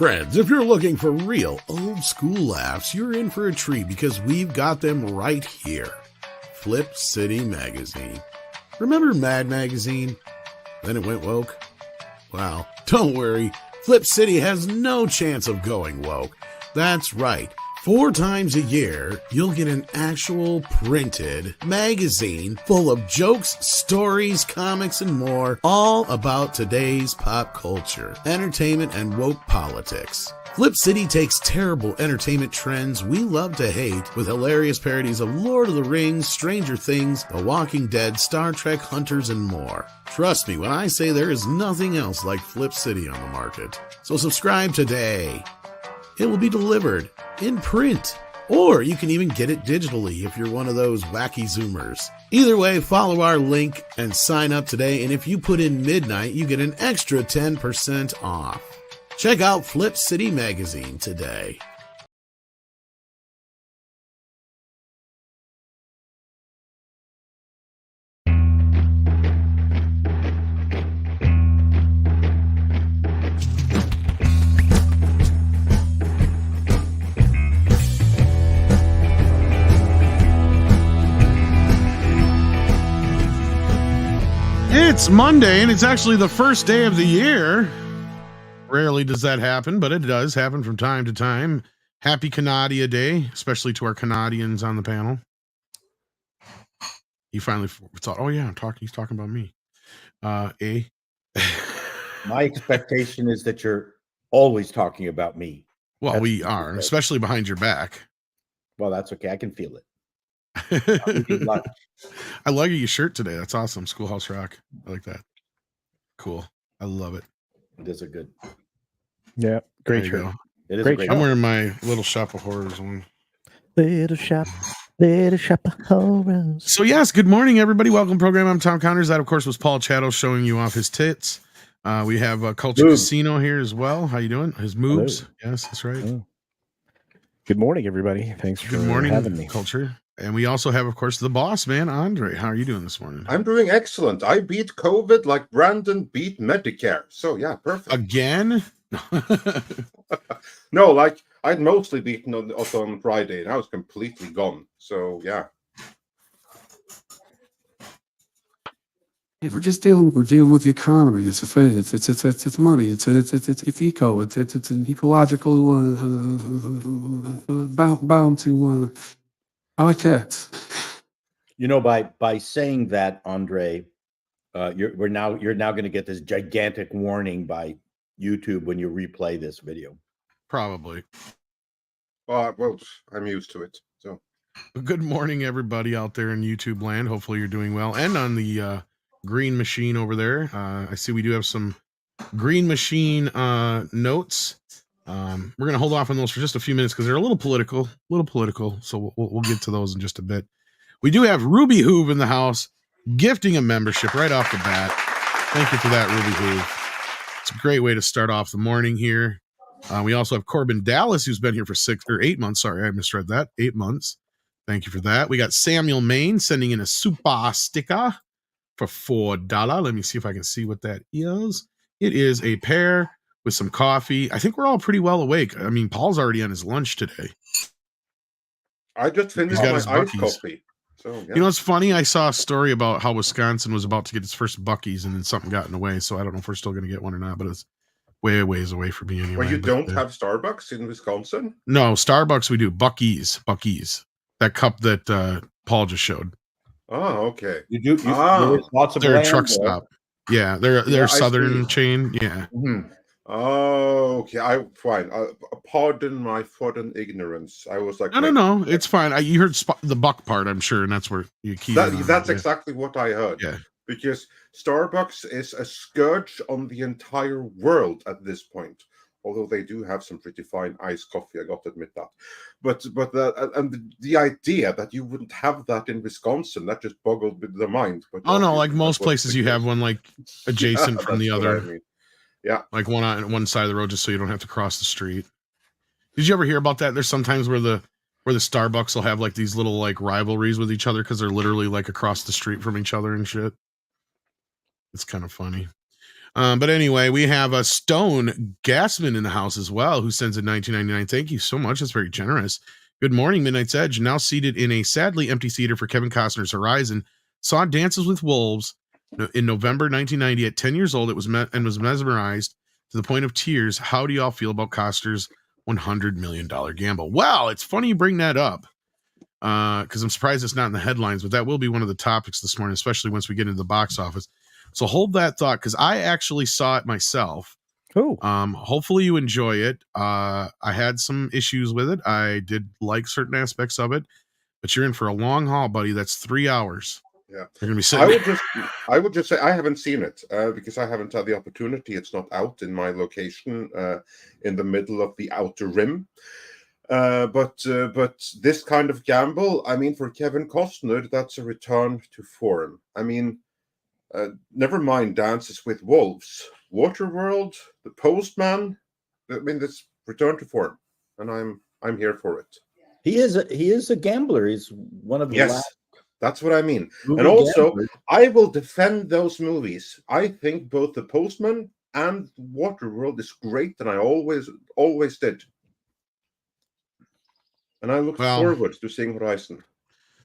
Friends, if you're looking for real old school laughs, you're in for a treat because we've got them right here. Flip City Magazine. Remember Mad Magazine? Then it went woke? Well, don't worry. Flip City has no chance of going woke. That's right. 4 times a year, you'll get an actual printed magazine full of jokes, stories, comics, and more, all about today's pop culture, entertainment, and woke politics. Flip City takes terrible entertainment trends we love to hate with hilarious parodies of Lord of the Rings, Stranger Things, The Walking Dead, Star Trek, Hunters, and more. Trust me when I say there is nothing else like Flip City on the market. So subscribe today. It will be delivered in print, or you can even get it digitally if you're one of those wacky Zoomers. Either way, follow our link and sign up today, and if you put in midnight, you get an extra 10% off. Check out Flip City Magazine today. It's Monday, and it's actually the first day of the year. Rarely does that happen, but it does happen from time to time. Happy Canada Day, especially to our Canadians on the panel. He finally thought, oh yeah, he's talking about me. My expectation is that you're always talking about me. Well, we are, especially behind your back. Well, that's okay. I can feel it. I like your shirt today. That's awesome. Schoolhouse Rock. I like that. Cool. I love it. It is a good. Yeah, great shirt. It is great. I'm wearing my Little Shop of Horrors one. Little shop of horrors. So yes, good morning, everybody. Welcome to the program. I'm Tom Connors. That, of course, was Paul Chato showing you off his tits. We have Culture Casino here as well. How you doing? His moves. Hello. Yes, that's right. Oh. Good morning, everybody. Thanks for having me. Culture. And we also have, of course, the boss man, Andre. How are you doing this morning? I'm doing excellent. I beat COVID like Brandon beat Medicare. So yeah, perfect. Again? No, like I'd mostly beaten on Friday, and I was completely gone. So yeah. If we're dealing with the economy. It's money. It's eco. It's an ecological bound to. I like that. You know, by saying that, Andre, you're now going to get this gigantic warning by YouTube when you replay this video. Probably. Well, I'm used to it. So, good morning, everybody out there in YouTube land. Hopefully, you're doing well. And on the green machine over there, I see we do have some green machine notes. We're going to hold off on those for just a few minutes because they're a little political. So we'll get to those in just a bit. We do have Ruby Hoove in the house, gifting a membership right off the bat. Thank you for that, Ruby Hoove. It's a great way to start off the morning here. We also have Corbin Dallas, who's been here for 8 months. Sorry, I misread that. 8 months. Thank you for that. We got Samuel Main sending in a super sticker for $4. Let me see if I can see what that is. It is a pear with some coffee. I think we're all pretty well awake. I mean, Paul's already on his lunch today. I just finished my iced coffee. So, yeah. You know, it's funny. I saw a story about how Wisconsin was about to get its first Buc-ee's and then something got in the way. So I don't know if we're still going to get one or not, but it's ways away from me anyway. Well, you don't have Starbucks in Wisconsin? No, Starbucks we do. Buc-ee's. That cup that Paul just showed. Oh, okay. You do. Lots of they're a truck stop. Yeah, they're Southern chain. Yeah. Mm-hmm. Oh, okay. Fine. Pardon my foreign ignorance. I was like, no, it's fine. You heard the buck part, I'm sure, and that's where you keep. That's exactly what I heard. Yeah. Because Starbucks is a scourge on the entire world at this point. Although they do have some pretty fine iced coffee, I got to admit that. But the idea that you wouldn't have that in Wisconsin, that just boggled the mind. But no, like most places, you have one like adjacent from the other. I mean. Yeah, like one on one side of the road, just so you don't have to cross the street. Did you ever hear about that? There's sometimes where the Starbucks will have like these little like rivalries with each other because they're literally like across the street from each other and shit. It's kind of funny. But anyway, we have a Stone Gassman in the house as well, who sends in $19.99. Thank you so much. That's very generous. Good morning, Midnight's Edge. Now seated in a sadly empty theater for Kevin Costner's Horizon, saw Dances with Wolves in November 1990. At 10 years old, it was was mesmerized to the point of tears. How do y'all feel about Costner's $100 million gamble? Well, it's funny you bring that up, because I'm surprised it's not in the headlines, but that will be one of the topics this morning, especially once we get into the box office. So hold that thought, because I actually saw it myself. Oh, Hopefully you enjoy it. I had some issues with it. I did like certain aspects of it, but you're in for a long haul, buddy. That's 3 hours. Yeah, You're gonna be sitting. I would just say I haven't seen it because I haven't had the opportunity. It's not out in my location in the middle of the outer rim. But this kind of gamble, I mean, for Kevin Costner, that's a return to form. I mean, never mind Dances with Wolves, Waterworld, The Postman. I mean, this return to form, and I'm here for it. He is a gambler. He's one of the last. That's what I mean. And also, I will defend those movies. I think both The Postman and Waterworld is great, and I always did. And I look forward to seeing Horizon.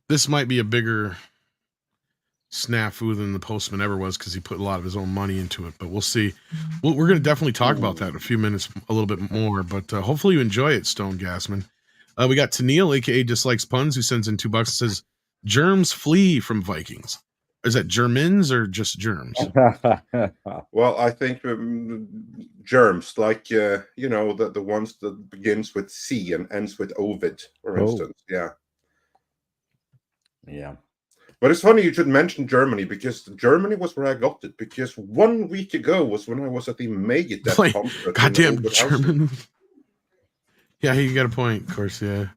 This might be a bigger snafu than The Postman ever was, because he put a lot of his own money into it, but we'll see. We're going to definitely talk about that in a few minutes, a little bit more, but hopefully you enjoy it, Stone Gassman. We got Tennille, aka Dislikes Puns, who sends in $2 and says, germs flee from Vikings. Is that Germans or just germs? Well, I think germs, like the ones that begins with C and ends with Ovid, for instance. Yeah. But it's funny you should mention Germany, because Germany was where I got it. Because 1 week ago was when I was at the MEiTM concert. Goddamn German. Yeah, you got a point. Of course, yeah.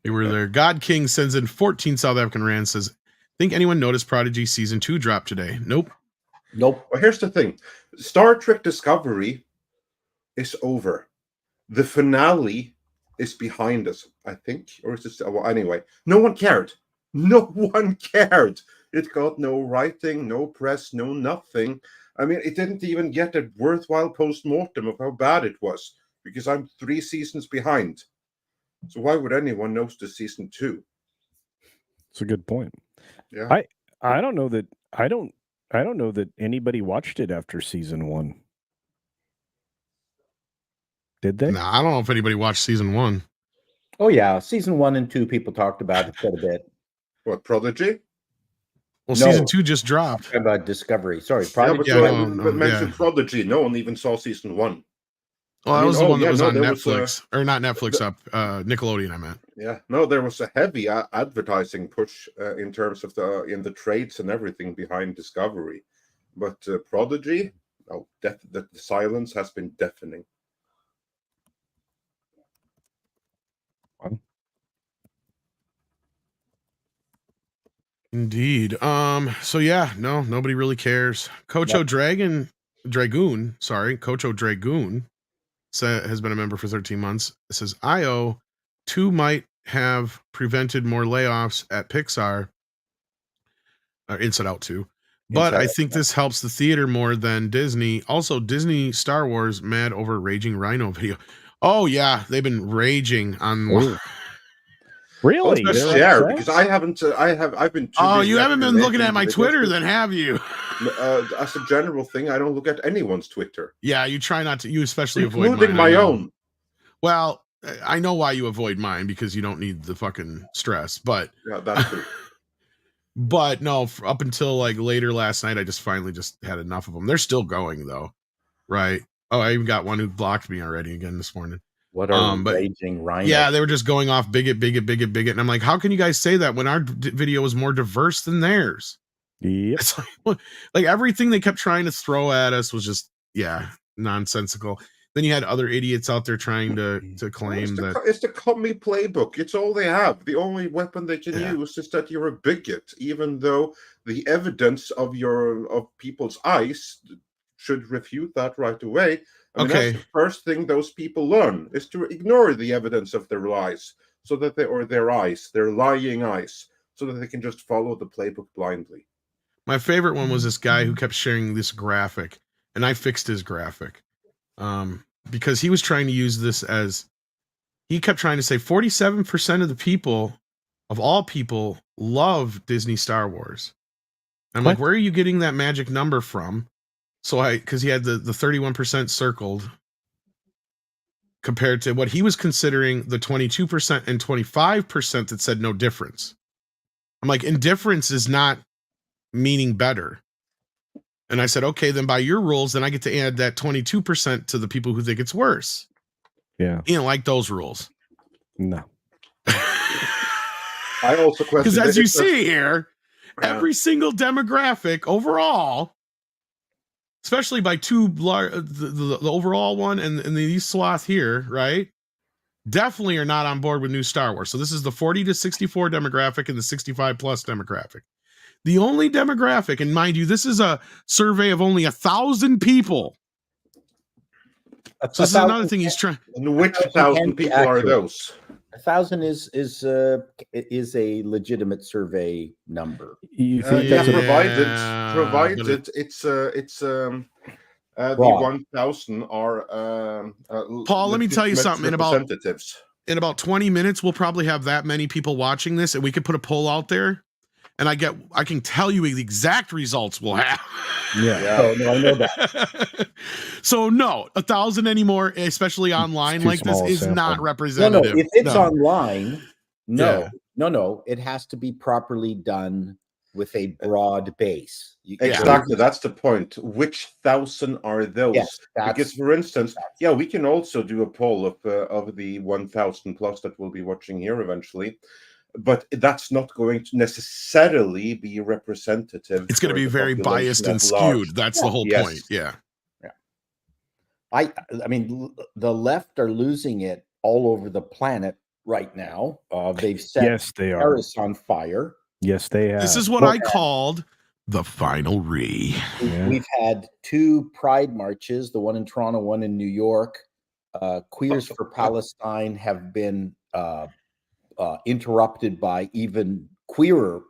You were there. God King sends in 14 South African Rand, says, think anyone noticed Prodigy Season 2 dropped today? Nope. Well, here's the thing. Star Trek Discovery is over. The finale is behind us, I think. Or is it... Well, anyway, no one cared. No one cared. It got no writing, no press, no nothing. I mean, it didn't even get a worthwhile post-mortem of how bad it was, because I'm 3 seasons behind. So why would anyone notice Season 2? It's a good point. Yeah. I don't know that I don't know that anybody watched it after Season 1. Did they? Nah, I don't know if anybody watched Season 1. Oh yeah, Season 1 and 2 people talked about it quite a bit. What, Prodigy? Well, no, Season 2 just dropped. About Discovery. Sorry, Prodigy. But mentioned Prodigy. No one even saw Season 1. Well, that was the one that was on Netflix. Or not Netflix, Nickelodeon, I meant. Yeah. No, there was a heavy advertising push in terms of the trades and everything behind Discovery. But Prodigy, the silence has been deafening. Indeed. So yeah, no, nobody really cares. Cocho Dragoon, has been a member for 13 months. It says IO 2 might have prevented more layoffs at Pixar, or Inside Out 2, but I think this helps the theater more than Disney. Also, Disney Star Wars mad over Raging Rhino video. Oh yeah, they've been raging on. Really? Share, because I've been. Oh, you haven't been looking at my Twitter, then, have you? As a general thing, I don't look at anyone's Twitter. Yeah, you try not to. You especially including avoid my own. Well, I know why you avoid mine, because you don't need the fucking stress. But yeah, that's true. But no, up until like later last night, I just finally just had enough of them. They're still going though, right? Oh, I even got one who blocked me already again this morning. What are Raging Rhino? Yeah, they were just going off bigot. And I'm like, how can you guys say that when our video is more diverse than theirs? Yep. It's like everything they kept trying to throw at us was just, nonsensical. Then you had other idiots out there trying to claim that it's the commie playbook. It's all they have. The only weapon they can use is that you're a bigot, even though the evidence of people's eyes should refute that right away. I mean, that's the first thing those people learn, is to ignore the evidence of their lies, so that their lying eyes, so that they can just follow the playbook blindly. My favorite one was this guy who kept sharing this graphic, and I fixed his graphic because he was trying to use this as he kept trying to say 47% of the people, of all people, love Disney Star Wars. I'm like, where are you getting that magic number from? So because he had the 31% circled compared to what he was considering the 22% and 25% that said no difference. I'm like, indifference is not meaning better. And I said, okay, then by your rules, then I get to add that 22% to the people who think it's worse. Yeah. You don't like those rules. No. I also question because as you see here, every single demographic overall, especially by two large, the overall one and the swath here, right? Definitely are not on board with new Star Wars. So this is the 40 to 64 demographic and the 65 plus demographic. The only demographic, and mind you, this is a survey of only 1,000 people. So this is another thing he's trying. And which 1,000 people are those? 1,000 is a legitimate survey number. You think that's provided it's the 1,000 are Paul, let me tell you something. Representatives. In about 20 minutes, we'll probably have that many people watching this, and we could put a poll out there. And I can tell you the exact results we'll have. Yeah. Oh, no, I know that. So no, 1,000 anymore, especially online like this, is sample. not representative. No, if it's online, no, it has to be properly done with a broad base. Exactly, that's the point. Which 1,000 are those? Yes, because, for instance, we can also do a poll of the 1,000 plus that we'll be watching here eventually. But that's not going to necessarily be representative. It's going to be very biased and skewed. That's the whole point. Yeah. I mean, the left are losing it all over the planet right now. They've set Paris on fire. Yes, they have. This is what I called the final re. We've had 2 pride marches, the one in Toronto, one in New York. Queers for Palestine have been interrupted by even queerer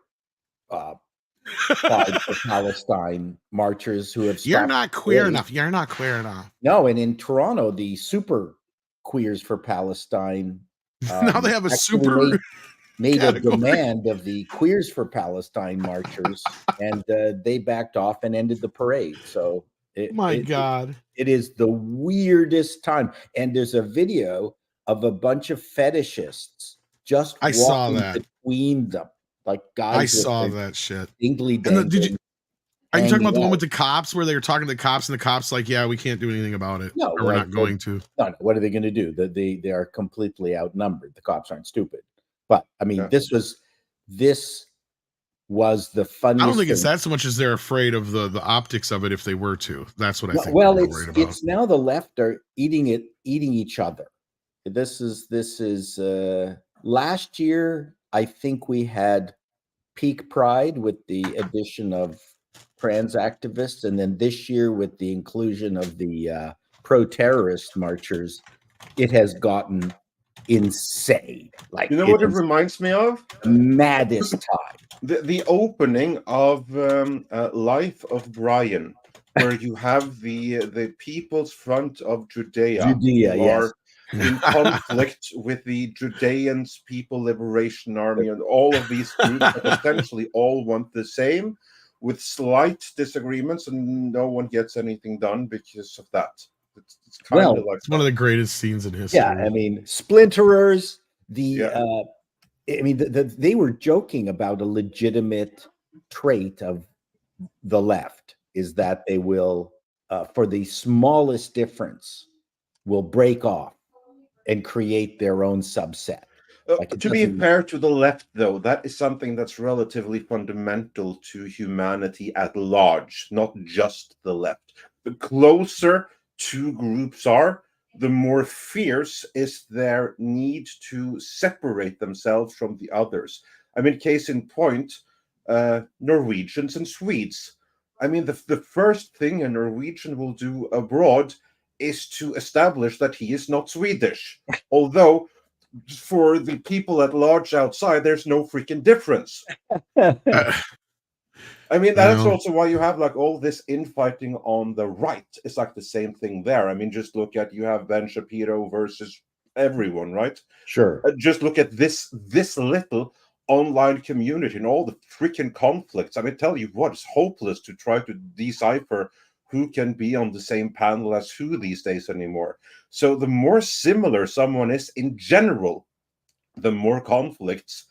Pride for Palestine marchers who have stopped. You're not queer enough. You're not queer enough. No, and in Toronto, the super Queers for Palestine now they have a super made a demand of the Queers for Palestine marchers, and they backed off and ended the parade. So God, it is the weirdest time. And there's a video of a bunch of fetishists just walking between them, like guys. I saw that shit. Are you talking about the one with the cops where they were talking to the cops and the cops like, yeah, we can't do anything about it. No, we're not going to. No, what are they going to do? They are completely outnumbered. The cops aren't stupid. But I mean, this was the funniest. I don't think it's that so much as they're afraid of the optics of it if they were to. That's what I think. Well, it's now the left are eating each other. This is last year, I think we had peak pride with the addition of trans activists, and then this year with the inclusion of the pro-terrorist marchers, it has gotten insane. Like, you know what it reminds me of? Maddest time. The opening of Life of Brian, where you have the People's Front of Judea who are in conflict with the Judeans People Liberation Army, and all of these groups that essentially all want the same, with slight disagreements, and no one gets anything done because of that. It's kind of like it's one of the greatest scenes in history. Yeah, I mean, splinterers. They were joking about a legitimate trait of the left is that they will, for the smallest difference, will break off and create their own subset. To be fair to the left, though, that is something that's relatively fundamental to humanity at large, not just the left. The closer two groups are, the more fierce is their need to separate themselves from the others. I mean, case in point, Norwegians and Swedes. I mean, the first thing a Norwegian will do abroad is to establish that he is not Swedish. Although, for the people at large outside, there's no freaking difference. I mean, You that's know? also why you have like all this infighting on the right. It's like the same thing there. I mean, just look at, you have Ben Shapiro versus everyone, right? Sure. Just look at this little online community and all the freaking conflicts. I mean, tell you what, it's hopeless to try to decipher who can be on the same panel as who these days anymore. So the more similar someone is in general, the more conflicts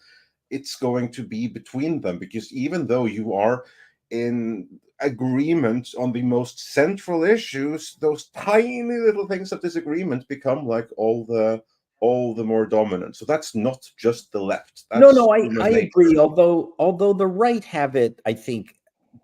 it's going to be between them, because even though you are in agreement on the most central issues, those tiny little things of disagreement become like all the more dominant. So that's not just the left. No, That's I human nature. agree. Although the right have it, I think,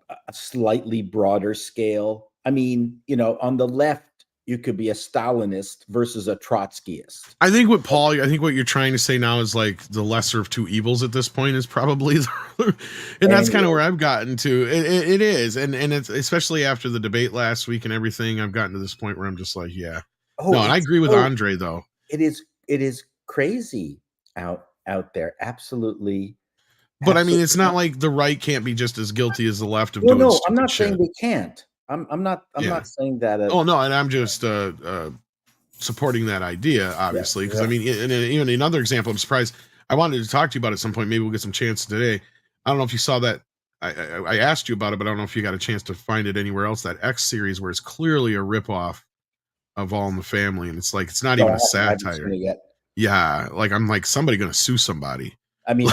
a slightly broader scale. I mean, on the left, you could be a Stalinist versus a Trotskyist. I think what you're trying to say now is like the lesser of two evils at this point is probably, and that's kind of where I've gotten to. It is, and it's especially after the debate last week and everything. I've gotten to this point where I'm just like, yeah, no, and I agree with Andre though. It is crazy out there, absolutely. But I mean, it's not like the right can't be just as guilty as the left of doing. No, I'm not saying they can't. I'm not saying that. Oh no, and I'm just supporting that idea, obviously, because I mean, even another example, I'm surprised. I wanted to talk to you about it at some point. Maybe we'll get some chance today. I don't know if you saw that. I asked you about it, but I don't know if you got a chance to find it anywhere else. That X series where it's clearly a ripoff of All in the Family, and it's like it's not even a satire. Yeah, like I'm like, somebody gonna sue somebody. I mean,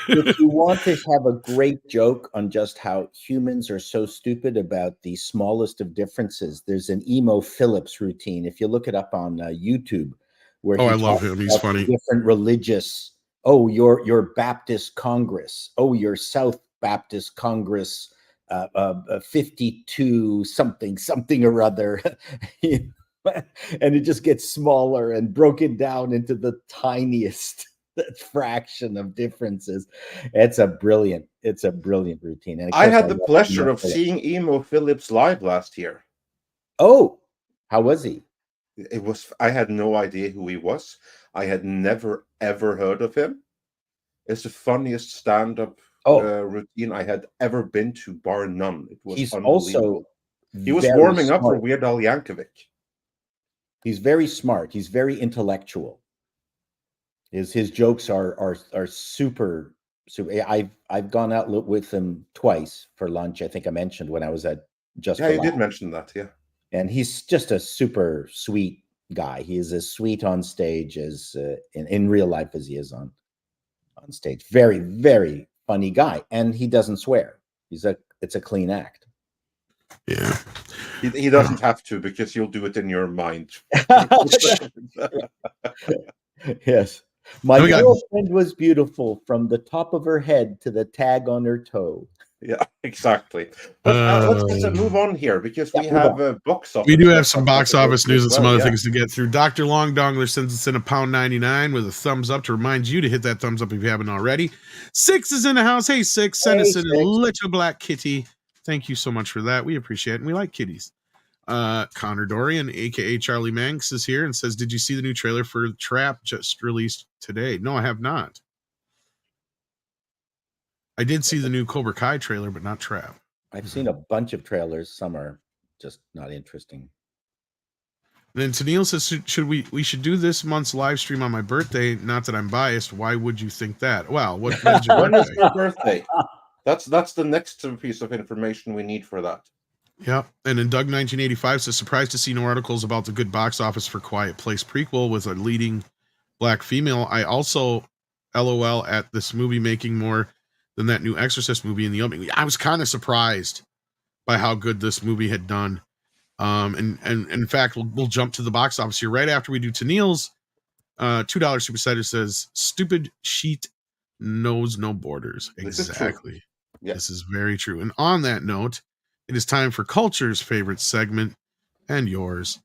if you want to have a great joke on just how humans are so stupid about the smallest of differences, there's an Emo Phillips routine. If you look it up on YouTube, where I love him. He's funny. Different religious. Oh, your Baptist Congress. Oh, your South Baptist Congress. 52 something or other. And it just gets smaller and broken down into the tiniest fraction of differences. It's a brilliant routine. And I had the pleasure of seeing Emo Phillips live last year. Oh, how was he? I had no idea who he was. I had never ever heard of him. It's the funniest stand-up routine I had ever been to, bar none. It was unbelievable. He was warming up for Weird Al Yankovic. He's very smart. He's very intellectual. His jokes are super. I've gone out with him twice for lunch. I think I mentioned when I was at Just. Yeah, you did mention that. Yeah, and he's just a super sweet guy. He is as sweet on stage as in real life as he is on stage. Very, very funny guy, and he doesn't swear. It's a clean act. Yeah. He doesn't have to, because you'll do it in your mind. Yes. My girlfriend was beautiful from the top of her head to the tag on her toe. Yeah, exactly. But let's just move on here, because we have a box office. We do have some box office news and some other things to get through. Dr. Long Dongler sends us in £1.99 with a thumbs up to remind you to hit that thumbs up if you haven't already. Six is in the house. Hey, Six, send us in a little black kitty. Thank you so much for that. We appreciate it, and we like kitties. Connor Dorian, aka Charlie Manx, is here and says, did you see the new trailer for Trap just released today? No, I have not. I did see the new Cobra Kai trailer, but not Trap. I've seen a bunch of trailers. Some are just not interesting. Then Tennille says, we should do this month's live stream on my birthday. Not that I'm biased. Why would you think that? Well, when is your birthday? That's the next piece of information we need for that. Yeah. And then Doug 1985 says, surprised to see no articles about the good box office for Quiet Place prequel with a leading black female. I also LOL at this movie making more than that new Exorcist movie in the opening. I was kind of surprised by how good this movie had done. And in fact, we'll jump to the box office here right after we do Tennille's $2 super cider says, stupid sheet knows no borders. Exactly. Yeah. This is very true. And on that note, it is time for Culture's favorite segment and yours.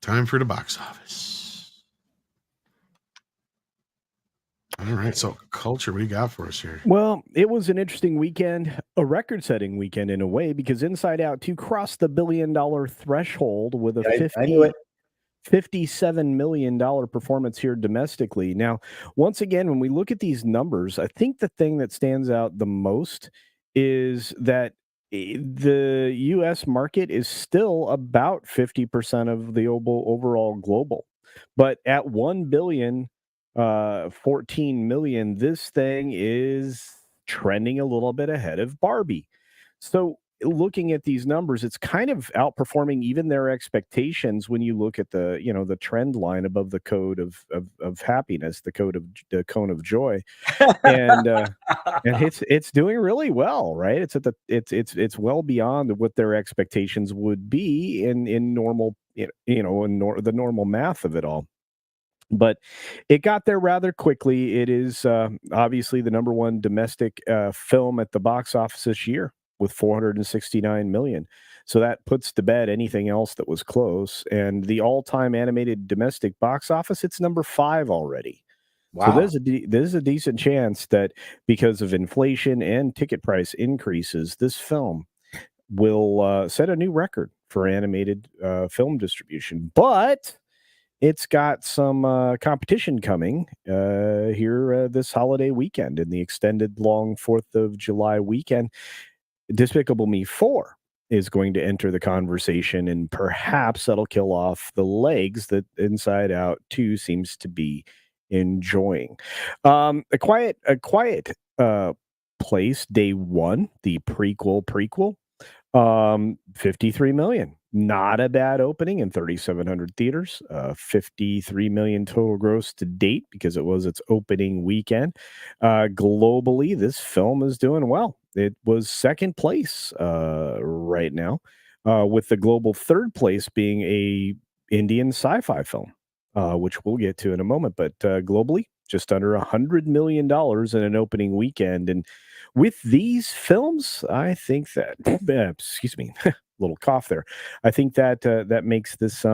Time for the box office. All right. So, Culture, what do you got for us here? Well, it was an interesting weekend, a record-setting weekend in a way, because Inside Out 2 crossed the $1 billion threshold with a $57 million performance here domestically. Now, once again, when we look at these numbers, I think the thing that stands out the most is that the U.S. market is still about 50% of the overall global. But at 1 billion, 14 million, this thing is trending a little bit ahead of Barbie. So looking at these numbers, it's kind of outperforming even their expectations when you look at the trend line above the code of happiness, the cone of joy, and it's doing really well, right? It's well beyond what their expectations would be in normal, the normal math of it all. But it got there rather quickly. It is obviously the number one domestic film at the box office this year with 469 million. So that puts to bed anything else that was close. And the all-time animated domestic box office, it's number 5 already. Wow. So there's a decent chance that because of inflation and ticket price increases, this film will set a new record for animated film distribution. But it's got some competition coming here this holiday weekend in the extended long 4th of July weekend. Despicable Me 4 is going to enter the conversation, and perhaps that'll kill off the legs that Inside Out 2 seems to be enjoying. A Quiet Place Day 1, the prequel, 53 million. Not a bad opening in 3,700 theaters. 53 million total gross to date because it was its opening weekend. Globally, this film is doing well. It was second place right now, with the global third place being a Indian sci-fi film, which we'll get to in a moment. But globally, just under $100 million in an opening weekend. And with these films, I think that, excuse me, little cough there. I think that that makes this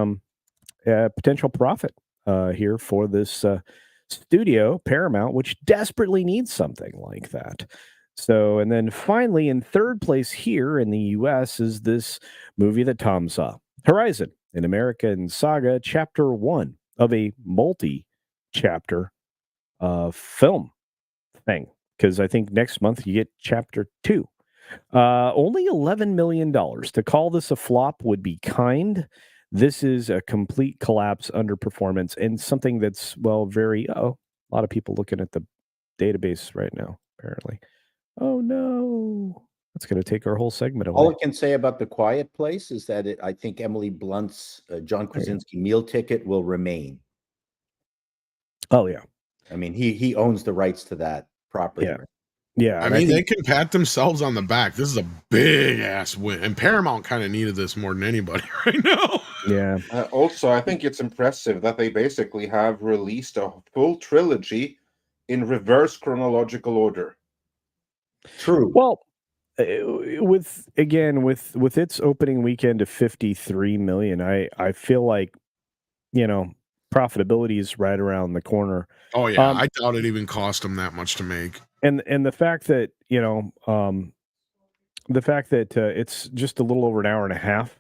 potential profit here for this studio, Paramount, which desperately needs something like that. So, and then finally, in third place here in the U.S. is this movie that Tom saw, Horizon, an American Saga, Chapter 1 of a multi-chapter film thing. Because I think next month you get Chapter 2. Only $11 million. To call this a flop would be kind. This is a complete collapse, underperformance, and something that's, well, a lot of people looking at the database right now, apparently. Oh, no. That's going to take our whole segment away. All I can say about The Quiet Place is that I think Emily Blunt's John Krasinski meal ticket will remain. Oh, yeah. I mean, he owns the rights to that property. Yeah. Yeah, I mean, they can pat themselves on the back. This is a big ass win, and Paramount kind of needed this more than anybody right now. Yeah. Also, I think it's impressive that they basically have released a full trilogy in reverse chronological order. True. Well, with its opening weekend of 53 million, I feel like, profitability is right around the corner. Oh yeah, I doubt it even cost them that much to make. And the fact that it's just a little over an hour and a half,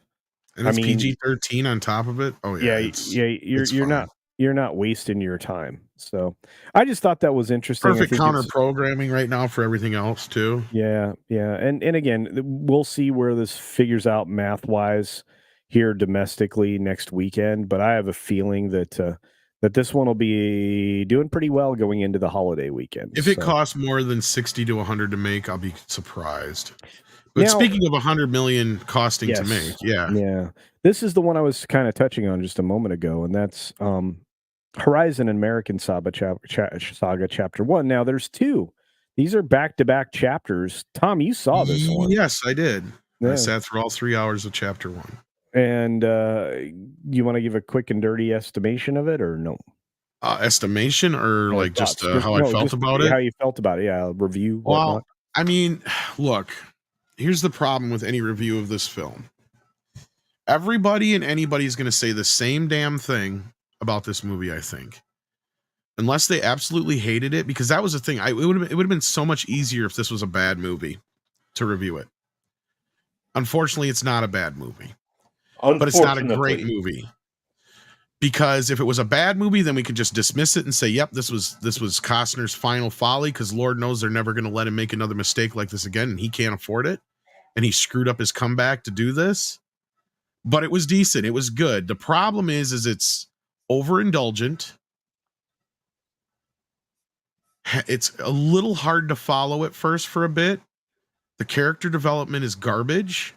and it's PG-13 on top of it. Oh yeah, you're not wasting your time. So I just thought that was interesting. Perfect counter programming right now for everything else too. Yeah, and again, we'll see where this figures out math wise here domestically next weekend. But I have a feeling that this one will be doing pretty well going into the holiday weekend. If it costs more than 60 to 100 to make, I'll be surprised. But speaking of 100 million costing to make, yeah, this is the one I was kind of touching on just a moment ago, and that's Horizon American Saga Chapter 1. Now there's 2. These are back-to-back chapters. Tom, you saw this one? Yes, I did. Yeah. I sat through all 3 hours of Chapter 1. And you want to give a quick and dirty estimation of it, or no? Estimation, or like just how I felt about it? How you felt about it, yeah. Review. Well, whatnot. I mean, look, here's the problem with any review of this film. Everybody and anybody's going to say the same damn thing about this movie, I think. Unless they absolutely hated it, because that was the thing. It would have been so much easier if this was a bad movie to review it. Unfortunately, it's not a bad movie. But it's not a great movie. Because if it was a bad movie, then we could just dismiss it and say, yep, this was Costner's final folly, because Lord knows they're never going to let him make another mistake like this again, and he can't afford it. And he screwed up his comeback to do this. But it was decent. It was good. The problem is it's overindulgent. It's a little hard to follow at first for a bit. The character development is garbage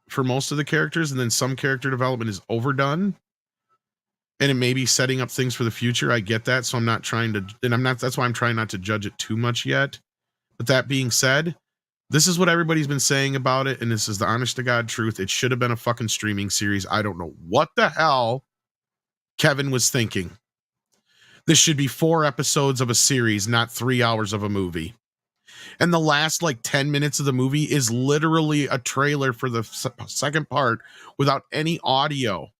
for most of the characters, and then some character development is overdone. And it may be setting up things for the future. I get that. So I'm not trying to, that's why I'm trying not to judge it too much yet. But that being said, this is what everybody's been saying about it, and this is the honest to God truth. It should have been a fucking streaming series. I don't know what the hell Kevin was thinking. This should be 4 episodes of a series, not 3 hours of a movie. And the last 10 minutes of the movie is literally a trailer for the second part without any audio.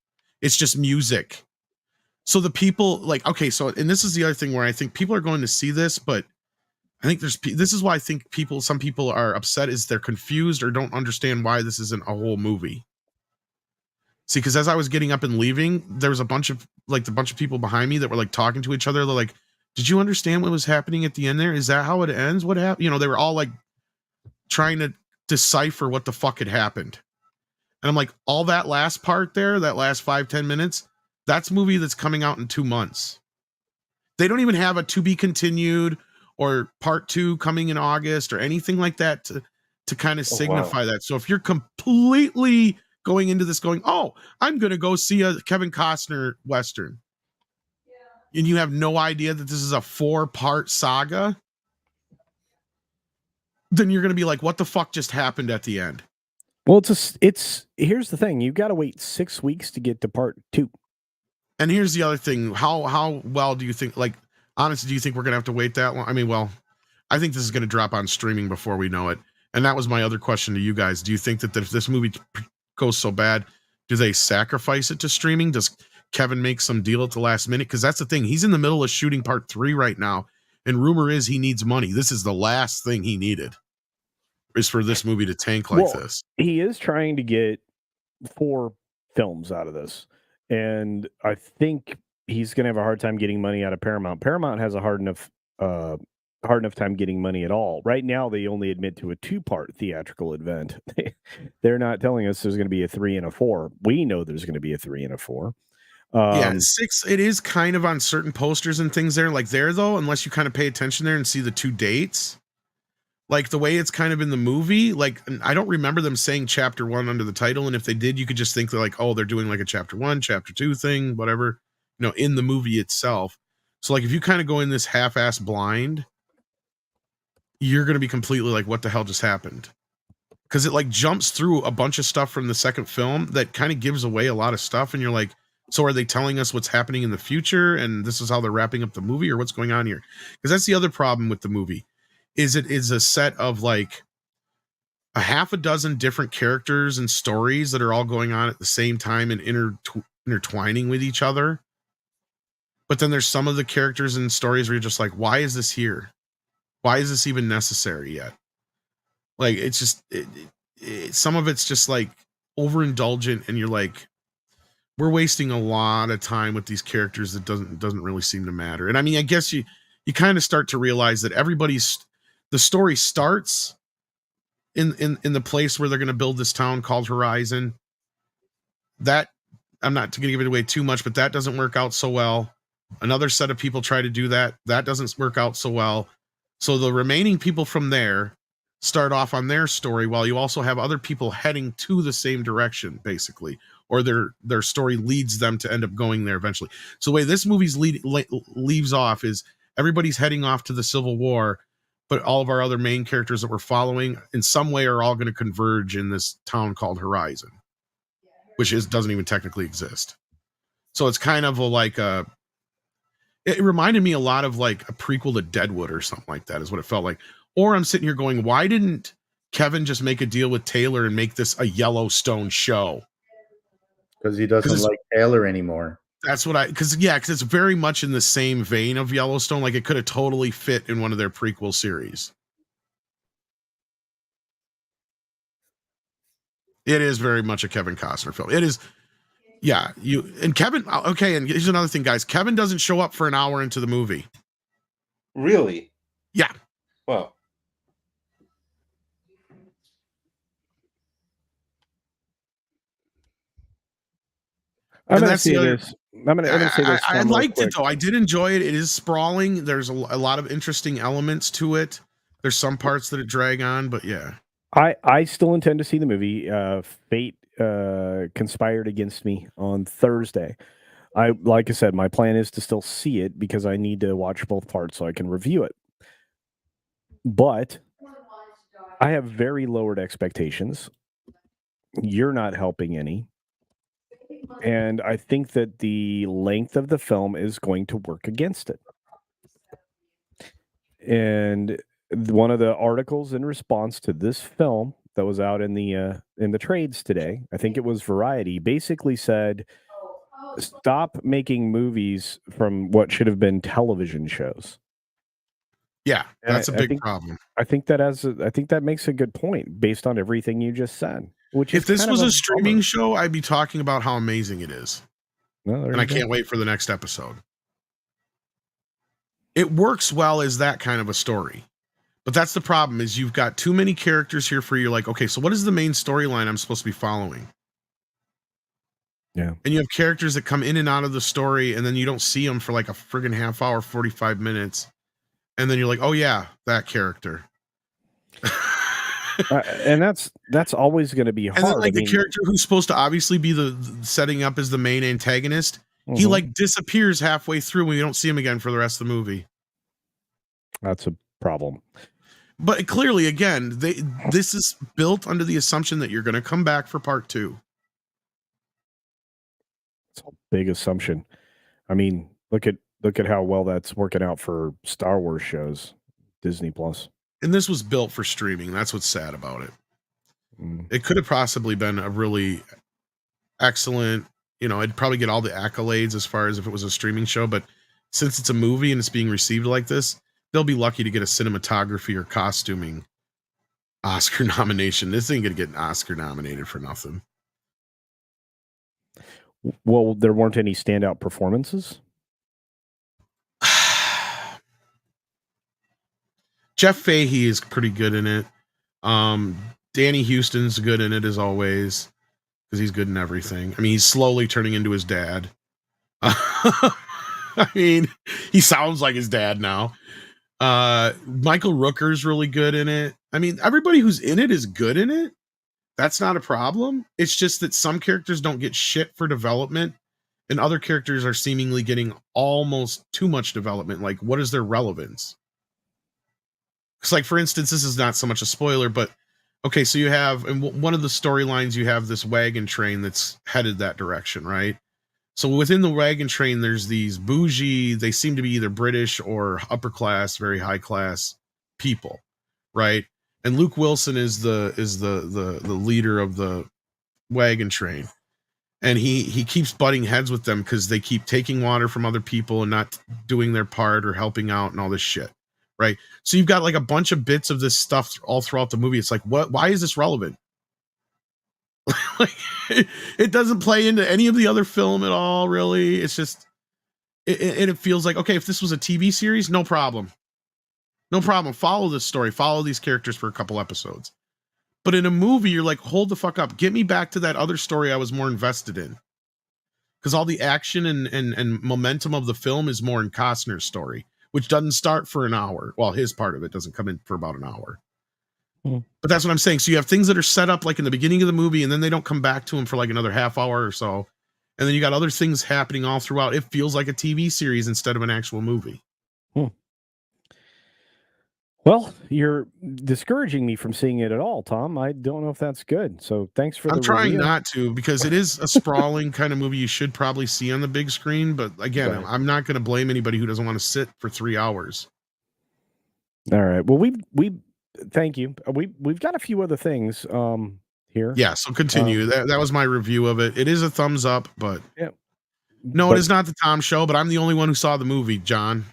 It's just music. So the people and this is the other thing where I think people are going to see this, but I think this is why I think some people are upset, is they're confused or don't understand why this isn't a whole movie. See, because as I was getting up and leaving, there was a bunch of people behind me that were talking to each other. They're like, did you understand what was happening at the end there? Is that how it ends? What happened? They were all trying to decipher what the fuck had happened. And I'm like, all that last part there, that last 5-10 minutes, that's a movie that's coming out in 2 months. They don't even have a to be continued or part 2 coming in August or anything like that to kind of signify that. So if you're completely going into this going, oh, I'm going to go see a Kevin Costner Western, and you have no idea that this is a 4-part saga, then you're going to be like, what the fuck just happened at the end? Well, here's the thing. You've got to wait 6 weeks to get to part 2. And here's the other thing. How well do you think, honestly, do you think we're going to have to wait that long? I mean, well, I think this is going to drop on streaming before we know it. And that was my other question to you guys. Do you think that if this movie goes so bad, do they sacrifice it to streaming? Does Kevin make some deal at the last minute? Because that's the thing. He's in the middle of shooting part 3 right now. And rumor is he needs money. This is the last thing he needed, is for this movie to tank like this. He is trying to get 4 films out of this. And I think he's going to have a hard time getting money out of Paramount. Paramount has a hard enough time getting money at all. Right now, they only admit to a 2-part theatrical event. They're not telling us there's going to be a 3 and a 4. We know there's going to be a 3 and a 4. 6. It is kind of on certain posters and things there. Though, unless you kind of pay attention there and see the 2 dates. The way it's kind of in the movie, I don't remember them saying chapter 1 under the title. And if they did, you could just think they're they're doing a chapter 1, chapter 2 thing, whatever, in the movie itself. So if you kind of go in this half-ass blind, you're going to be completely what the hell just happened? Because it jumps through a bunch of stuff from the second film that kind of gives away a lot of stuff. And you're like, so are they telling us what's happening in the future? And this is how they're wrapping up the movie, or what's going on here? Because that's the other problem with the movie. Is it is a set of a half a dozen different characters and stories that are all going on at the same time and intertwining with each other. But then there's some of the characters and stories where you're just why is this here? Why is this even necessary yet? It's just some of it's just overindulgent, and you're we're wasting a lot of time with these characters that doesn't really seem to matter. And I mean, I guess you kind of start to realize that the story starts in the place where they're going to build this town called Horizon. That, I'm not going to give it away too much, but that doesn't work out so well. Another set of people try to do that. That doesn't work out so well. So the remaining people from there start off on their story, while you also have other people heading to the same direction, basically, or their story leads them to end up going there eventually. So the way this movie's leaves off is everybody's heading off to the Civil War, but all of our other main characters that we're following in some way are all going to converge in this town called Horizon, which doesn't even technically exist. So it's kind of it reminded me a lot of a prequel to Deadwood or something like that, is what it felt like. Or I'm sitting here going, why didn't Kevin just make a deal with Taylor and make this a Yellowstone show? Because he doesn't like Taylor anymore. That's what because it's very much in the same vein of Yellowstone. It could have totally fit in one of their prequel series. It is very much a Kevin Costner film. It is. Yeah, you and Kevin. Okay, and here's another thing, guys. Kevin doesn't show up for an hour into the movie. Really? Yeah. Well, I'm going to say this. I'm going to say this. I liked it though. I did enjoy it. It is sprawling. There's a lot of interesting elements to it. There's some parts that it drag on, but yeah. I still intend to see the movie. Fate conspired against me on Thursday. Like I said, my plan is to still see it because I need to watch both parts so I can review it. But I have very lowered expectations. You're not helping any. And I think that the length of the film is going to work against it. And one of the articles in response to this film that was out in the trades today, I think it was Variety, basically said, stop making movies from what should have been television shows. Yeah, that's a big problem. I think that makes a good point based on everything you just said. Which if this was a streaming show, I'd be talking about how amazing it is. Well, and I can't wait for the next episode. It works well as that kind of a story. But that's the problem, is you've got too many characters here for you. Like, okay, so what is the main storyline I'm supposed to be following? Yeah. And you have characters that come in and out of the story, and then you don't see them for like a friggin' half hour, 45 minutes. And then you're like, oh yeah, that character. And that's always going to be hard. And then, like, the character who's supposed to obviously be the setting up as the main antagonist, he like disappears halfway through when you don't see him again for the rest of the movie. That's a problem. But clearly, again, this is built under the assumption that you're going to come back for part 2. It's a big assumption. I mean, look at how well that's working out for Star Wars shows, Disney Plus. And this was built for streaming. That's what's sad about it. It could have possibly been a really excellent, it'd probably get all the accolades as far as if it was a streaming show. But since it's a movie and it's being received like this, they'll be lucky to get a cinematography or costuming Oscar nomination. This ain't going to get an Oscar nominated for nothing. Well, there weren't any standout performances. Jeff Fahey is pretty good in it. Danny Houston's good in it as always, because he's good in everything. I mean, he's slowly turning into his dad. I mean, he sounds like his dad now. Michael Rooker's really good in it. I mean, everybody who's in it is good in it. That's not a problem. It's just that some characters don't get shit for development, and other characters are seemingly getting almost too much development. Like, what is their relevance? Because, like, for instance, this is not so much a spoiler, but okay, so you have, in one of the storylines, you have this wagon train that's headed that direction, right? So within the wagon train, there's these bougie, they seem to be either British or upper class, very high class people, right? And Luke Wilson is the leader of the wagon train. And he keeps butting heads with them because they keep taking water from other people and not doing their part or helping out and all this shit. Right. So you've got like a bunch of bits of this stuff all throughout the movie. It's like, why is this relevant? Like, it doesn't play into any of the other film at all, really. It's just, it feels like, okay, if this was a TV series, no problem. No problem. Follow this story. Follow these characters for a couple episodes. But in a movie, you're like, hold the fuck up. Get me back to that other story I was more invested in. Because all the action and momentum of the film is more in Costner's story, which doesn't start for an hour. Well, his part of it doesn't come in for about an hour. But that's what I'm saying. So you have things that are set up like in the beginning of the movie, and then they don't come back to him for like another half hour or so. And then you got other things happening all throughout. It feels like a TV series instead of an actual movie. Well, you're discouraging me from seeing it at all, Tom. I don't know if that's good. So thanks for I'm trying not to, because it is a sprawling kind of movie you should probably see on the big screen. But again, right. I'm not going to blame anybody who doesn't want to sit for 3 hours. All right. Well, we thank you. We've got a few other things here. Yeah, so continue. That was my review of it. It is a thumbs up, but no, it is not the Tom Show, but I'm the only one who saw the movie, John.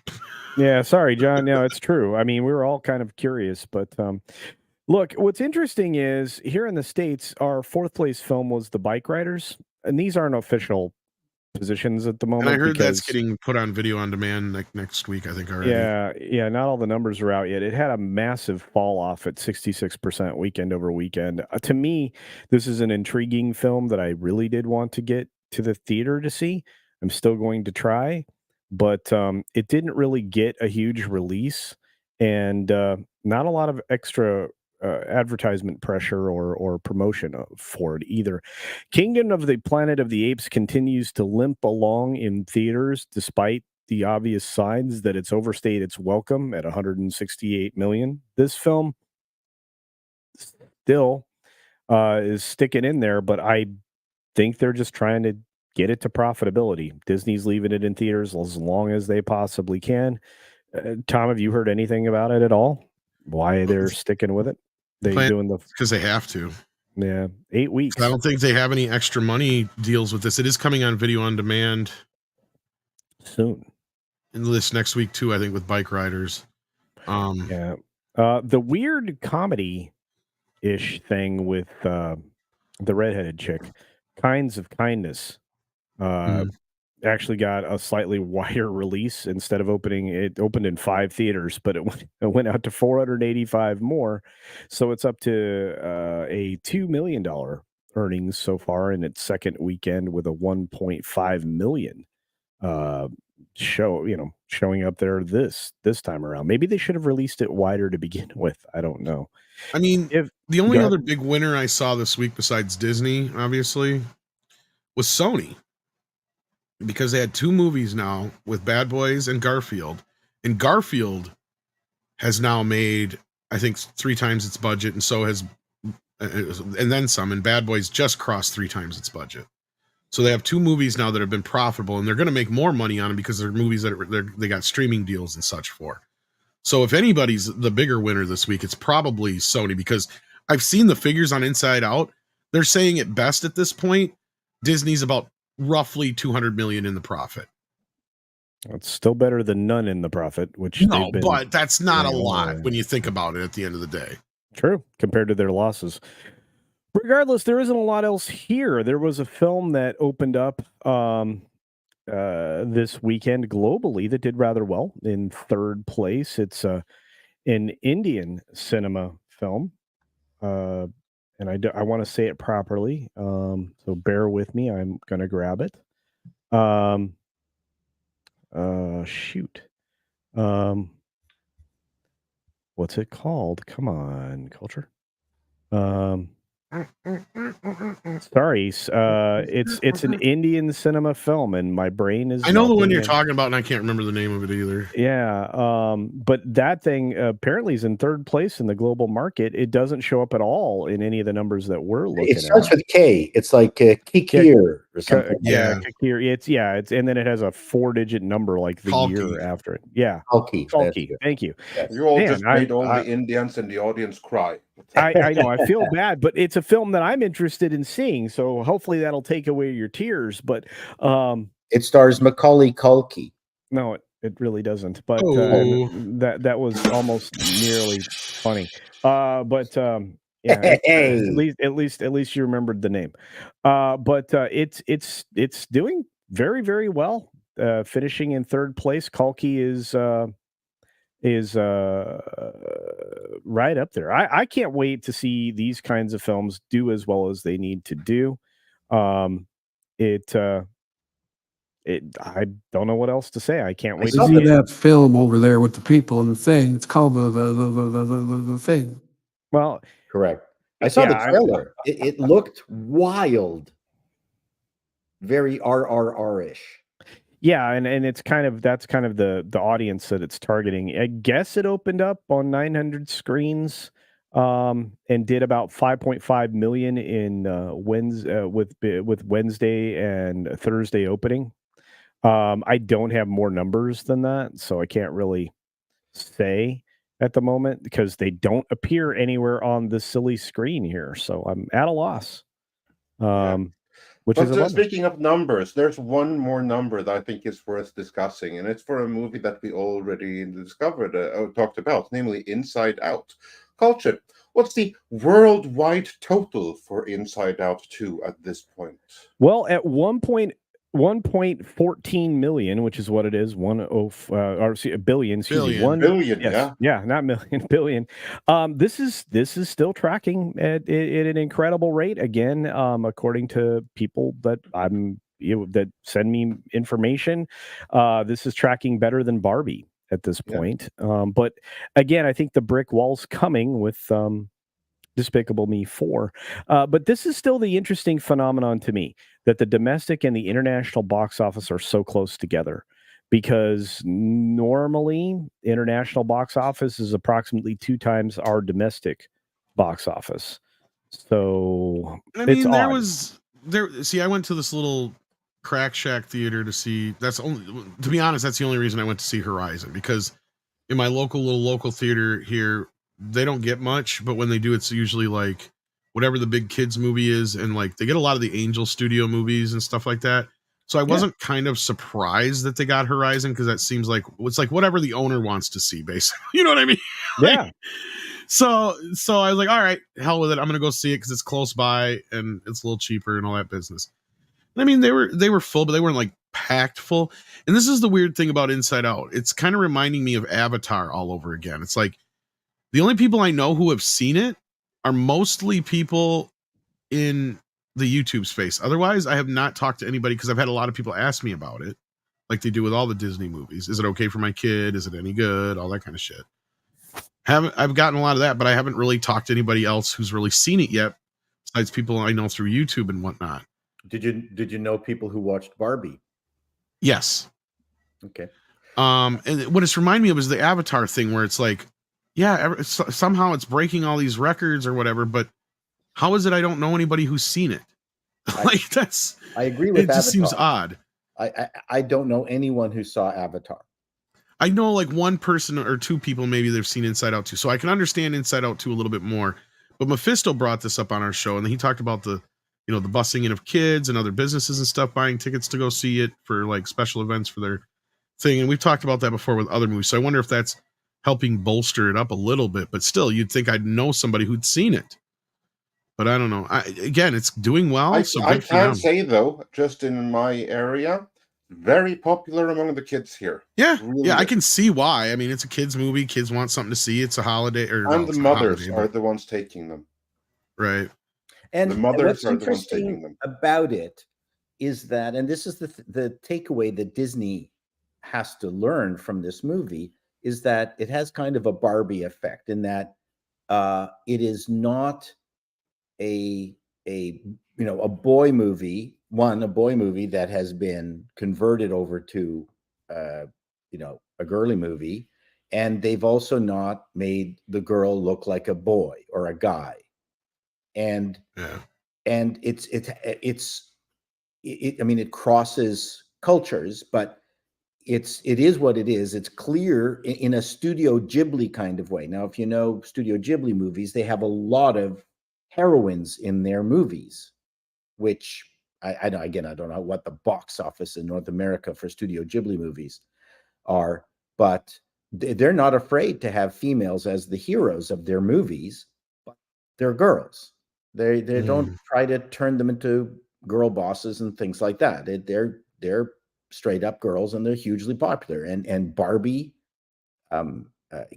Yeah, sorry, John. No, it's true. I mean, we were all kind of curious, but Look, what's interesting is here in the States, our fourth place film was The Bike Riders, and these aren't official positions at the moment. And I heard that's because, getting put on video on demand next week, I think, already. Yeah, not all the numbers are out yet. It had a massive fall off at 66% weekend over weekend. To me, this is an intriguing film that I really did want to get to the theater to see. I'm still going to try, but it didn't really get a huge release, and not a lot of extra advertisement pressure or promotion for it either. Kingdom of the Planet of the Apes continues to limp along in theaters despite the obvious signs that it's overstayed its welcome at 168 million. This film still is sticking in there, but I think they're just trying to get it to profitability. Disney's leaving it in theaters as long as they possibly can. Tom, have you heard anything about it at all? Why they're sticking with it? They doing the because they have to. Yeah, 8 weeks. I don't think they have any extra money deals with this. It is coming on video on demand soon. In this next week too, I think, with Bike Riders. Yeah. The weird comedy-ish thing with the redheaded chick, Kinds of Kindness, actually got a slightly wider release. Instead of it opened in 5 theaters, but it went out to 485 more. So it's up to a $2 million earnings so far in its second weekend with a 1.5 million showing up there this time around. Maybe they should have released it wider to begin with. I don't know. I mean, the only other big winner I saw this week besides Disney, obviously, was Sony, because they had 2 movies now with Bad Boys and Garfield, and Garfield has now made, I think, 3 times its budget, and so has, and then some, and Bad Boys just crossed 3 times its budget. So they have 2 movies now that have been profitable, and they're going to make more money on them because they're movies that they got streaming deals and such for. So if anybody's the bigger winner this week, it's probably Sony, because I've seen the figures on Inside Out. They're saying at best at this point, Disney's about roughly 200 million in the profit. It's still better than none in the profit, which no, but that's not a lot when you think about it at the end of the day. True, compared to their losses. Regardless, there isn't a lot else here. There was a film that opened up this weekend globally that did rather well in 3rd place. It's an Indian cinema film, and I want to say it properly, so bear with me. I'm going to grab it. Shoot. What's it called? Come on, Culture. Sorry, it's an Indian cinema film, and my brain is. I know the one you're talking about, and I can't remember the name of it either. Yeah, but that thing apparently is in 3rd place in the global market. It doesn't show up at all in any of the numbers that we're looking at. It starts with K. It's like Kikir or something. Yeah, Kikir. It's and then it has a 4-digit number like the year after it. Yeah, Kalki. Thank you. Yes. You all just made all the Indians in the audience cry. I know. I feel bad, but it's a film that I'm interested in seeing. So hopefully that'll take away your tears. But it stars Macaulay Culkin. No, it really doesn't. But that was almost nearly funny. Yeah, at least you remembered the name. But it's doing very, very well. Finishing in 3rd place. Culkin is right up there. I can't wait to see these kinds of films do as well as they need to do. I don't know what else to say. I can't wait to see that film over there with the people and the thing. It's called the thing. Well, correct. I saw the trailer. It looked wild. Very RRR-ish. Yeah, and that's kind of the audience that it's targeting. I guess it opened up on 900 screens and did about 5.5 million in with Wednesday and Thursday opening. I don't have more numbers than that, so I can't really say at the moment because they don't appear anywhere on the silly screen here. So I'm at a loss. But speaking of numbers, there's one more number that I think is worth discussing, and it's for a movie that we already discovered, talked about, namely Inside Out. Culture, what's the worldwide total for Inside Out 2 at this point? Well, at 1.14 million, which is what it is, a billion, Billion, yeah, not million, billion. This is still tracking at an incredible rate. Again, according to people that that send me information, this is tracking better than Barbie at this point. But again, I think the brick wall's coming with Despicable Me 4. But this is still the interesting phenomenon to me, that the domestic and the international box office are so close together, because normally international box office is approximately 2 times our domestic box office. So I mean, it's odd. See, I went to this little crack shack theater to see. To be honest, that's the only reason I went to see Horizon, because in my local theater here, they don't get much, but when they do, it's usually like whatever the big kids movie is, and like they get a lot of the Angel Studio movies and stuff like that. So I wasn't kind of surprised that they got Horizon, because that seems like it's like whatever the owner wants to see, basically. You know what I mean? Yeah. So I was like, all right, hell with it. I'm gonna go see it because it's close by and it's a little cheaper and all that business. I mean, they were full, but they weren't like packed full. And this is the weird thing about Inside Out. It's kind of reminding me of Avatar all over again. It's like the only people I know who have seen it are mostly people in the YouTube space. Otherwise, I have not talked to anybody, because I've had a lot of people ask me about it, like they do with all the Disney movies. Is it okay for my kid? Is it any good? All that kind of shit. I've gotten a lot of that, but I haven't really talked to anybody else who's really seen it yet, besides people I know through YouTube and whatnot. Did you know people who watched Barbie? Yes. Okay. And what it's reminding me of is the Avatar thing, where it's like, yeah, somehow it's breaking all these records or whatever, but how is it I don't know anybody who's seen it? I agree with it. Just seems odd. I don't know anyone who saw Avatar. I know like one person or two people maybe they've seen Inside Out 2, so I can understand Inside Out 2 a little bit more. But Mephisto brought this up on our show, and he talked about the busing in of kids and other businesses and stuff buying tickets to go see it for like special events for their thing. And we've talked about that before with other movies. So I wonder if that's helping bolster it up a little bit, but still you'd think I'd know somebody who'd seen it, but I don't know. Again, it's doing well. I can say though, just in my area, very popular among the kids here. Yeah. Really I can see why. I mean, it's a kids movie. Kids want something to see. It's a holiday, and the mothers are the ones taking them. Right. And the mothers are the ones taking them. About it is that, and this is the takeaway that Disney has to learn from this movie, is that it has kind of a Barbie effect in that it is not a boy movie that has been converted over to a girly movie, and they've also not made the girl look like a boy or a guy, and it crosses cultures, but it is what it is. It's clear in a Studio Ghibli kind of way. Now, if you know Studio Ghibli movies, they have a lot of heroines in their movies, which I don't know what the box office in North America for Studio Ghibli movies are, but they're not afraid to have females as the heroes of their movies, but they're girls. They don't try to turn them into girl bosses and things like that. They're straight up girls, and they're hugely popular. And Barbie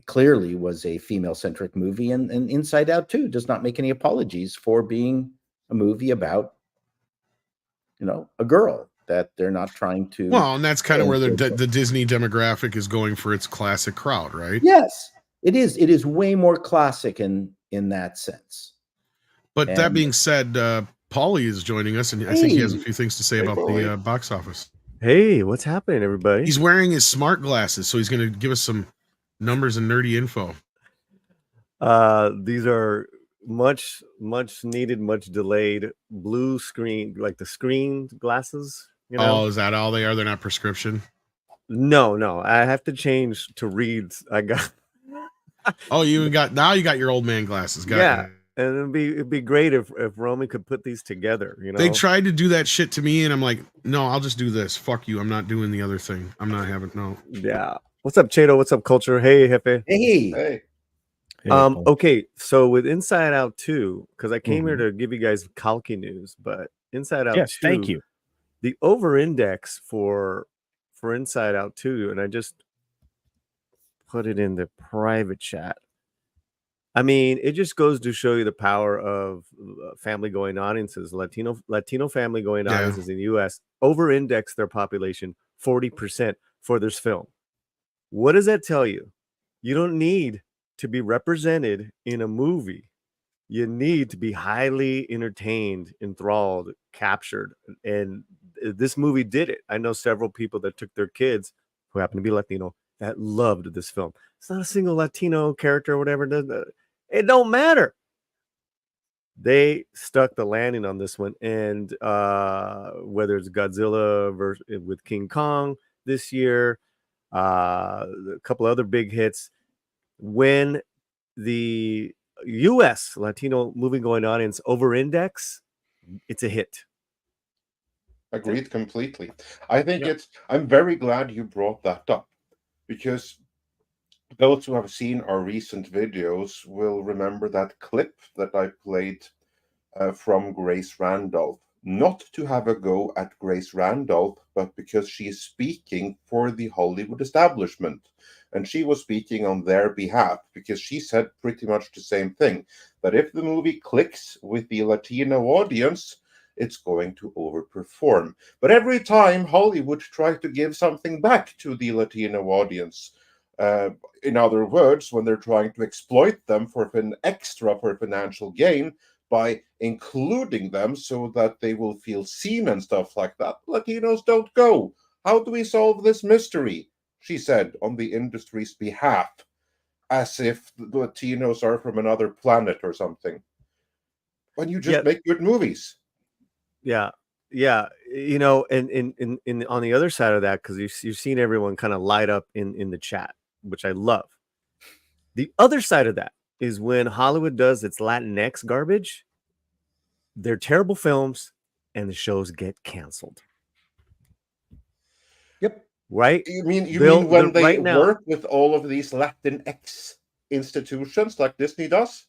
clearly was a female-centric movie, and Inside Out 2 does not make any apologies for being a movie about a girl that they're not trying to. Well, and that's kind of where the Disney demographic is going for its classic crowd, right? Yes, it is. It is way more classic in that sense. But that being said, Paulie is joining us, and I think he has a few things to say about the box office. Hey, what's happening, everybody? He's wearing his smart glasses, so he's going to give us some numbers and nerdy info. These are much needed, much delayed blue screen, like the screen glasses. Oh, is that all they are? They're not prescription? No. I have to change to reads. I got. Oh, you got your old man glasses. And it'd be great if Roman could put these together. They tried to do that shit to me, and I'm like, no, I'll just do this. Fuck you. I'm not doing the other thing. I'm not having no. Yeah. What's up, Chato? What's up, Culture? Hey, Hefe. Hey. April. Okay, so with Inside Out 2, because I came here to give you guys Kalki news, but Inside Out Yes, 2, thank you. the over-index for Inside Out 2, and I just put it in the private chat. I mean, it just goes to show you the power of family-going audiences, Latino family-going audiences in the U.S. over-index their population 40% for this film. What does that tell you? You don't need to be represented in a movie. You need to be highly entertained, enthralled, captured. And this movie did it. I know several people that took their kids who happen to be Latino that loved this film. It's not a single Latino character or whatever. It don't matter. They stuck the landing on this one. And whether it's Godzilla with King Kong this year, a couple other big hits, when the U.S. Latino movie-going audience over-index, it's a hit. Agreed completely. I think I'm very glad you brought that up, because those who have seen our recent videos will remember that clip that I played from Grace Randolph. Not to have a go at Grace Randolph, but because she is speaking for the Hollywood establishment. And she was speaking on their behalf, because she said pretty much the same thing, that if the movie clicks with the Latino audience, it's going to overperform. But every time Hollywood tries to give something back to the Latino audience, in other words, when they're trying to exploit them for financial gain by including them so that they will feel seen and stuff like that, Latinos don't go. How do we solve this mystery? She said on the industry's behalf, as if the Latinos are from another planet or something. When you just make good movies. Yeah. You know, and on the other side of that, because you've seen everyone kind of light up in the chat, which I love. The other side of that is when Hollywood does its Latinx garbage, they're terrible films and the shows get canceled. Yep. Right? You mean when they work with all of these Latinx institutions like Disney does?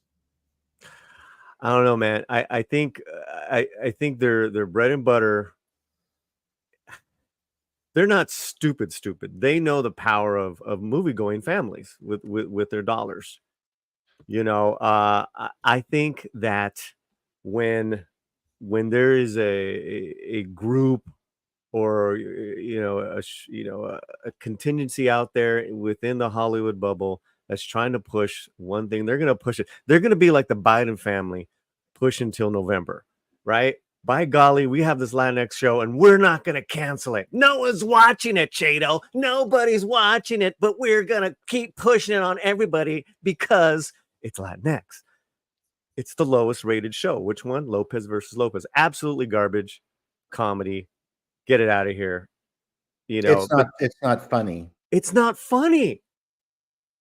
I don't know, man. I think their bread and butter. They're not stupid. They know the power of movie-going families with their dollars. You know, I think that when there is a group or a contingency out there within the Hollywood bubble that's trying to push one thing, they're going to push it. They're going to be like the Biden family, push until November, right? By golly, we have this Latinx show and we're not going to cancel it. No one's watching it, Chato. Nobody's watching it, but we're going to keep pushing it on everybody because it's Latinx. It's the lowest rated show. Which one? Lopez versus Lopez. Absolutely garbage comedy. Get it out of here. You know, it's not funny. It's not funny.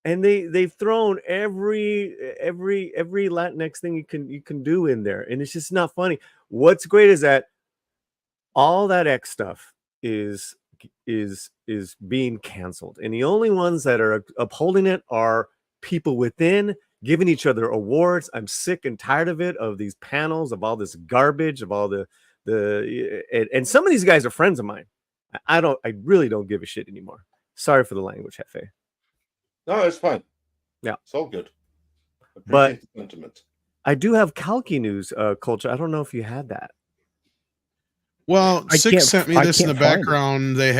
And they've thrown every Latinx thing you can do in there, and it's just not funny. What's great is that all that X stuff is being canceled, and the only ones that are upholding it are people within, giving each other awards. I'm sick and tired of it, of these panels, of all this garbage, of all and some of these guys are friends of mine. I really don't give a shit anymore. Sorry for the language, Hefe. No, it's fine. Yeah, it's all good. But the sentiment. I do have Kalki news, Culture. I don't know if you had that. Well, Six sent me this in the background. They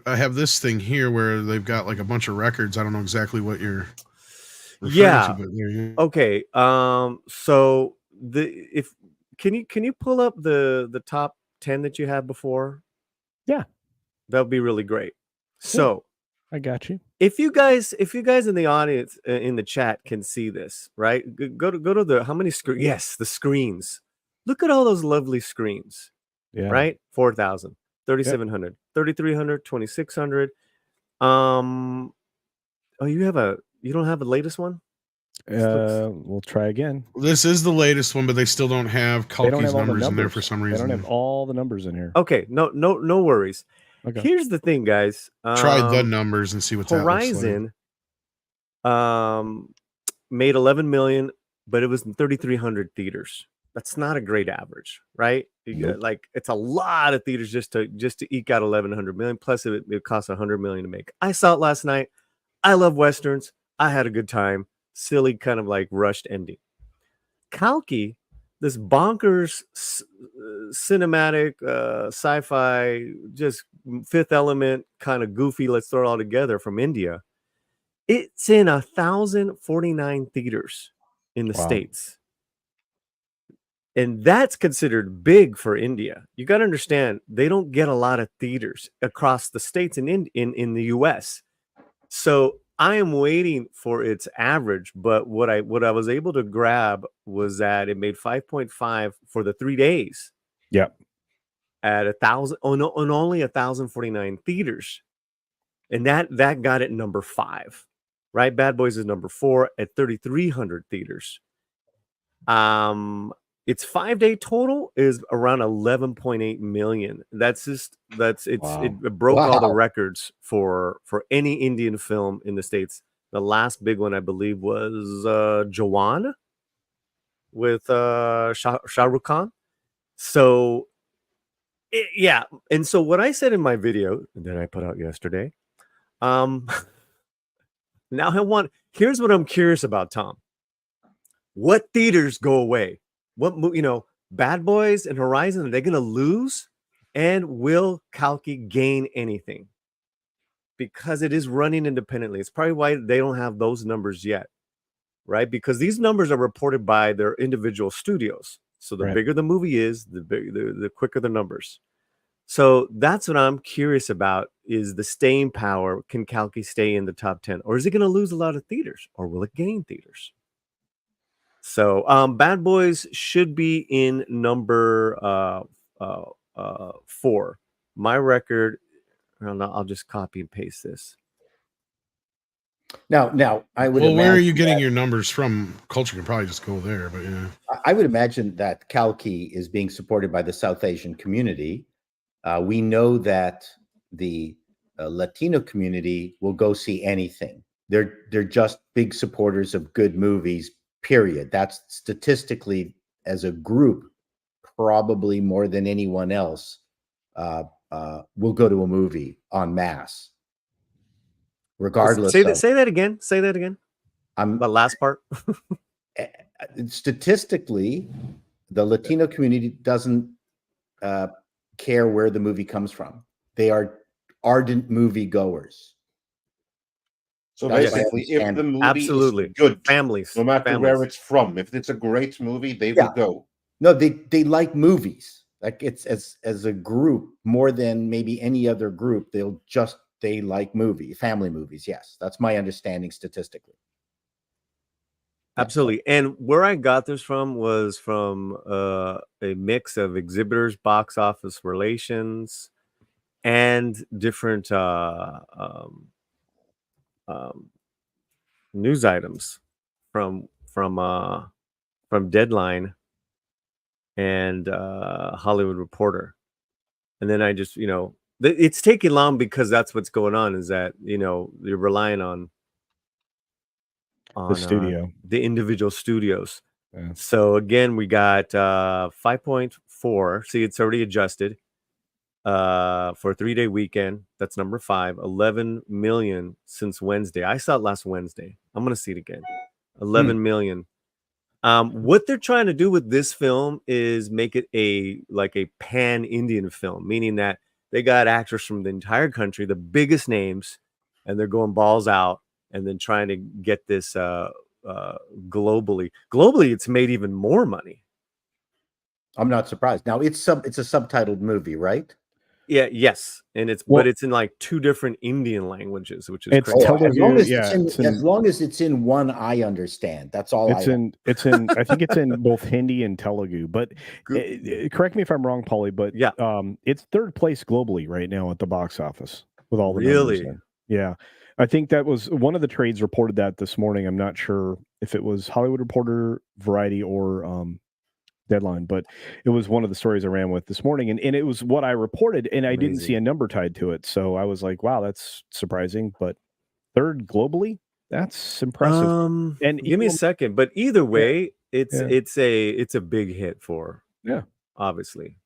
I have this thing here where they've got like a bunch of records. I don't know exactly what you're referring to, but okay. So can you pull up the top 10 that you had before? Yeah, that would be really great. So I got you. If you guys in the audience in the chat can see this, right? Go to the how many screens? Yes, the screens. Look at all those lovely screens. Yeah. Right? 4,000, 3,700, 3,300, 2,600. Oh, you don't have the latest one? We'll try again. This is the latest one, but they still don't have Kalki's numbers in there for some reason. They don't have all the numbers in here. Okay, no worries. Okay. Here's the thing, guys. Try the numbers and see what Horizon. That looks made 11 million, but it was in 3,300 theaters. That's not a great average, right? Nope. Like it's a lot of theaters just to eke out 1,100 million. Plus, it costs 100 million to make. I saw it last night. I love westerns. I had a good time. Silly, kind of like rushed ending. Kalki, this bonkers cinematic sci-fi, just Fifth Element kind of goofy. Let's throw it all together from India. It's in 1,049 theaters in the States. And that's considered big for India. You got to understand, they don't get a lot of theaters across the states in the US. So I am waiting for its average, but what I was able to grab was that it made 5.5 for the 3 days. Yep. At 1,000 on only 1,049 theaters. And that got it number 5. Right? Bad Boys is number 4 at 3,300 theaters. Its 5-day total is around 11.8 million. It broke all the records for any Indian film in the States. The last big one, I believe, was Jawan with Shah Rukh Khan. So yeah. And so what I said in my video that I put out yesterday, here's what I'm curious about, Tom. What theaters go away? Bad Boys and Horizon, are they going to lose? And will Kalki gain anything? Because it is running independently. It's probably why they don't have those numbers yet, right? Because these numbers are reported by their individual studios. So the bigger the movie is, the quicker the numbers. So that's what I'm curious about, is the staying power. Can Kalki stay in the top 10? Or is it going to lose a lot of theaters? Or will it gain theaters? So Bad Boys should be in number 4. My record, I'll just copy and paste this. Now I would. Well, where are you getting your numbers from? Culture can probably just go there, but yeah. I would imagine that Kalki is being supported by the South Asian community. We know that the Latino community will go see anything. They're just big supporters of good movies. Period. That's statistically, as a group, probably more than anyone else will go to a movie en masse, regardless. Say that again. Say that again. The last part. Statistically, the Latino community doesn't care where the movie comes from. They are ardent movie goers. So basically, if the movie is good, families, no matter where it's from, if it's a great movie, they will go. No, they like movies. Like it's as a group more than maybe any other group. They like family movies. Yes, that's my understanding statistically. Absolutely. And where I got this from was from a mix of exhibitors, box office relations, and different news items from Deadline and Hollywood Reporter. And then I just, it's taking long because that's what's going on, is that, you're relying on the studio, the individual studios. Yeah. So again, we got 5.4. See, it's already adjusted for a 3-day weekend. That's number 5. 11 million since Wednesday. I saw it last Wednesday. I'm gonna see it again. 11 million. What they're trying to do with this film is make it a pan-Indian film, meaning that they got actors from the entire country, the biggest names, and they're going balls out and then trying to get this globally. Globally, it's made even more money. I'm not surprised. Now it's a subtitled movie, right? Yeah, yes, and but it's in like 2 different Indian languages, which is crazy. As long as it's in one, I understand. That's all. It's in. I think it's in both Hindi and Telugu. But correct me if I'm wrong, Paulie. But yeah, it's 3rd place globally right now at the box office with all the really. Numbers. Yeah, I think that was one of the trades reported that this morning. I'm not sure if it was Hollywood Reporter, Variety, or Deadline, but it was one of the stories I ran with this morning, and it was what I reported, and I didn't see a number tied to it. So I was like, wow, that's surprising. But 3rd globally, That's impressive. And give me a second, but either way, it's a big hit for obviously.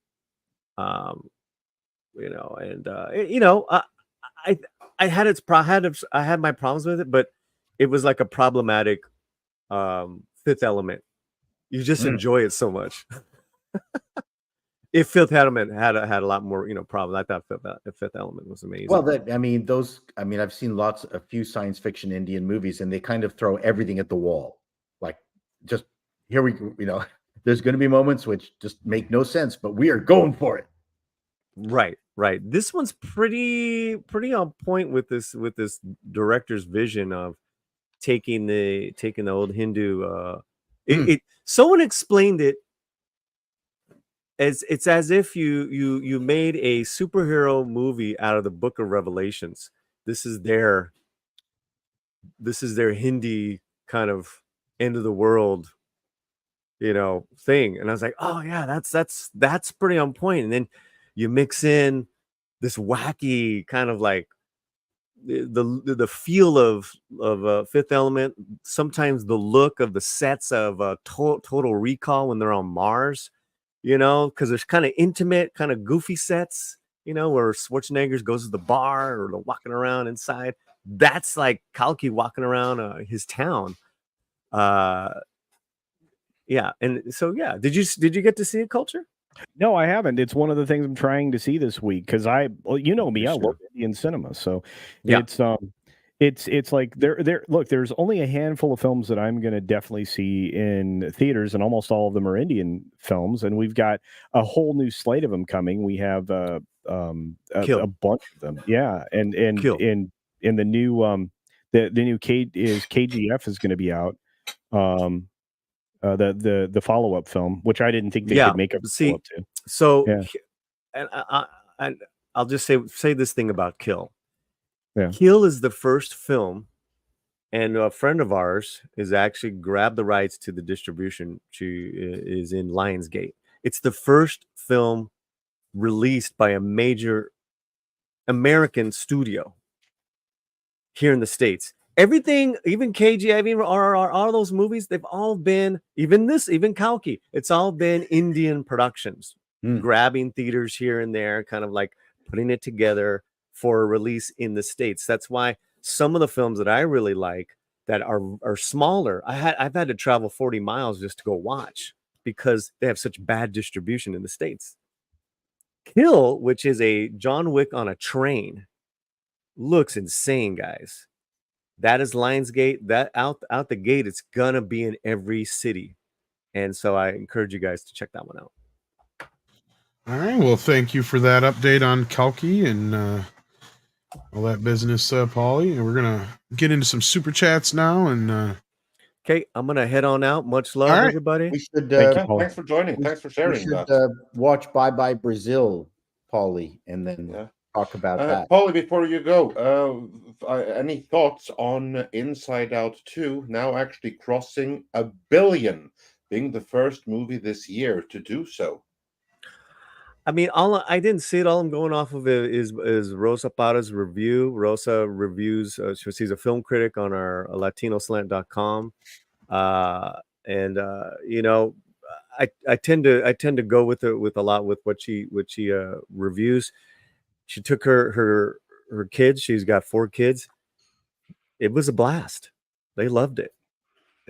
You know, and you know, I had my problems with it, but it was like a problematic Fifth Element. You just enjoy it so much. If Fifth Element had a lot more, you know, problems, I thought Fifth Element was amazing. Well, I've seen a few science fiction Indian movies, and they kind of throw everything at the wall. Like, just here you know, there's going to be moments which just make no sense, but we are going for it. Right. This one's pretty on point with this director's vision of taking the old Hindu. Someone explained it as it's as if you made a superhero movie out of the Book of Revelations. This is their Hindi kind of end of the world, you know, thing. And I was like, oh yeah, that's pretty on point. And then you mix in this wacky kind of like the feel of Fifth Element, sometimes the look of the sets of Total Recall when they're on Mars, you know, because there's kind of intimate, kind of goofy sets, you know, where Schwarzenegger goes to the bar or they're walking around inside. That's like Kalki walking around his town. Yeah, and so yeah, did you get to see it, Culture? No, I haven't. It's one of the things I'm trying to see this week because you know me, I love Indian cinema. So it's like there's only a handful of films that I'm going to definitely see in theaters, and almost all of them are Indian films. And we've got a whole new slate of them coming. We have a bunch of them, and in the new the new KGF is going to be out. The follow-up film, which I didn't think they could make a follow-up to. So, and I'll just say this thing about Kill. Yeah. Kill is the first film, and a friend of ours is actually grabbed the rights to the distribution. She is in Lionsgate. It's the first film released by a major American studio here in the States. Everything, even KGF, even RRR, all those movies, they've all been, even Kalki, it's all been Indian productions, grabbing theaters here and there, kind of like putting it together for a release in the States. That's why some of the films that I really like that are smaller, I've had to travel 40 miles just to go watch because they have such bad distribution in the States. Kill, which is a John Wick on a train, looks insane, guys. That is Lionsgate. That out the gate, it's gonna be in every city, and so I encourage you guys to check that one out. All right. Well, thank you for that update on Kalki and all that business, Paulie. And we're gonna get into some super chats now. And okay, I'm gonna head on out. Much love, everybody. We should. Thanks for joining. Thanks for sharing. We should watch Bye Bye Brazil, Paulie, and then talk about that. Paulie, before you go, any thoughts on Inside Out 2 now actually crossing 1 billion, being the first movie this year to do so? I mean, I didn't see it. All I'm going off of it is Rosa Parra's review. Rosa reviews. She's a film critic on our LatinoSlant.com, and you know, I tend to go with it with a lot with what she reviews. She took her kids. She's got 4 kids. It was a blast. They loved it.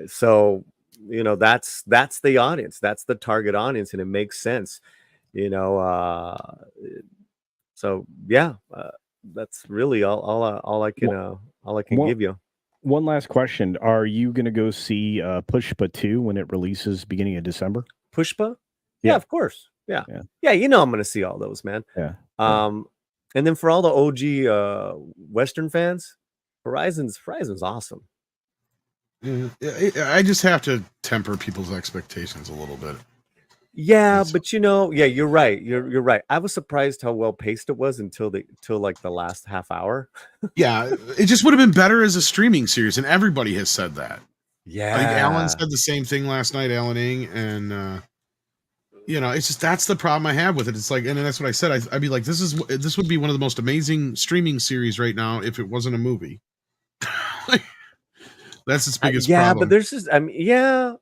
So, you know, that's the audience. That's the target audience, and it makes sense. You know, so yeah, that's really all I can give you. One last question: are you going to go see Pushpa 2 when it releases beginning of December? Pushpa? Yeah, of course. Yeah. You know, I'm going to see all those, man. Yeah. And then for all the OG Western fans, Horizon's awesome. I just have to temper people's expectations a little bit. Yeah, but you know, you're right. You're right. I was surprised how well paced it was until like the last half hour. Yeah, it just would have been better as a streaming series, and everybody has said that. Yeah, I think Alan said the same thing last night, Alan Ing, and you know, it's just that's the problem I have with it. It's like, and that's what I said. I'd be like, this would be one of the most amazing streaming series right now if it wasn't a movie. That's its biggest yeah, problem. but there's just, I mean, yeah,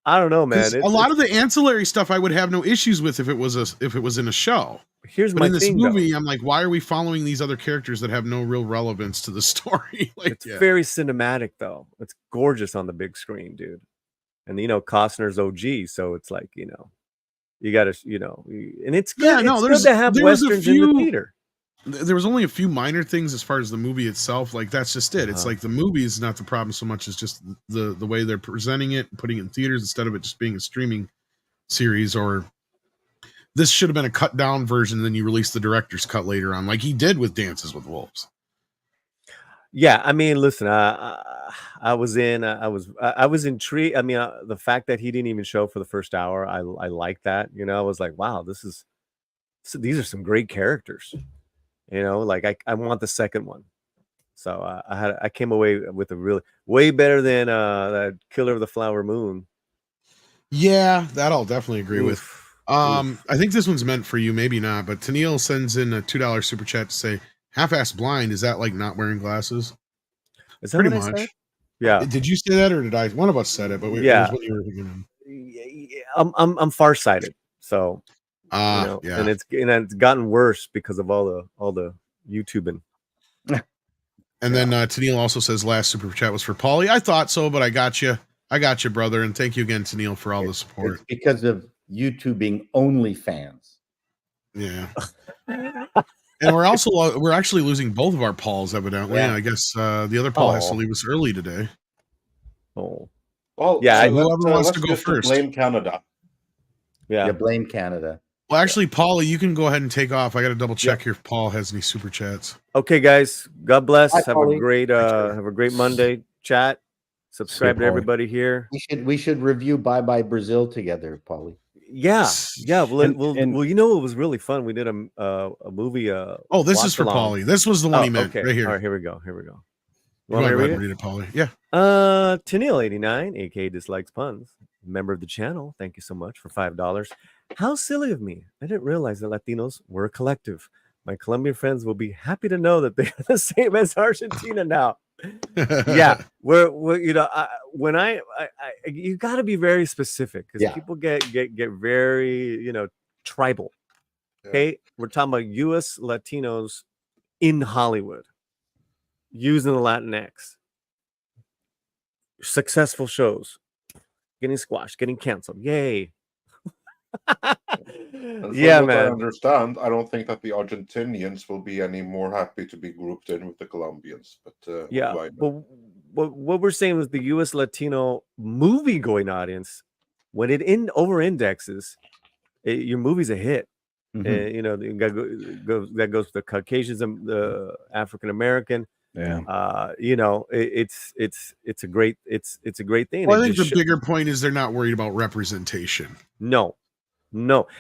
I don't know, man. A lot of the ancillary stuff I would have no issues with if it was in a show. Here's But my in this thing, movie, though. I'm like, why are we following these other characters that have no real relevance to the story? Like, It's very cinematic, though. It's gorgeous on the big screen, dude. And you know, Costner's OG, so it's like, you know, you got to, you know, and it's good. Yeah, no, it's good to have westerns in the theater. There was only a few minor things as far as the movie itself. Like, that's just it. It's like the movie is not the problem so much as just the way they're presenting it, putting it in theaters instead of it just being a streaming series. Or this should have been a cut down version, then you release the director's cut later on, like he did with Dances with Wolves. Yeah, I mean, listen, I was intrigued. I mean, the fact that he didn't even show for the first hour, I like that. You know, I was like, wow, these are some great characters. You know, like I want the second one. So I came away with a really way better than that Killer of the Flower Moon. Yeah, that I'll definitely agree with. I think this one's meant for you, maybe not. But Tennille sends in a $2 super chat to say, "Half-ass blind, is that like not wearing glasses?" Is that pretty much? Yeah. Did you say that, or did I? One of us said it, but yeah, it was what you were thinking. I'm farsighted, so you know, yeah, and it's gotten worse because of all the YouTubing. And then Tennille also says last super chat was for Paulie. I thought so, but I got you, brother, and thank you again, Tennille, for all the support. It's because of YouTubing only fans. Yeah. And we're actually losing both of our Pauls, evidently. Yeah. I guess the other Paul has to leave us early today. Oh. Well, yeah. So whoever wants to go first. Blame Canada. Yeah, blame Canada. Well, actually, Paulie, you can go ahead and take off. I got to double check here if Paul has any super chats. Okay, guys. God bless. Hi, have a great Monday. Chat. Subscribe to everybody here. We should review Bye Bye Brazil together, Paulie. Yeah. Well, you know, it was really fun. We did a movie. This is for Paulie. This was the one he meant. Okay. Right here. All right, here we go. You want to read it, Paulie? Yeah. Tennille89, aka Dislikes Puns, member of the channel. Thank you so much for $5. How silly of me. I didn't realize that Latinos were a collective. My Colombian friends will be happy to know that they are the same as Argentina now. Yeah, we're you know, you got to be very specific because people get very, you know, tribal. Okay, we're talking about U.S. Latinos in Hollywood using the Latinx, successful shows, getting squashed, getting canceled. Yay! Yeah, man. I understand. I don't think that the Argentinians will be any more happy to be grouped in with the Colombians. But but what we're saying is the U.S. Latino movie-going audience, when it over indexes, your movie's a hit. Mm-hmm. You know, that goes to the Caucasians, the African American. Yeah. You know, it's a great thing. Well, I think the bigger point is they're not worried about representation. No,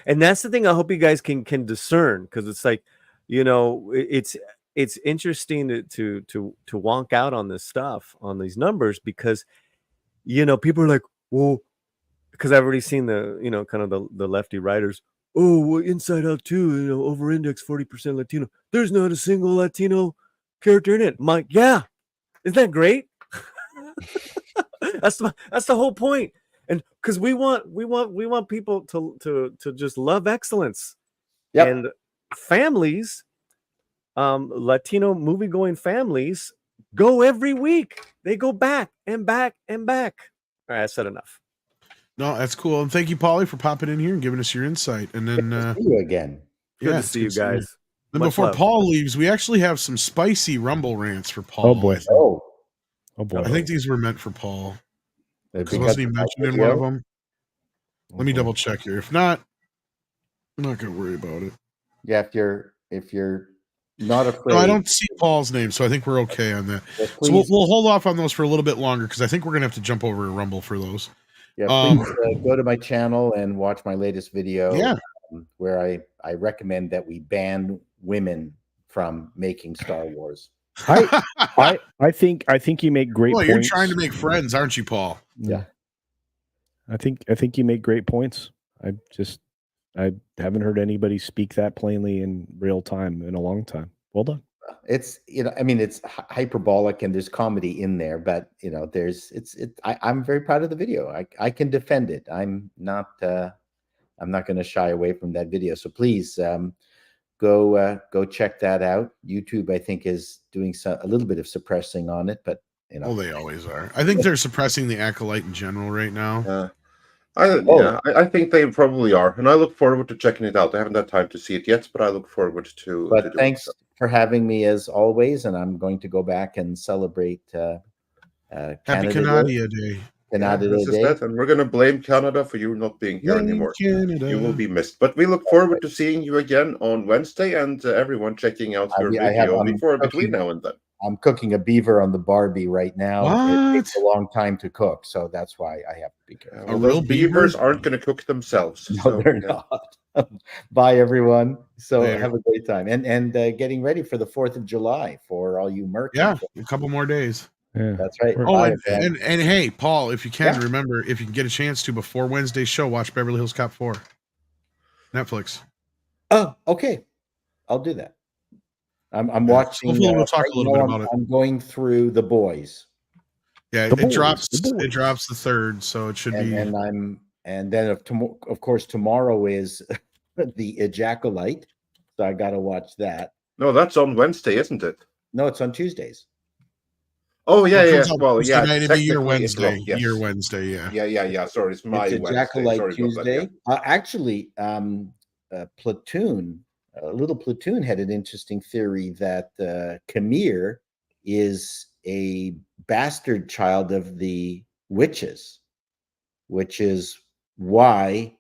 and that's the thing I hope you guys can discern, because it's like, you know, it's interesting to wonk out on this stuff, on these numbers, because, you know, people are like, well, because I've already seen the, you know, kind of the lefty writers, oh, well, Inside Out 2, you know, over index 40% Latino. There's not a single Latino character in it. I'm like, yeah, isn't that great? That's the whole point. And because we want people to just love excellence. Yep. And families, Latino movie going families, go every week. They go back and back and back. All right, I said enough. No, that's cool. And thank you, Paulie, for popping in here and giving us your insight. And then see you again. Good to see you guys. And before Paul leaves, we actually have some spicy Rumble rants for Paul. Oh boy. Oh boy. I think these were meant for Paul. Because wasn't he mentioned in one of them? Let me double check here. If not, I'm not going to worry about it. Yeah, if you're not afraid. No, I don't see Paul's name, so I think we're okay on that. Yeah, so we'll hold off on those for a little bit longer, because I think we're going to have to jump over to Rumble for those. Yeah, please go to my channel and watch my latest video. Yeah. Where I recommend that we ban women from making Star Wars. I think you make great points. You're trying to make friends, aren't you, Paul? Yeah. I think you make great points. I haven't heard anybody speak that plainly in real time in a long time. Well done. It's I mean, it's hyperbolic and there's comedy in there, but I'm very proud of the video. I can defend it. I'm not going to shy away from that video. So please go check that out. YouTube, I think, is doing a little bit of suppressing on it, but Oh, they always are. I think they're suppressing the Acolyte in general right now. I think they probably are, and I look forward to checking it out. I haven't had time to see it yet, but I look forward to. But thanks for having me as always, and I'm going to go back and celebrate Happy Canada Day. Canada Day. And we're going to blame Canada for you not being here anymore. Canada. You will be missed. But we look forward to seeing you again on Wednesday, and everyone checking out your video between now and then. I'm cooking a beaver on the Barbie right now. What? It takes a long time to cook, so that's why I have to be careful. Well, those beavers aren't going to cook themselves. No, they're not. Bye, everyone. So have a great time, and getting ready for the 4th of July for all you Merc. Yeah, a couple more days. Yeah, that's right. Oh, and hey, Paul, if you can remember, if you can get a chance to before Wednesday's show, watch Beverly Hills Cop 4, Netflix. Oh, okay, I'll do that. I'm watching. Hopefully, we'll talk a little bit about it. I'm going through The Boys. Yeah, it drops. It drops the 3rd, so it should be. And then of course tomorrow is the Acolyte, so I got to watch that. No, that's on Wednesday, isn't it? No, it's on Tuesdays. Oh yeah. Well, yeah. It'd be your Wednesday. Yes. Your Wednesday, yeah. Yeah. Sorry, it's my Wednesday. Acolyte Tuesday. Actually, Platoon. A little Platoon had an interesting theory that Khmer is a bastard child of the witches, which is why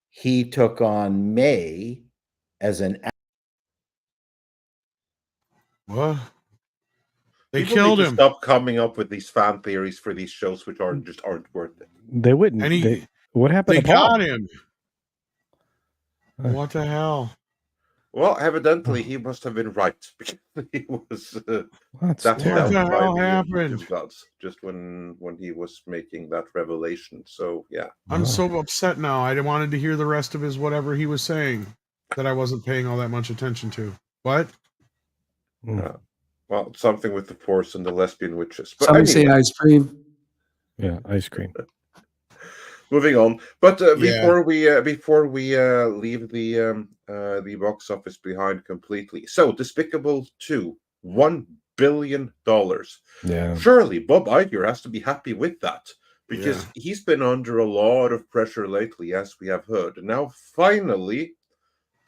he took on May as an. What? They People killed need to him. Stop coming up with these fan theories for these shows, which aren't worth it. They wouldn't. What happened? They to Paul? got him. What the hell? Well, evidently he must have been right because he was. What the hell happened? Just when he was making that revelation. So yeah, I'm so upset now. I wanted to hear the rest of his whatever he was saying that I wasn't paying all that much attention to. What? Well, something with the Force and the lesbian witches. But somebody say ice cream. Yeah, ice cream. Moving on, but before we leave the box office behind completely, so Despicable 2, $1 billion. Yeah, surely Bob Iger has to be happy with that because he's been under a lot of pressure lately, as we have heard. And now, finally,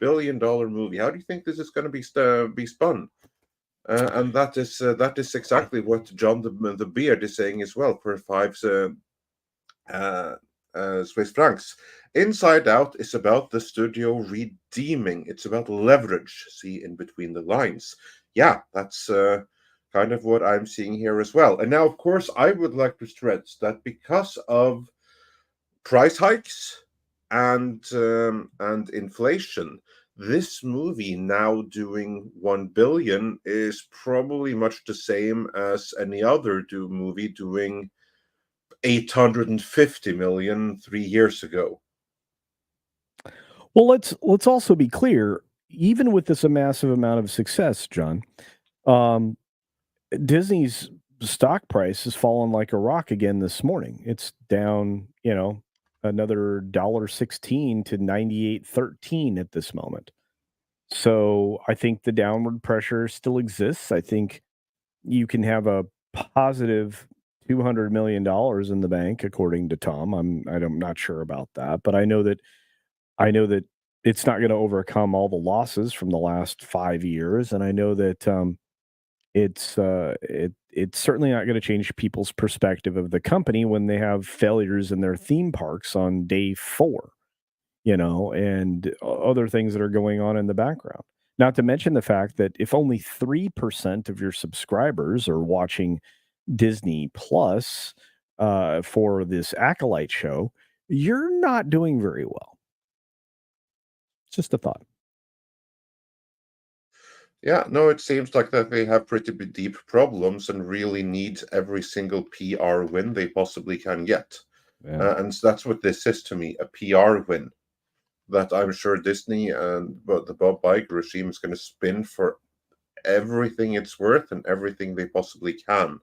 $1 billion movie. How do you think this is going to be spun? And that is exactly what John the Beard is saying as well for 5 Swiss francs. Inside Out is about the studio redeeming. It's about leverage. See in between the lines. Yeah, that's kind of what I'm seeing here as well. And now, of course, I would like to stress that because of price hikes and inflation, this movie now doing 1 billion is probably much the same as any other movie doing 850 million 3 years ago. Well, let's also be clear. Even with this massive amount of success, John, Disney's stock price has fallen like a rock again this morning. It's down, another $1.16 to 98.13 at this moment. So I think the downward pressure still exists. I think you can have a positive $200 million in the bank, according to Tom. I'm not sure about that, but I know that it's not going to overcome all the losses from the last 5 years, and I know that it's certainly not going to change people's perspective of the company when they have failures in their theme parks on day 4, and other things that are going on in the background. Not to mention the fact that if only 3% of your subscribers are watching Disney Plus for this Acolyte show, you're not doing very well. It's just a thought. Yeah, no, it seems like that they have pretty deep problems and really need every single PR win they possibly can get. Yeah. And that's what this is to me, a PR win that I'm sure Disney and the Bob Iger regime is going to spin for everything it's worth and everything they possibly can.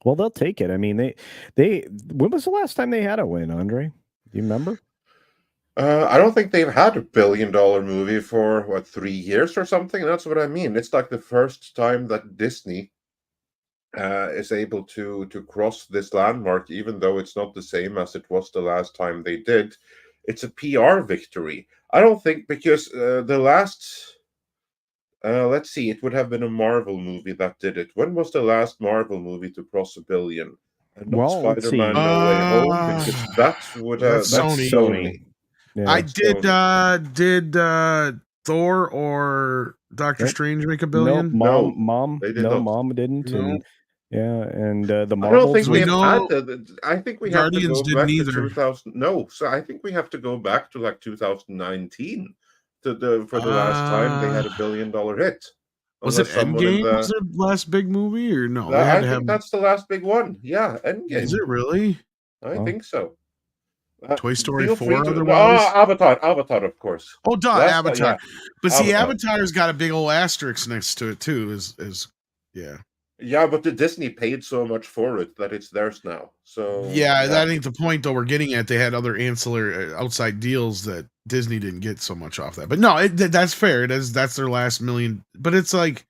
Well, they'll take it. I mean, they. When was the last time they had a win, Andre? Do you remember? I don't think they've had a $1 billion movie for, what, 3 years or something? That's what I mean. It's like the first time that Disney is able to cross this landmark, even though it's not the same as it was the last time they did. It's a PR victory. I don't think, because the last... let's see, it would have been a Marvel movie that did it. When was the last Marvel movie to cross $1 billion? And not Well, let's see. Spider-Man No Way Home, because that would have... That's That's Sony. Sony. Yeah. I did Thor or Doctor Strange make $1 billion? No, No, mom, they did no, not. mom didn't. No. And yeah, and the I don't Marvels. think we we've know had I think we have to Guardians go didn't back to either. 2000. No, so I think we have to go back to like 2019 for the last time they had $1 billion hit. Was it Unless someone in Endgame? Was their last big movie, or no? They I had to think have. that's the last big one. Yeah, Endgame. Is it really? I Wow. think so. Toy Story Feel 4 free to. otherwise? Avatar, of course. Oh, duh, Last- Avatar. yeah, But see, Avatar. Avatar's got a big old asterisk next to it too. Yeah. Yeah, but the Disney paid so much for it that it's theirs now. So Yeah, that ain't the point though. We're getting at. They had other ancillary outside deals that Disney didn't get so much off that. But no, that's fair. That's their last million. But it's like,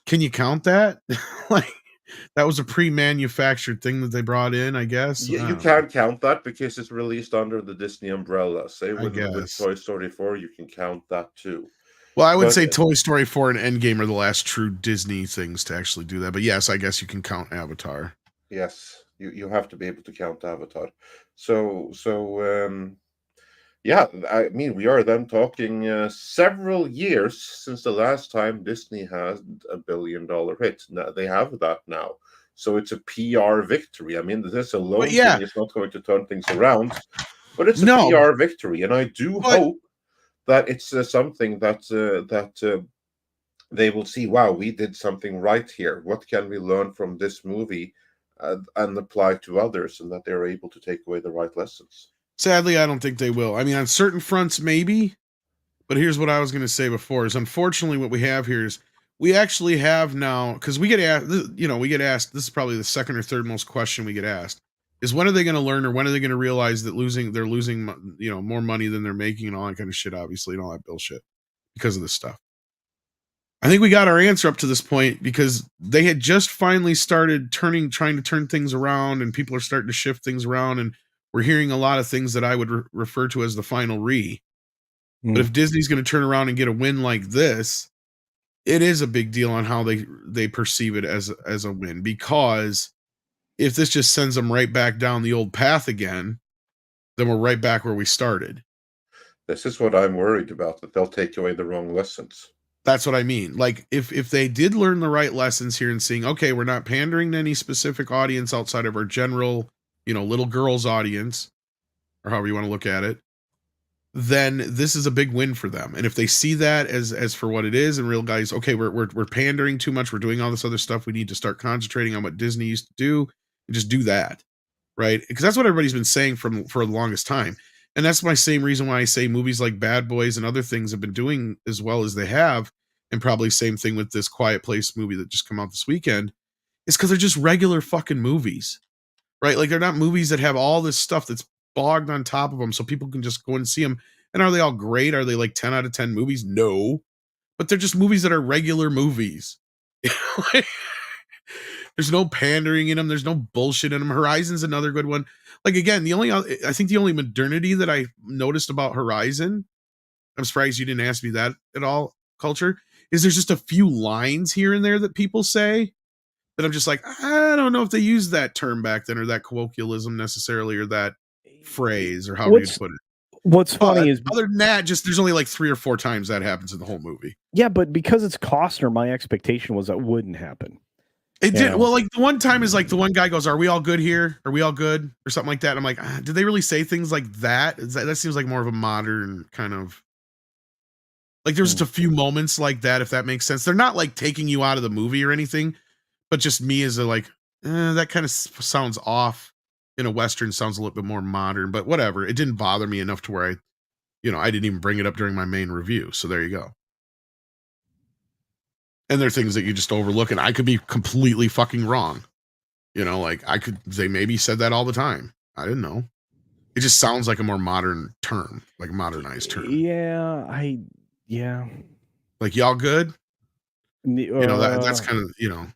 can you count that? Like, that was a pre-manufactured thing that they brought in, I guess. You can't count that because it's released under the Disney umbrella. Say with guess. Toy Story 4, you can count that too. Well, I would But- say Toy Story 4 and Endgame are the last true Disney things to actually do that. But yes, I guess you can count Avatar. Yes, you have to be able to count Avatar. So yeah, I mean, we are then talking several years since the last time Disney had $1 billion hit. Now, they have that now. So it's a PR victory. I mean, this alone yeah. thing is not going to turn things around, but it's a No. PR victory. And I do hope that it's something that they will see, wow, we did something right here. What can we learn from this movie and apply to others, and that they're able to take away the right lessons. Sadly, I don't think they will. I mean, on certain fronts, maybe. But here's what I was going to say before: is unfortunately what we have here is we actually have now, because we get asked. We get asked. This is probably the second or third most question we get asked: is when are they going to learn, or when are they going to realize that they're losing, more money than they're making, and all that kind of shit, obviously, and all that bullshit because of this stuff. I think we got our answer up to this point because they had just finally started trying to turn things around, and people are starting to shift things around, and we're hearing a lot of things that I would refer to as the final re. But if Disney's going to turn around and get a win like this, it is a big deal on how they perceive it as a win, because if this just sends them right back down the old path again, then we're right back where we started. This is what I'm worried about, that they'll take away the wrong lessons. That's what I mean. Like, if they did learn the right lessons here and seeing, okay, we're not pandering to any specific audience outside of our general, little girls audience, or however you want to look at it, then this is a big win for them. And if they see that as for what it is, and real guys, okay, we're pandering too much, we're doing all this other stuff, we need to start concentrating on what Disney used to do and just do that, right? Because that's what everybody's been saying for the longest time. And that's my same reason why I say movies like Bad Boys and other things have been doing as well as they have, and probably same thing with this Quiet Place movie that just came out this weekend, is because they're just regular fucking movies, right? Like, they're not movies that have all this stuff that's bogged on top of them so people can just go and see them. And are they all great? Are they like 10 out of 10 movies? No. But they're just movies that are regular movies. There's no pandering in them. There's no bullshit in them. Horizon's another good one. Like, again, I think the only modernity that I noticed about Horizon, I'm surprised you didn't ask me that at all, Culture, is there's just a few lines here and there that people say that I'm just like, I don't know if they used that term back then, or that colloquialism necessarily, or that phrase, or however you'd put it. What's funny is, other than that, just there's only like 3 or 4 times that happens in the whole movie. yeah, but because it's Costner, my expectation was that wouldn't happen. It did. Well, like, the one time is like the one guy goes, "Are we all good here? Are we all good?" or something like that. And I'm like, did they really say things like that? That seems like more of a modern kind of, like, there's just a few moments like that, if that makes sense. They're not like taking you out of the movie or anything, but just me as a like, that kind of sounds off in a Western, sounds a little bit more modern, but whatever. It didn't bother me enough to where I didn't even bring it up during my main review. So there you go. And there are things that you just overlook, and I could be completely fucking wrong. You know, like they maybe said that all the time. I didn't know. It just sounds like a more modern term, like a modernized term. Yeah. Like, y'all good? You know, that's kind of, you know.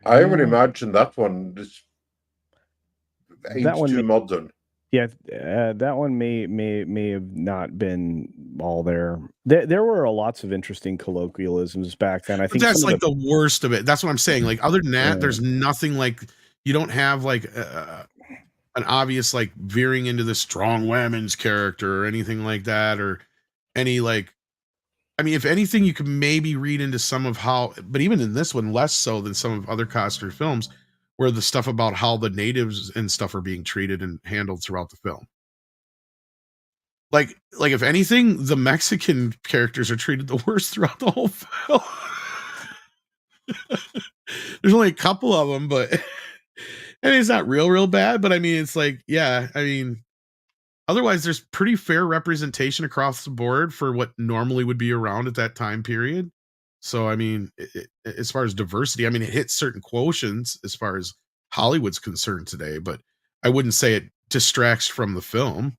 I would imagine that one is That one too modern. Yeah, that one may have not been all there. There were lots of interesting colloquialisms back then. I think that's like the worst of it. That's what I'm saying. Like, other than that, Yeah. there's nothing like, you don't have like an obvious like veering into the strong women's character or anything like that, or any like, I mean, if anything, you could maybe read into some of how, but even in this one, less so than some of other Costner films, where the stuff about how the natives and stuff are being treated and handled throughout the film. Like if anything, the Mexican characters are treated the worst throughout the whole film. There's only a couple of them, but I mean, it's not real bad, but I mean, it's like, yeah, I mean, otherwise there's pretty fair representation across the board for what normally would be around at that time period. So, I mean, as far as diversity, I mean, it hits certain quotients as far as Hollywood's concerned today, but I wouldn't say it distracts from the film.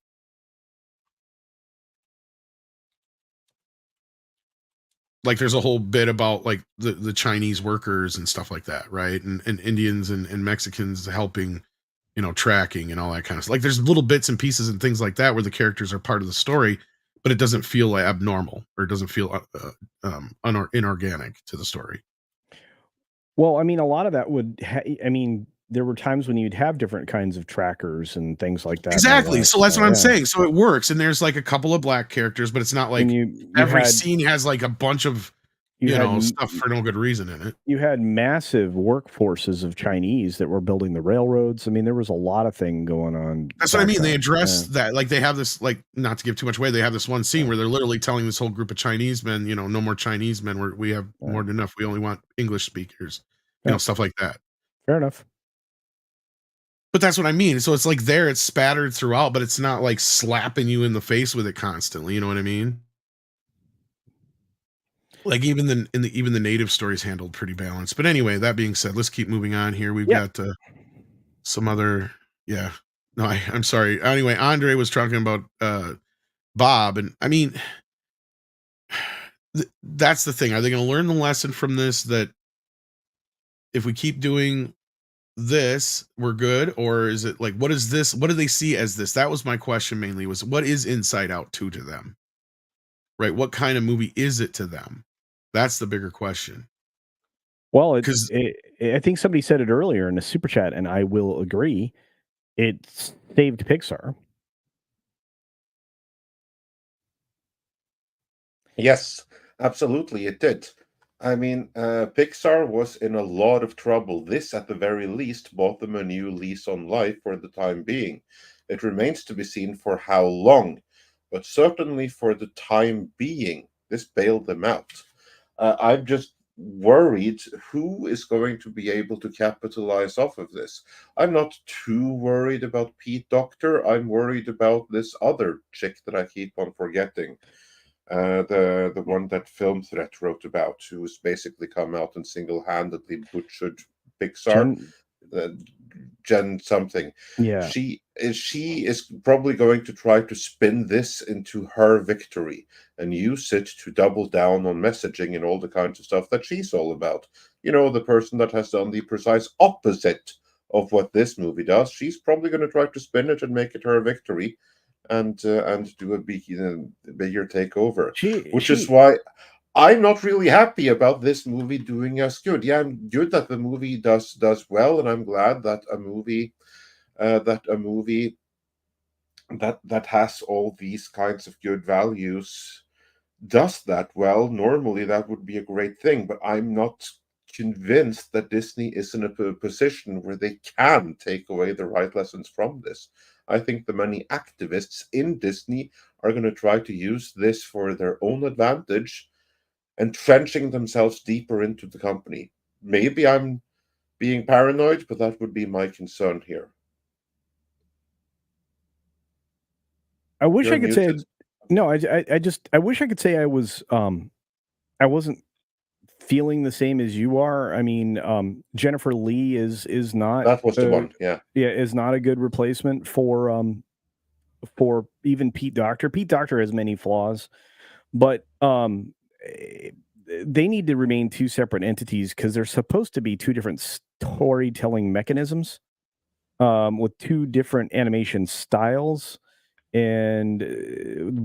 Like, there's a whole bit about like the Chinese workers and stuff like that, right? And Indians and Mexicans helping, you know, tracking and all that kind of stuff. Like, there's little bits and pieces and things like that where the characters are part of the story, but it doesn't feel abnormal, or it doesn't feel inorganic to the story. Well, I mean, a lot of that would, I mean, there were times when you'd have different kinds of trackers and things like that. Exactly. So that's what I'm saying. So it works. And there's like a couple of black characters, but it's not like every scene has like a bunch of, you know, stuff for no good reason in it. You had massive workforces of Chinese that were building the railroads. I mean, there was a lot of thing going on. That's what I mean. They address that. Like, they have this, like, not to give too much away, they have this one scene where they're literally telling this whole group of Chinese men, you know, no more Chinese men. We have more than enough. We only want English speakers, you know, stuff like that. Fair enough. But that's what I mean. So it's like it's spattered throughout, but it's not like slapping you in the face with it constantly. You know what I mean? Like, even the native stories handled pretty balanced. But anyway, that being said, let's keep moving on here. We've got some other, no, I'm sorry. Anyway, Andre was talking about Bob, and I mean, that's the thing. Are they going to learn the lesson from this, that if we keep doing this, we're good? Or is it like, what is this? What do they see as this? That was my question mainly, was what is Inside Out 2 to them? Right? What kind of movie is it to them? That's the bigger question. Well, I think somebody said it earlier in the super chat, and I will agree. It saved Pixar. Yes, absolutely, it did. I mean, Pixar was in a lot of trouble. This, at the very least, bought them a new lease on life for the time being. It remains to be seen for how long, but certainly for the time being, this bailed them out. I'm just worried who is going to be able to capitalize off of this. I'm not too worried about Pete Docter. I'm worried about this other chick that I keep on forgetting. The one that Film Threat wrote about, who's basically come out and single-handedly butchered Pixar. Jen something. Yeah. She is probably going to try to spin this into her victory and use it to double down on messaging and all the kinds of stuff that she's all about. You know, the person that has done the precise opposite of what this movie does. She's probably going to try to spin it and make it her victory, and do a bigger takeover. Which is why I'm not really happy about this movie doing as good. Yeah, I'm good that the movie does well, and I'm glad that a movie that has all these kinds of good values does that well. Normally, that would be a great thing, but I'm not convinced that Disney is in a position where they can take away the right lessons from this. I think the many activists in Disney are going to try to use this for their own advantage, entrenching themselves deeper into the company. Maybe I'm being paranoid, but that would be my concern here. I wish I could say no. I wish I could say I was I wasn't feeling the same as you are. I mean, Jennifer Lee is not That was the one. Yeah. is not a good replacement for even Pete Docter. Pete Docter has many flaws, but they need to remain two separate entities because they're supposed to be two different storytelling mechanisms with two different animation styles. And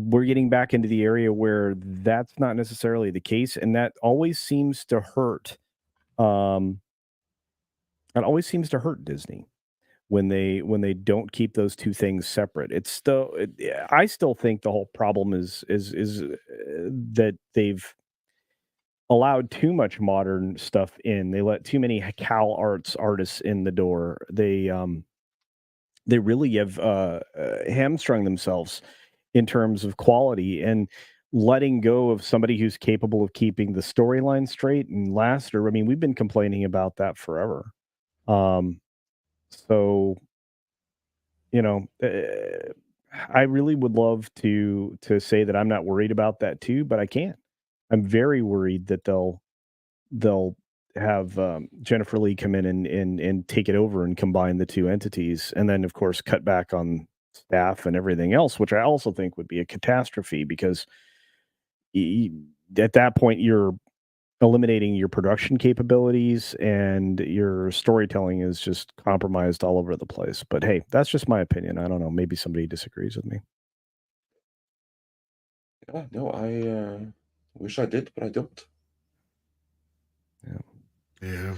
we're getting back into the area where that's not necessarily the case, and that always seems to hurt. It always seems to hurt Disney when they don't keep those two things separate. It's still, I still think the whole problem is that they've allowed too much modern stuff in. They let too many Cal Arts artists in the door. They really have hamstrung themselves in terms of quality and letting go of somebody who's capable of keeping the storyline straight and Lasseter. I mean, we've been complaining about that forever. So, you know, I really would love to say that I'm not worried about that too, but I can't. I'm very worried that they'll have Jennifer Lee come in and take it over and combine the two entities, and then of course cut back on staff and everything else, which I also think would be a catastrophe because at that point you're eliminating your production capabilities and your storytelling is just compromised all over the place. But hey, that's just my opinion. I don't know. Maybe somebody disagrees with me. Yeah, no, I wish I did, but I don't. Yeah.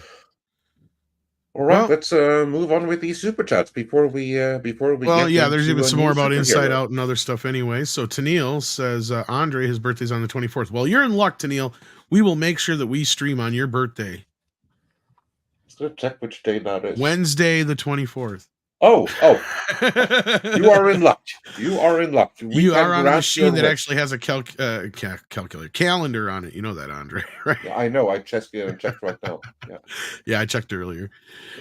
All right, Well, let's move on with these super chats before we well, get yeah, there's into even a some new more about Inside superhero. Out and other stuff anyway. So Tennille says, Andre, his birthday's on the 24th. Well, you're in luck, Tennille. We will make sure that we stream on your birthday. Let's go check which day that is. Wednesday, the 24th. Oh, you are in luck. You are in luck. You are on a machine that actually has a calculator calendar on it. You know that, Andre, right? Yeah, I know. I checked right now. Yeah. Yeah, I checked earlier.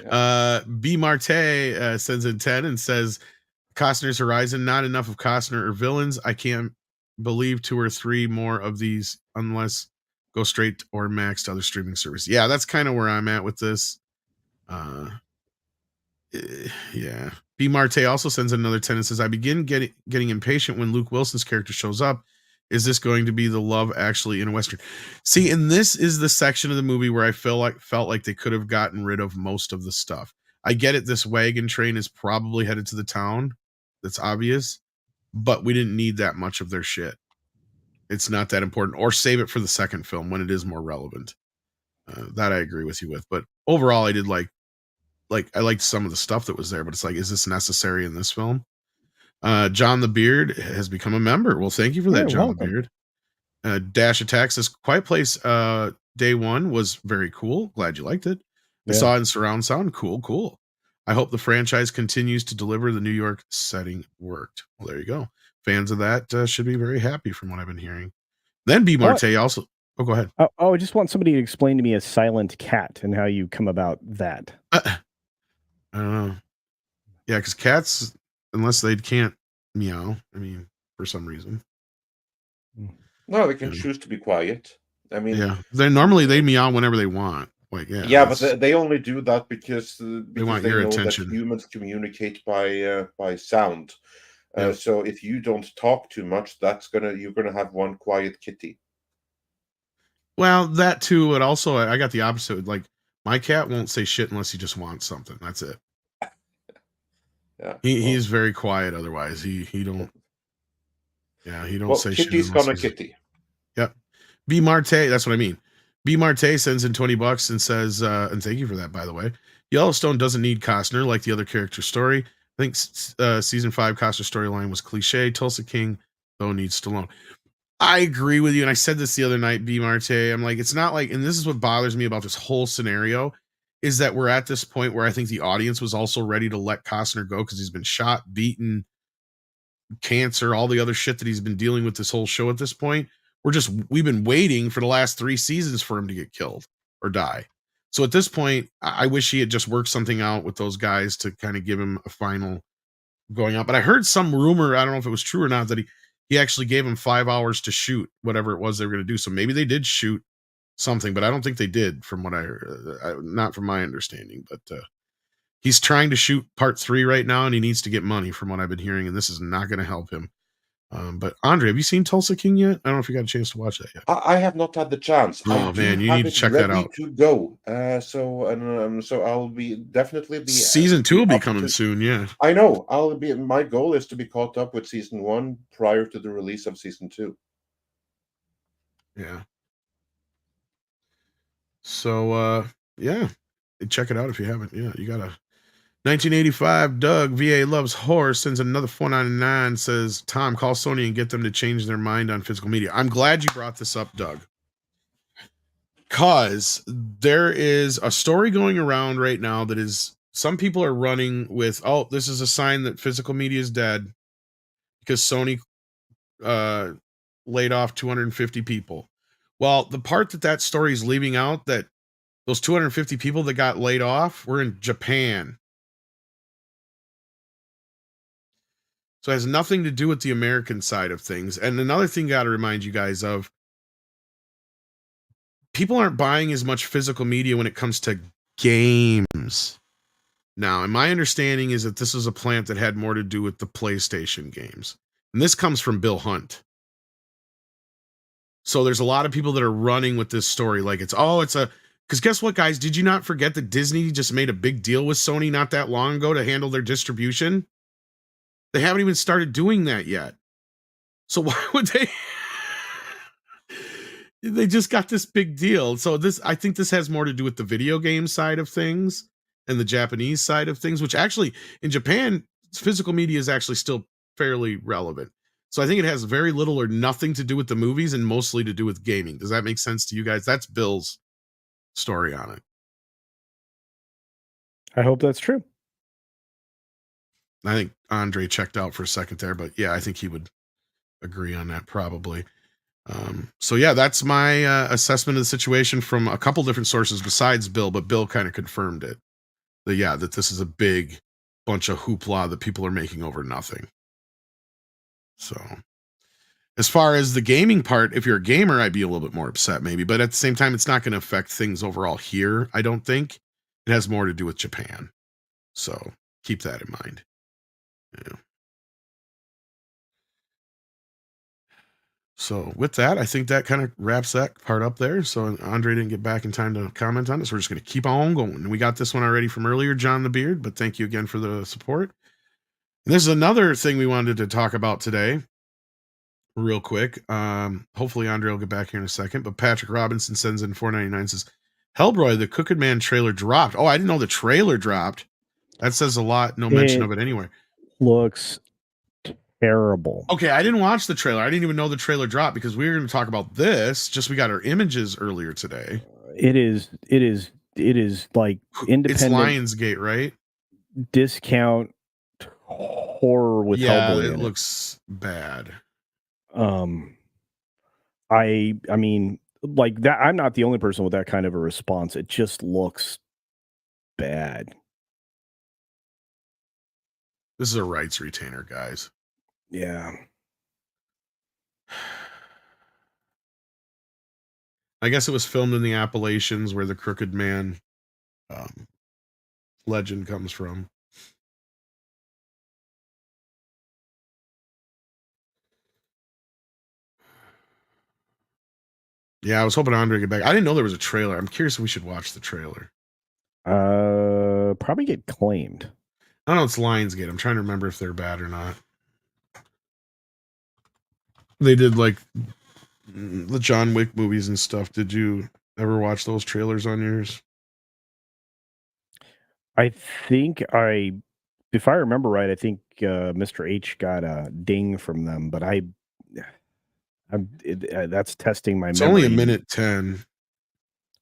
Yeah. B. Marte sends in 10 and says, Costner's Horizon, not enough of Costner or villains. I can't believe 2 or 3 more of these unless go straight or max to other streaming service. Yeah, that's kind of where I'm at with this. Yeah. B. Marte also sends another 10 and says, I begin getting impatient when Luke Wilson's character shows up. Is this going to be the Love Actually in a Western? See, and this is the section of the movie where I felt like they could have gotten rid of most of the stuff. I get it. This wagon train is probably headed to the town. That's obvious, but we didn't need that much of their shit. It's not that important, or save it for the second film when it is more relevant. That I agree with you with, but overall I did like I liked some of the stuff that was there, but it's like, is this necessary in this film? John the Beard has become a member. Well, thank you for that, John the Beard. Dash Attack says, Quiet Place day 1 was very cool. Glad you liked it. I saw it in surround sound. Cool. I hope the franchise continues to deliver. The New York setting worked. Well, there you go. Fans of that should be very happy from what I've been hearing. Then B. Marte also. Oh, go ahead. I just want somebody to explain to me a silent cat and how you come about that. I don't know. Yeah, because cats, unless they can't meow, I mean, for some reason. No, they can choose to be quiet. I mean, yeah, they meow whenever they want. Like, yeah, but they only do that because they want your attention. That humans communicate by sound. So if you don't talk too much, you're gonna have one quiet kitty. Well, that too. But also, I got the opposite. Like, my cat won't say shit unless he just wants something. That's it. Yeah, he's very quiet. Otherwise, he don't. Yeah, he don't say shit. Kitty's gonna kitty. Yep. B. Marte, that's what I mean. B. Marte sends in $20 and says, and thank you for that, by the way. Yellowstone doesn't need Costner like the other character story. I think season 5 Costner storyline was cliche. Tulsa King, though, needs Stallone. I agree with you, and I said this the other night, B. Marte. I'm like, it's not like, and this is what bothers me about this whole scenario, is that we're at this point where I think the audience was also ready to let Costner go because he's been shot, beaten, cancer, all the other shit that he's been dealing with this whole show at this point. We've been waiting for the last 3 seasons for him to get killed or die. So at this point, I wish he had just worked something out with those guys to kind of give him a final going out. But I heard some rumor, I don't know if it was true or not, that he actually gave him 5 hours to shoot whatever it was they were going to do. So maybe they did shoot something, but I don't think they did from what not from my understanding, but he's trying to shoot part 3 right now, and he needs to get money from what I've been hearing, and this is not going to help him. But Andre, have you seen Tulsa King yet? I don't know if you got a chance to watch that yet. I have not had the chance. Oh man, you need to check that out. To go. So I'll definitely be. Season 2 will be coming soon. Yeah, I know. My goal is to be caught up with season 1 prior to the release of season 2. Yeah. So yeah, check it out if you haven't. Yeah, you gotta. 1985, Doug, VA loves horror, sends another $4.99, says, Tom, call Sony and get them to change their mind on physical media. I'm glad you brought this up, Doug. Because there is a story going around right now that is, some people are running with, oh, this is a sign that physical media is dead because Sony laid off 250 people. Well, the part that story is leaving out, that those 250 people that got laid off were in Japan. So it has nothing to do with the American side of things. And another thing you got to remind you guys of, people aren't buying as much physical media when it comes to games now. And my understanding is that this is a plant that had more to do with the PlayStation games. And this comes from Bill Hunt. So there's a lot of people that are running with this story like because guess what, guys? Did you not forget that Disney just made a big deal with Sony not that long ago to handle their distribution? They haven't even started doing that yet. So why would they? They just got this big deal. So I think this has more to do with the video game side of things and the Japanese side of things, which actually in Japan, physical media is actually still fairly relevant. So I think it has very little or nothing to do with the movies and mostly to do with gaming. Does that make sense to you guys? That's Bill's story on it. I hope that's true. I think Andre checked out for a second there, but yeah, I think he would agree on that probably. So yeah, that's my assessment of the situation from a couple different sources besides Bill, but Bill kind of confirmed it. That this is a big bunch of hoopla that people are making over nothing. So as far as the gaming part, if you're a gamer, I'd be a little bit more upset maybe, but at the same time, it's not going to affect things overall here. I don't think it has more to do with Japan. So keep that in mind. Yeah. So with that, I think that kind of wraps that part up there. So Andre didn't get back in time to comment on it. So we're just going to keep on going. And we got this one already from earlier, John the Beard, but thank you again for the support. And this is another thing we wanted to talk about today real quick. Hopefully Andre will get back here in a second, but Patrick Robinson sends in $4.99, says, Hellboy, the Crooked Man trailer dropped. Oh, I didn't know the trailer dropped. That says a lot. No mention of it anywhere. Looks terrible. Okay, I didn't watch the trailer. I didn't even know the trailer dropped because we were going to talk about this. Just we got our images earlier today. It is like independent. It's Lionsgate, right? Discount horror with Hellboy. It looks bad. I mean, like that. I'm not the only person with that kind of a response. It just looks bad. This is a rights retainer, guys. Yeah. I guess it was filmed in the Appalachians where the Crooked Man legend comes from. Yeah, I was hoping Andre would get back. I didn't know there was a trailer. I'm curious if we should watch the trailer. Probably get claimed. I don't know, it's Lionsgate. I'm trying to remember if they're bad or not. They did like the John Wick movies and stuff. Did you ever watch those trailers on yours? I think if I remember right, I think Mr. H got a ding from them, but that's testing my memory. It's only a minute 10.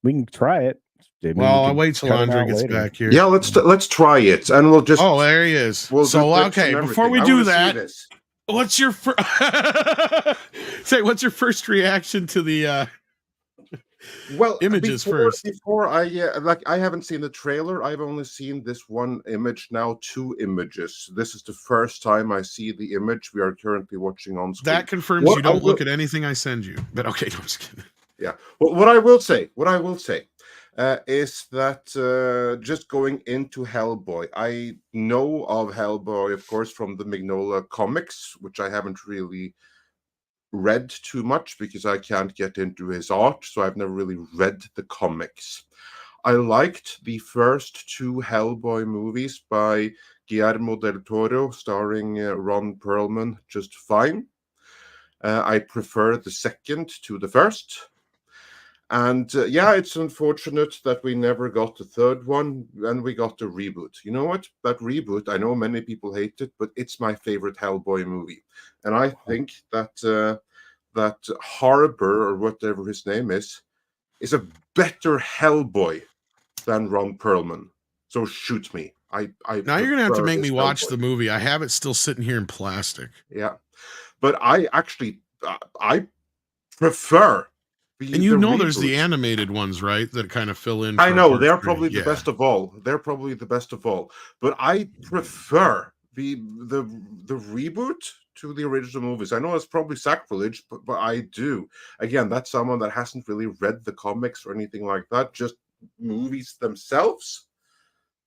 We can try it. Maybe I'll wait till Andre gets back here. Yeah, let's try it, and we'll just. Oh, there he is. Okay, before we do that, what's your what's your first reaction to the images first? Before I haven't seen the trailer. I've only seen this one image now, 2 images. This is the first time I see the image we are currently watching on screen. That confirms you don't look at anything I send you. But okay, no, I'm just kidding. Yeah. Well, what I will say is that just going into Hellboy, I know of Hellboy, of course, from the Mignola comics, which I haven't really read too much because I can't get into his art, so I've never really read the comics. I liked the first two Hellboy movies by Guillermo del Toro, starring Ron Perlman, just fine. I prefer the second to the first. And yeah, it's unfortunate that we never got the third one, and we got the reboot. You know what? That reboot, I know many people hate it, but it's my favorite Hellboy movie. And I think that that Harbor, or whatever his name is a better Hellboy than Ron Perlman. So shoot me. I now you're gonna have to make me watch Hellboy. the movie. I have it still sitting here in plastic. Yeah, but I actually I prefer. And you know, there's the animated ones, right? That kind of fill in. I know they're probably the best of all. They're probably the best of all. But I prefer the reboot to the original movies. I know it's probably sacrilege, but I do. Again, that's someone that hasn't really read the comics or anything like that. Just movies themselves.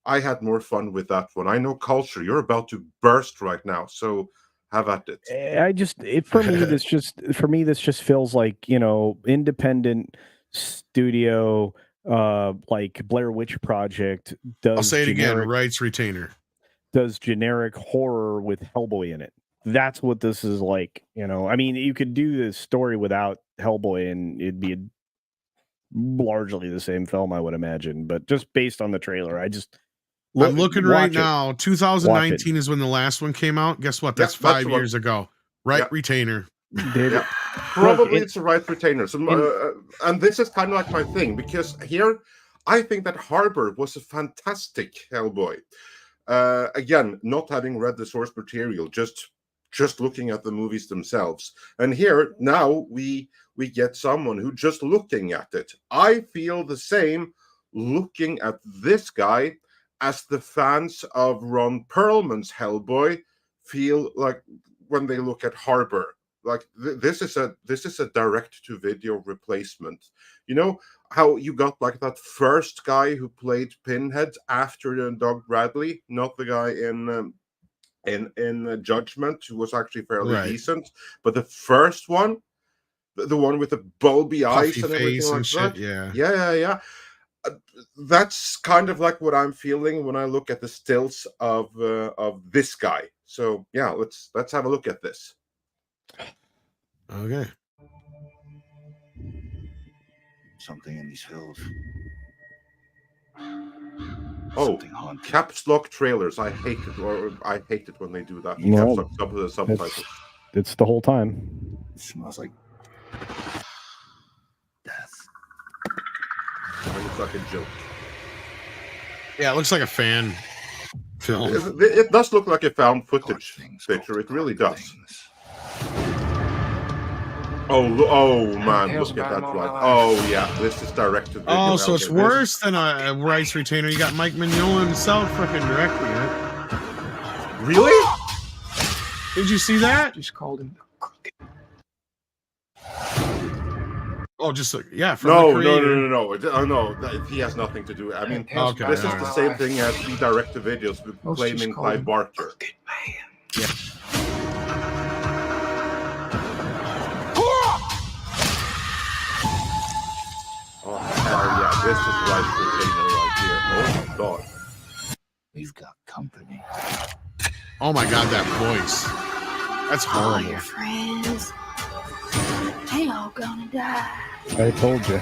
I had more fun with that one. I know, Culture, you're about to burst right now, so have at it. For me this just feels like, you know, independent studio, like Blair Witch Project does. I'll say it again, rights retainer. Does generic horror with Hellboy in it. That's what this is like, you know. I mean, you could do this story without Hellboy and it'd be largely the same film, I would imagine. But just based on the trailer, I'm looking right now. 2019 is when the last one came out. Guess what? That's 5 years ago. Right retainer. Yeah. Probably it's a right retainer. So, and this is kind of like my thing, because here I think that Harbor was a fantastic Hellboy. Again, not having read the source material, just looking at the movies themselves. And here now we get someone who just looking at it. I feel the same looking at this guy as the fans of Ron Perlman's Hellboy feel like when they look at Harbor. Like this is a direct-to-video replacement. You know how you got like that first guy who played Pinhead after Doug Bradley, not the guy in Judgment, who was actually fairly decent, but the first one, the one with the bulby eyes and everything like that. Yeah. That's kind of like what I'm feeling when I look at the stills of this guy. So yeah, let's have a look at this. Okay. Something in these hills. Oh, caps lock trailers. I hate it when they do that. Well, caps lock the subtitles. It's the whole time. It smells like death. It looks like a joke. Yeah, it looks like a fan film. It does look like a found footage picture. It really does. Oh man, look at that right. Oh yeah, this is direct to video. Oh, so it's worse than a rights retainer. You got Mike Mignola himself freaking directing it. Really? Did you see that? Just called him crooked. Oh, just from no. the No. He has nothing to do. I mean, this is the same thing as the direct to videos claiming Clive Barker. Yeah. Oh hell yeah, this is right retainer right here. Oh my god. We've got company. Oh my god, that voice. That's horrible. All your friends, they all gonna die. I told you.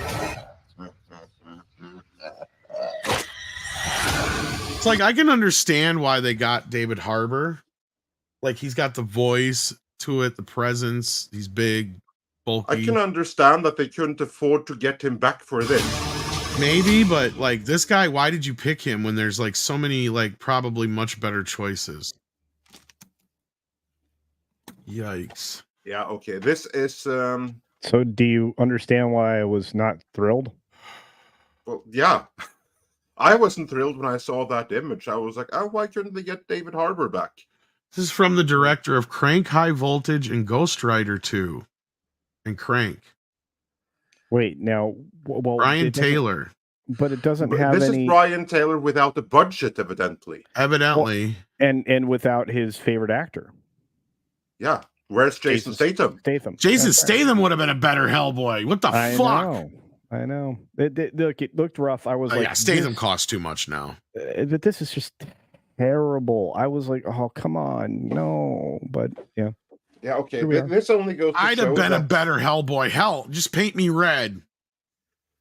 It's like I can understand why they got David Harbour. Like he's got the voice to it, the presence. He's big, bulky. I can understand that they couldn't afford to get him back for this. Maybe, but like this guy, why did you pick him when there's like so many like probably much better choices? Yikes. Yeah, okay. This is So do you understand why I was not thrilled? well, yeah. I wasn't thrilled when I saw that image. I was like, oh, why couldn't they get David Harbour back? This is from the director of Crank High Voltage and Ghost Rider 2 and Crank. Wait, now, well, Brian it doesn't- Taylor, but it doesn't have This any. is Brian Taylor without the budget, evidently. evidently. and without his favorite actor, Yeah. Where's Jason Statham? Statham. Jason That's right. Statham would have been a better Hellboy. What the I fuck? know. It looked rough. I was like, Yeah, Statham this- costs too much now. but this is just terrible. I was like, oh, come on, no. But yeah, Yeah, okay. Here we are. This only goes to I'd show have been a that- better Hellboy. Hell, just paint me red.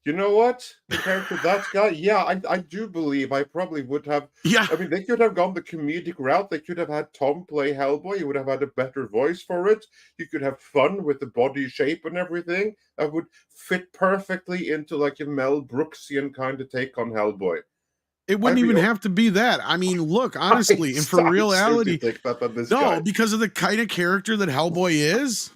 You know what? Compared to that guy, yeah, I do believe I probably would have. Yeah. I mean, they could have gone the comedic route. They could have had Tom play Hellboy. You would have had a better voice for it. You could have fun with the body shape and everything. That would fit perfectly into like a Mel Brooksian kind of take on Hellboy. It wouldn't even have to be that. I mean, look, honestly, and for reality, no, because of the kind of character that Hellboy is,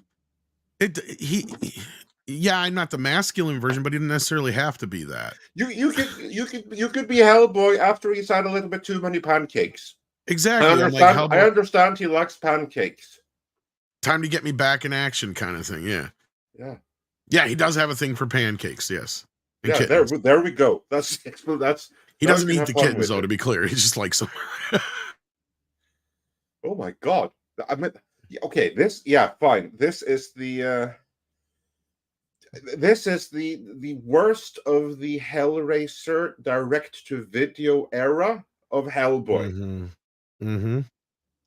yeah, I'm not the masculine version, but he didn't necessarily have to be that. You could be Hellboy after he's had a little bit too many pancakes. Exactly. I understand he likes pancakes. Time to get me back in action, kind of thing. Yeah. Yeah. Yeah, he does have a thing for pancakes. Yes. And Yeah. kittens. There we go. That's. He now doesn't we can eat have the fun kittens, with though. it. To be clear, he just likes them. Oh my god! I mean, okay. Fine. This is the worst of the Hellraiser direct-to-video era of Hellboy. Mm-hmm. Mm-hmm.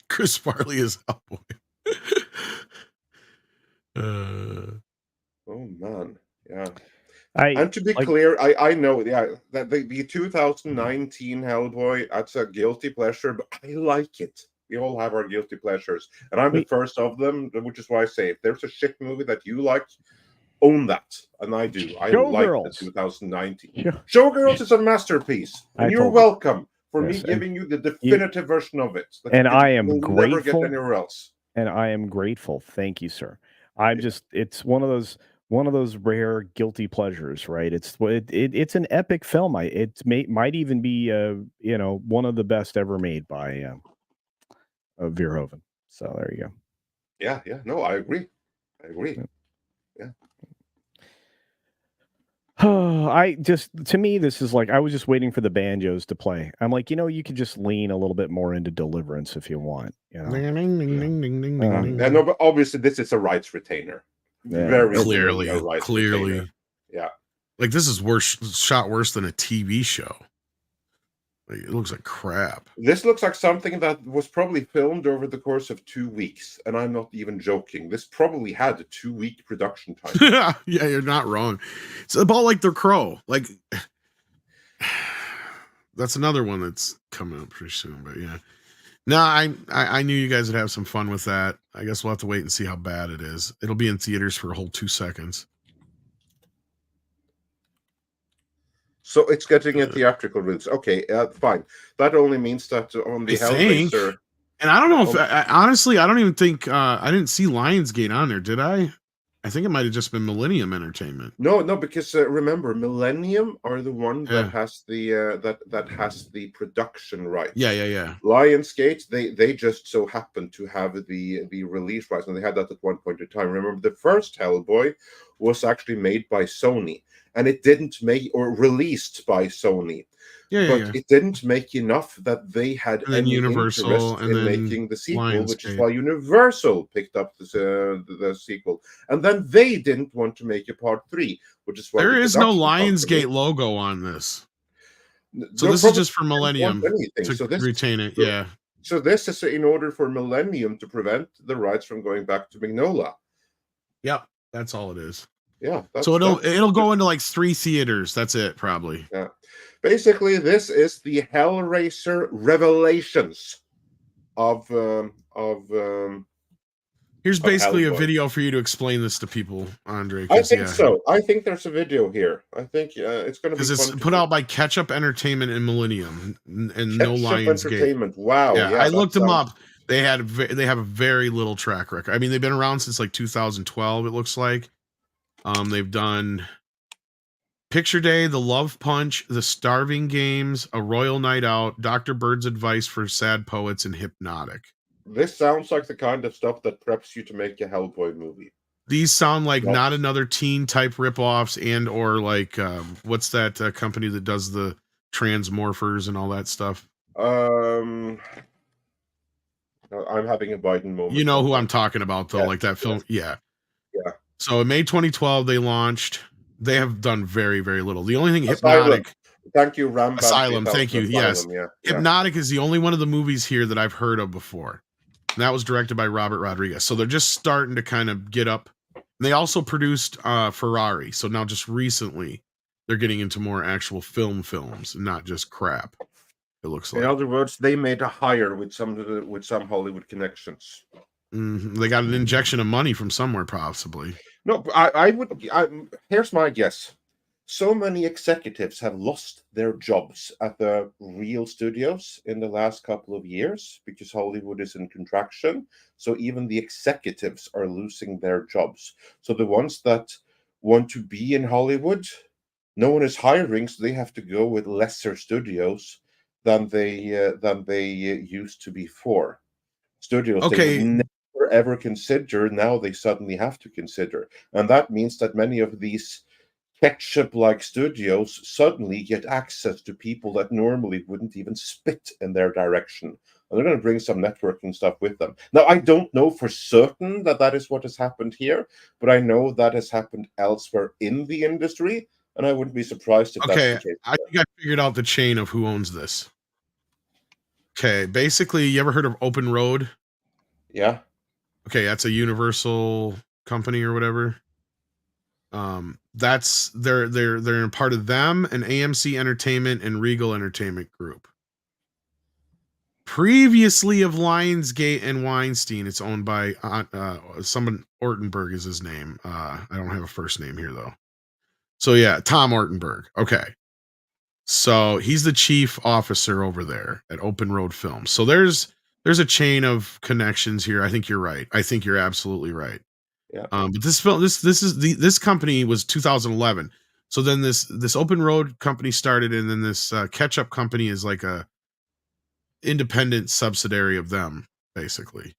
Chris Farley is Hellboy. Oh man, yeah. I And to be clear, I know, yeah, that the 2019 Hellboy, that's a guilty pleasure, but I like it. We all have our guilty pleasures, and I'm the first of them, which is why I say if there's a shit movie that you like, own that, and I do. I like the 2019. Showgirls is a masterpiece, and you're welcome for me giving you the definitive version of it. And I am you'll grateful. never get anywhere else. And I am grateful. Thank you, sir. I'm just, it's one of those rare guilty pleasures, right? It's an epic film. Might even be one of the best ever made by Verhoeven. So there you go. Yeah. No, I agree. Yeah. To me, this is like, I was just waiting for the banjos to play. I'm like, you could just lean a little bit more into Deliverance if you want. No, but obviously this is a rights retainer. Yeah. Very clearly. Retainer. Yeah. Like this is shot worse than a TV show. Like, it looks like crap. This looks like something that was probably filmed over the course of 2 weeks, and I'm not even joking. This probably had a 2-week production time. Yeah, you're not wrong. It's about like The Crow. Like that's another one that's coming up pretty soon. But yeah, no, I knew you guys would have some fun with that. I guess we'll have to wait and see how bad it is. It'll be in theaters for a whole 2 seconds. So it's getting a theatrical release. Okay, fine. That only means that on the Hellraiser. And I don't know if honestly, I don't even think I didn't see Lionsgate on there. Did I? I think it might have just been Millennium Entertainment. No, because remember, Millennium are the one that has the that has the production rights. Yeah. Lionsgate, they just so happen to have the release rights, and they had that at one point in time. Remember, the first Hellboy was actually made by Sony, and it didn't make, or released by Sony. But it didn't make enough that they had any Universal interest and in then making the sequel, Lionsgate. which is why Universal picked up the sequel. And then they didn't want to make a part 3, which is why there is no production Lionsgate company, logo on this. So no, this is just for probably Millennium don't want anything. to So this, retain it. so- Yeah. So this is in order for Millennium to prevent the rights from going back to Mignola. Yep. That's all it is. Yeah. So it'll go into like 3 theaters. That's it, probably. Yeah. Basically, this is the Hellraiser Revelations of Here's basically a Hellboy. video for you to explain this to people, Andre. I think so. I think there's a video here. I think it's going to be because it's fun put out by Ketchup Entertainment and Millennium, and no Ketchup Lionsgate. Entertainment. Wow. Yeah, Yeah, I that looked them sounds- up. They have a very little track record. I mean, they've been around since like 2012. It looks like. They've done Picture Day, The Love Punch, The Starving Games, A Royal Night Out, Dr. Bird's Advice for Sad Poets, and Hypnotic. This sounds like the kind of stuff that preps you to make a Hellboy movie. These sound like Yep. not another teen type ripoffs and or like what's that company that does the transmorphers and all that stuff? I'm having a Biden moment. You know who I'm talking about though, Yes, like that film. yes. Yeah. Yeah. So in May 2012 they launched. They have done very, very little. The only thing Asylum. Hypnotic. Thank you, Rambam. Asylum. Thank you. Yes. Yeah. Hypnotic is the only one of the movies here that I've heard of before. And that was directed by Robert Rodriguez. So they're just starting to kind of get up. And they also produced Ferrari. So now just recently they're getting into more actual films and not just crap. It looks like. In other words, they made a hire with some Hollywood connections. They got an injection of money from somewhere, possibly. No, here's my guess. So many executives have lost their jobs at the real studios in the last couple of years because Hollywood is in contraction. So even the executives are losing their jobs. So the ones that want to be in Hollywood, no one is hiring, so they have to go with lesser studios than they used to before. Studios they would never ever consider, now they suddenly have to consider. And that means that many of these ketchup-like studios suddenly get access to people that normally wouldn't even spit in their direction. And they're going to bring some networking stuff with them. Now, I don't know for certain that is what has happened here, but I know that has happened elsewhere in the industry, and I wouldn't be surprised if that's the case. I think I figured out the chain of who owns this. Okay, basically, you ever heard of Open Road? Yeah. Okay, that's a Universal company or whatever. That's they're a part of them and AMC Entertainment and Regal Entertainment Group. Previously of Lionsgate and Weinstein, it's owned by someone. Ortenberg is his name. I don't have a first name here though. So yeah, Tom Ortenberg. Okay. So he's the chief officer over there at Open Road Films. So there's a chain of connections here. I think you're right. I think you're absolutely right. Yeah. But this company was 2011. So then this Open Road company started, and then this Ketchup company is like a independent subsidiary of them, basically.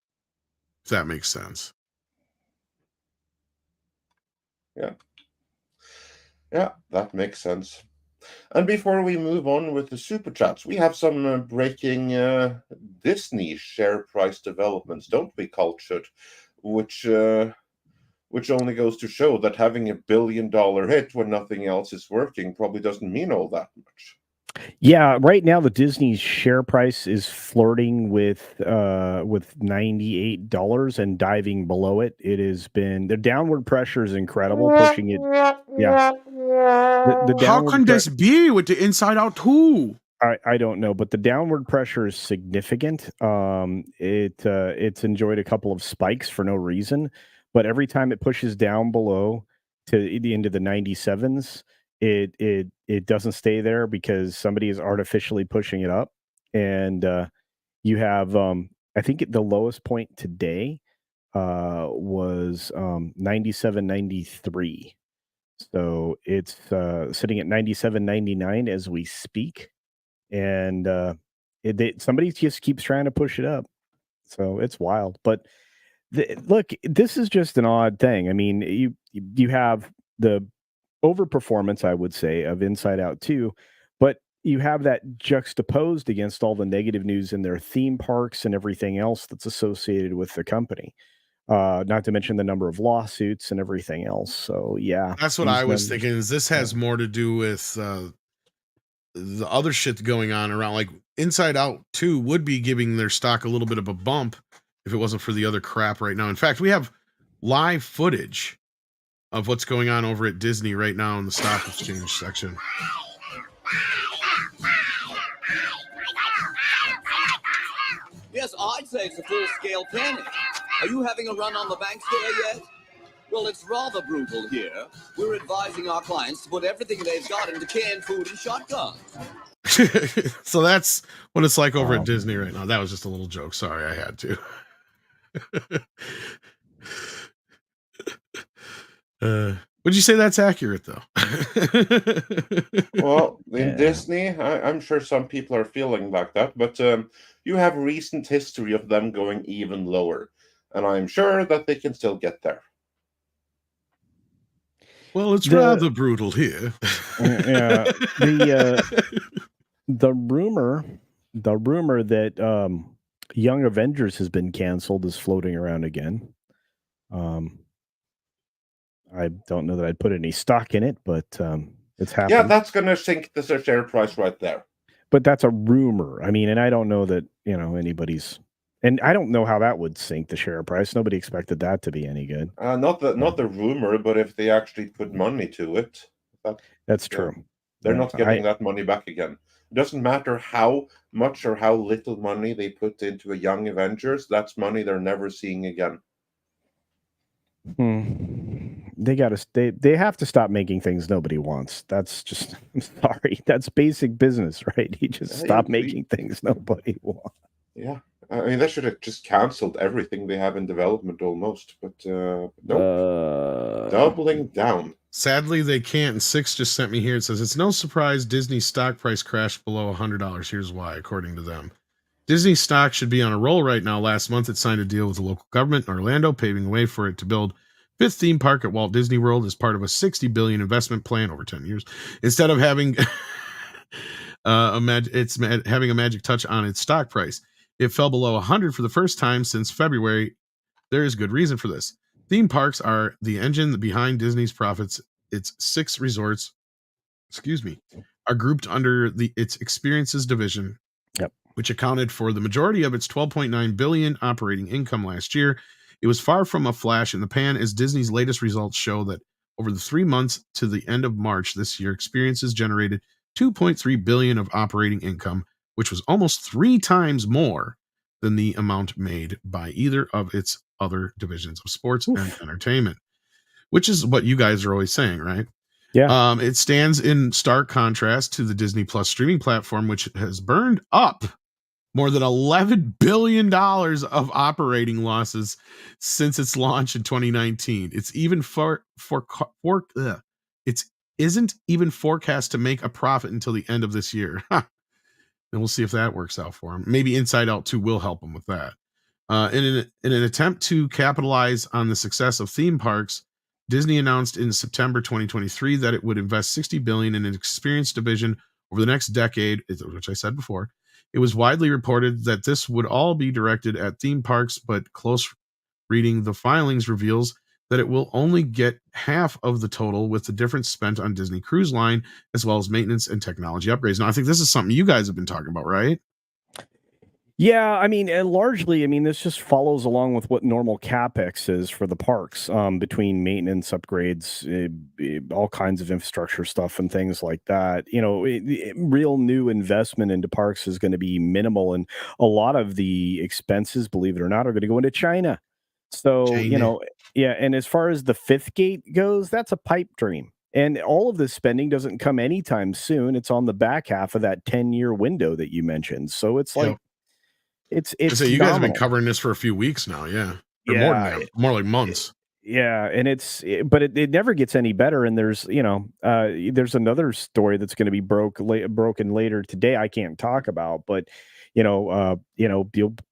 If that makes sense. Yeah, that makes sense. And before we move on with the super chats, we have some breaking Disney share price developments, don't we, Cultured? Which only goes to show that having $1 billion hit when nothing else is working probably doesn't mean all that much. Yeah, right now the Disney's share price is flirting with $98 and diving below it. It has been the downward pressure is incredible, pushing it. Yeah, how can this be with the Inside Out 2? I don't know, but the downward pressure is significant. It's enjoyed a couple of spikes for no reason, but every time it pushes down below to the end of the 97s, it doesn't stay there because somebody is artificially pushing it up. And you have I think the lowest point today was 97.93. So it's sitting at 97.99 as we speak. And somebody just keeps trying to push it up. So it's wild. But look, this is just an odd thing. I mean, you have the overperformance, I would say, of Inside Out 2, but you have that juxtaposed against all the negative news in their theme parks and everything else that's associated with the company. Not to mention the number of lawsuits and everything else. So yeah, that's what I was thinking. Is this has more to do with the other shit going on around, like Inside Out 2 would be giving their stock a little bit of a bump if it wasn't for the other crap right now. In fact, we have live footage of what's going on over at Disney right now in the stock exchange section. Yes, I'd say it's a full-scale panic. Are you having a run on the bank scare yet? Well, it's rather brutal here. We're advising our clients to put everything they've got into canned food and shotguns. So that's what it's like over at Disney right now. That was just a little joke. Sorry, I had to. Would you say that's accurate, though? Well, in Disney, I'm sure some people are feeling like that, but you have recent history of them going even lower, and I'm sure that they can still get there. Well, it's rather brutal here. Yeah, the rumor that Young Avengers has been canceled is floating around again. I don't know that I'd put any stock in it, but it's happening. Yeah, that's going to sink the share price right there. But that's a rumor. I mean, and I don't know that, anybody's, and I don't know how that would sink the share price. Nobody expected that to be any good. Not the rumor, but if they actually put money to it, that's true. They're not getting that money back again. It doesn't matter how much or how little money they put into a Young Avengers. That's money they're never seeing again. They have to stop making things nobody wants. That's just, I'm sorry, that's basic business, right? You just stop making things nobody wants. Yeah, I mean, they should have just canceled everything they have in development almost, but nope. Doubling down. Sadly, they can't. And Six just sent me here. It says, it's no surprise Disney's stock price crashed below $100. Here's why, according to them. Disney stock should be on a roll right now. Last month, it signed a deal with the local government in Orlando, paving the way for it to build fifth theme park at Walt Disney World as part of a $60 billion investment plan over 10 years. Instead of having having a magic touch on its stock price, it fell below 100 for the first time since February. There is good reason for this. Theme parks are the engine behind Disney's profits. Its 6 resorts, are grouped under its experiences division, which accounted for the majority of its $12.9 billion operating income last year. It was far from a flash in the pan, as Disney's latest results show that over the 3 months to the end of March this year, experiences generated $2.3 billion of operating income, which was almost 3 times more than the amount made by either of its other divisions of sports and entertainment, which is what you guys are always saying, right? Yeah. It stands in stark contrast to the Disney Plus streaming platform, which has burned up more than $11 billion of operating losses since its launch in 2019. It's even isn't even forecast to make a profit until the end of this year. And we'll see if that works out for them. Maybe Inside Out 2 will help them with that. In an attempt to capitalize on the success of theme parks, Disney announced in September 2023 that it would invest $60 billion in an experience division over the next decade, which I said before. It was widely reported that this would all be directed at theme parks, but close reading the filings reveals that it will only get half of the total, with the difference spent on Disney Cruise Line, as well as maintenance and technology upgrades. Now, I think this is something you guys have been talking about, right? Yeah, I mean, and largely, this just follows along with what normal CapEx is for the parks, between maintenance upgrades, all kinds of infrastructure stuff and things like that. Real new investment into parks is going to be minimal, and a lot of the expenses, believe it or not, are going to go into China. So, and as far as the fifth gate goes, that's a pipe dream. And all of this spending doesn't come anytime soon. It's on the back half of that 10-year window that you mentioned. So it's like, it's so you guys have been covering this for a few weeks now. Yeah. Or more than that, more like months. Yeah. And but it never gets any better. And there's another story that's going to be broken later today. I can't talk about, but you'll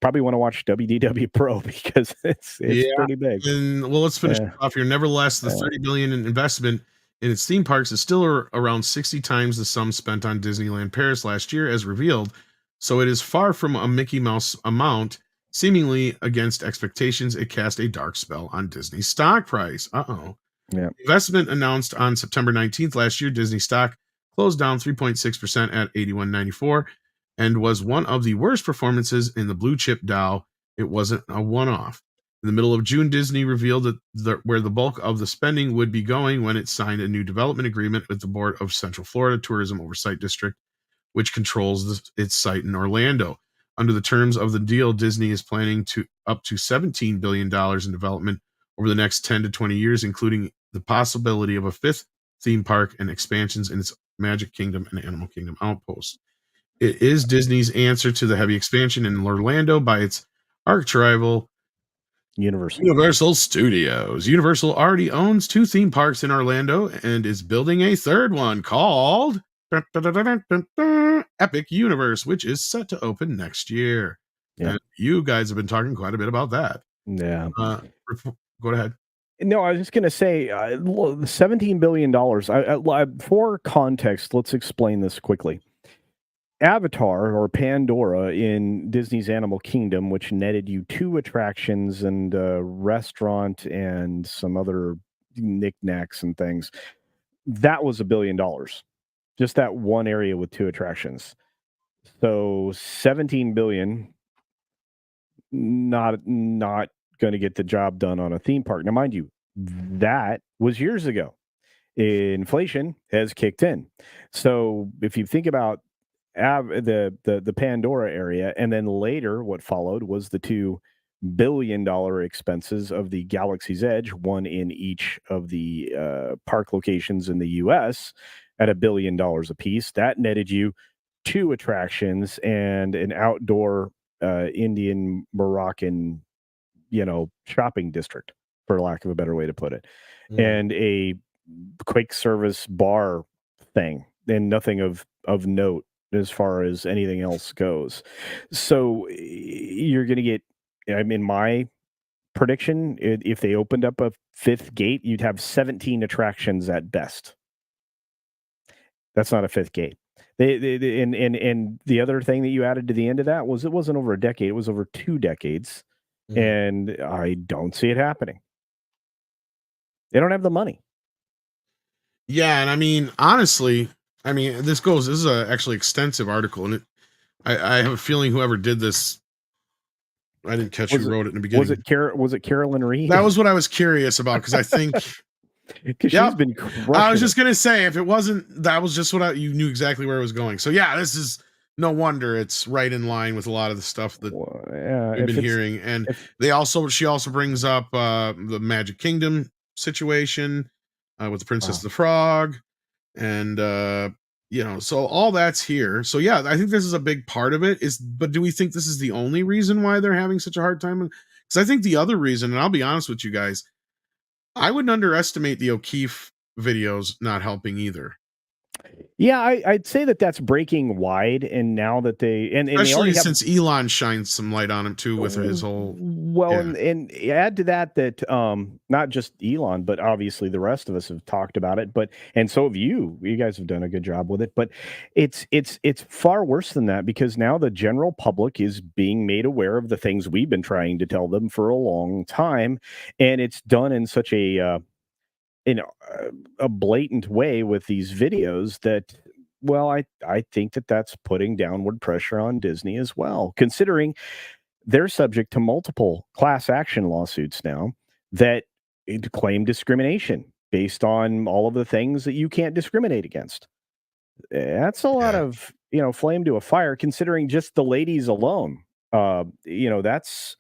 probably want to watch WDW Pro because it's pretty big. And well, let's finish off here. Nevertheless, the $30 billion in investment in its theme parks is still around 60 times the sum spent on Disneyland Paris last year, as revealed. So it is far from a Mickey Mouse amount. Seemingly against expectations, it cast a dark spell on Disney's stock price. Yeah. Investment announced on September 19th last year, Disney stock closed down 3.6% at $81.94 and was one of the worst performances in the blue chip Dow. It wasn't a one-off. In the middle of June, Disney revealed that where the bulk of the spending would be going when it signed a new development agreement with the Board of Central Florida Tourism Oversight District, which controls its site in Orlando. Under the terms of the deal, Disney is planning to up to $17 billion in development over the next 10 to 20 years, including the possibility of a 5th theme park and expansions in its Magic Kingdom and Animal Kingdom outposts. It is Disney's answer to the heavy expansion in Orlando by its arch-rival Universal Studios. Universal already owns 2 theme parks in Orlando and is building a third one called Epic Universe, which is set to open next year. Yeah. And you guys have been talking quite a bit about that. Yeah. Go ahead. No, I was just going to say $17 billion. For context, let's explain this quickly. Avatar or Pandora in Disney's Animal Kingdom, which netted you 2 attractions and a restaurant and some other knickknacks and things, that was $1 billion. Just that one area with 2 attractions. So 17 billion, not going to get the job done on a theme park. Now, mind you, that was years ago. Inflation has kicked in. So if you think about the Pandora area, and then later what followed was the $2 billion expenses of the Galaxy's Edge, one in each of the park locations in the U.S. at $1 billion a piece. That netted you 2 attractions and an outdoor Indian Moroccan, shopping district, for lack of a better way to put it, and a quick service bar thing, and nothing of note as far as anything else goes. So you're going to get, my prediction, if they opened up a 5th gate, you'd have 17 attractions at best. That's not a 5th gate. And the other thing that you added to the end of that was it wasn't over a decade, it was over 2 decades. And I don't see it happening. They don't have the money. Yeah, and honestly, this is a actually extensive article, and I have a feeling whoever did this, I didn't catch who wrote it in the beginning. Was it Carolyn Reed? That was what I was curious about, because I think because she's been crushing. I was just gonna say, if it wasn't, that was just what you knew exactly where it was going. So yeah, this is no wonder it's right in line with a lot of the stuff that we've been hearing. And she also brings up the Magic Kingdom situation with the Princess of the Frog, and so all that's here. So yeah, I think this is a big part of it. But do we think this is the only reason why they're having such a hard time? Because I think the other reason, and I'll be honest with you guys, I wouldn't underestimate the O'Keefe videos not helping either. Yeah, I'd say that's breaking wide, and now that especially since Elon shines some light on him too with his whole. Well, and add to that not just Elon, but obviously the rest of us have talked about it. And so have you. You guys have done a good job with it. But it's far worse than that, because now the general public is being made aware of the things we've been trying to tell them for a long time, and it's done in such a blatant way with these videos that, well, I think that's putting downward pressure on Disney as well, considering they're subject to multiple class action lawsuits now that claim discrimination based on all of the things that you can't discriminate against. That's a lot of, flame to a fire, considering just the ladies alone. That's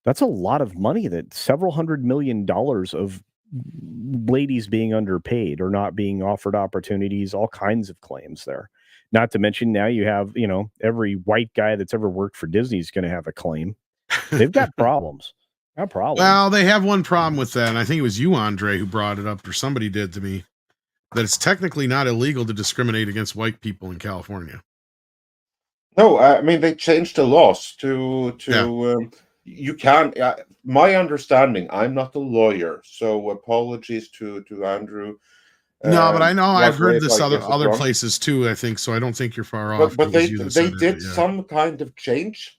a lot of money, that several $100 million of ladies being underpaid or not being offered opportunities, all kinds of claims there. Not to mention now you have, every white guy that's ever worked for Disney is going to have a claim. They've got problems. Well, they have one problem with that, and I think it was you, Andre, who brought it up, or somebody did to me, that it's technically not illegal to discriminate against white people in California. No, they changed the laws to you can. My understanding, I'm not a lawyer, so apologies to Andrew. No, but I know I've heard this other places too, I think, so I don't think you're far off. But they did some kind of change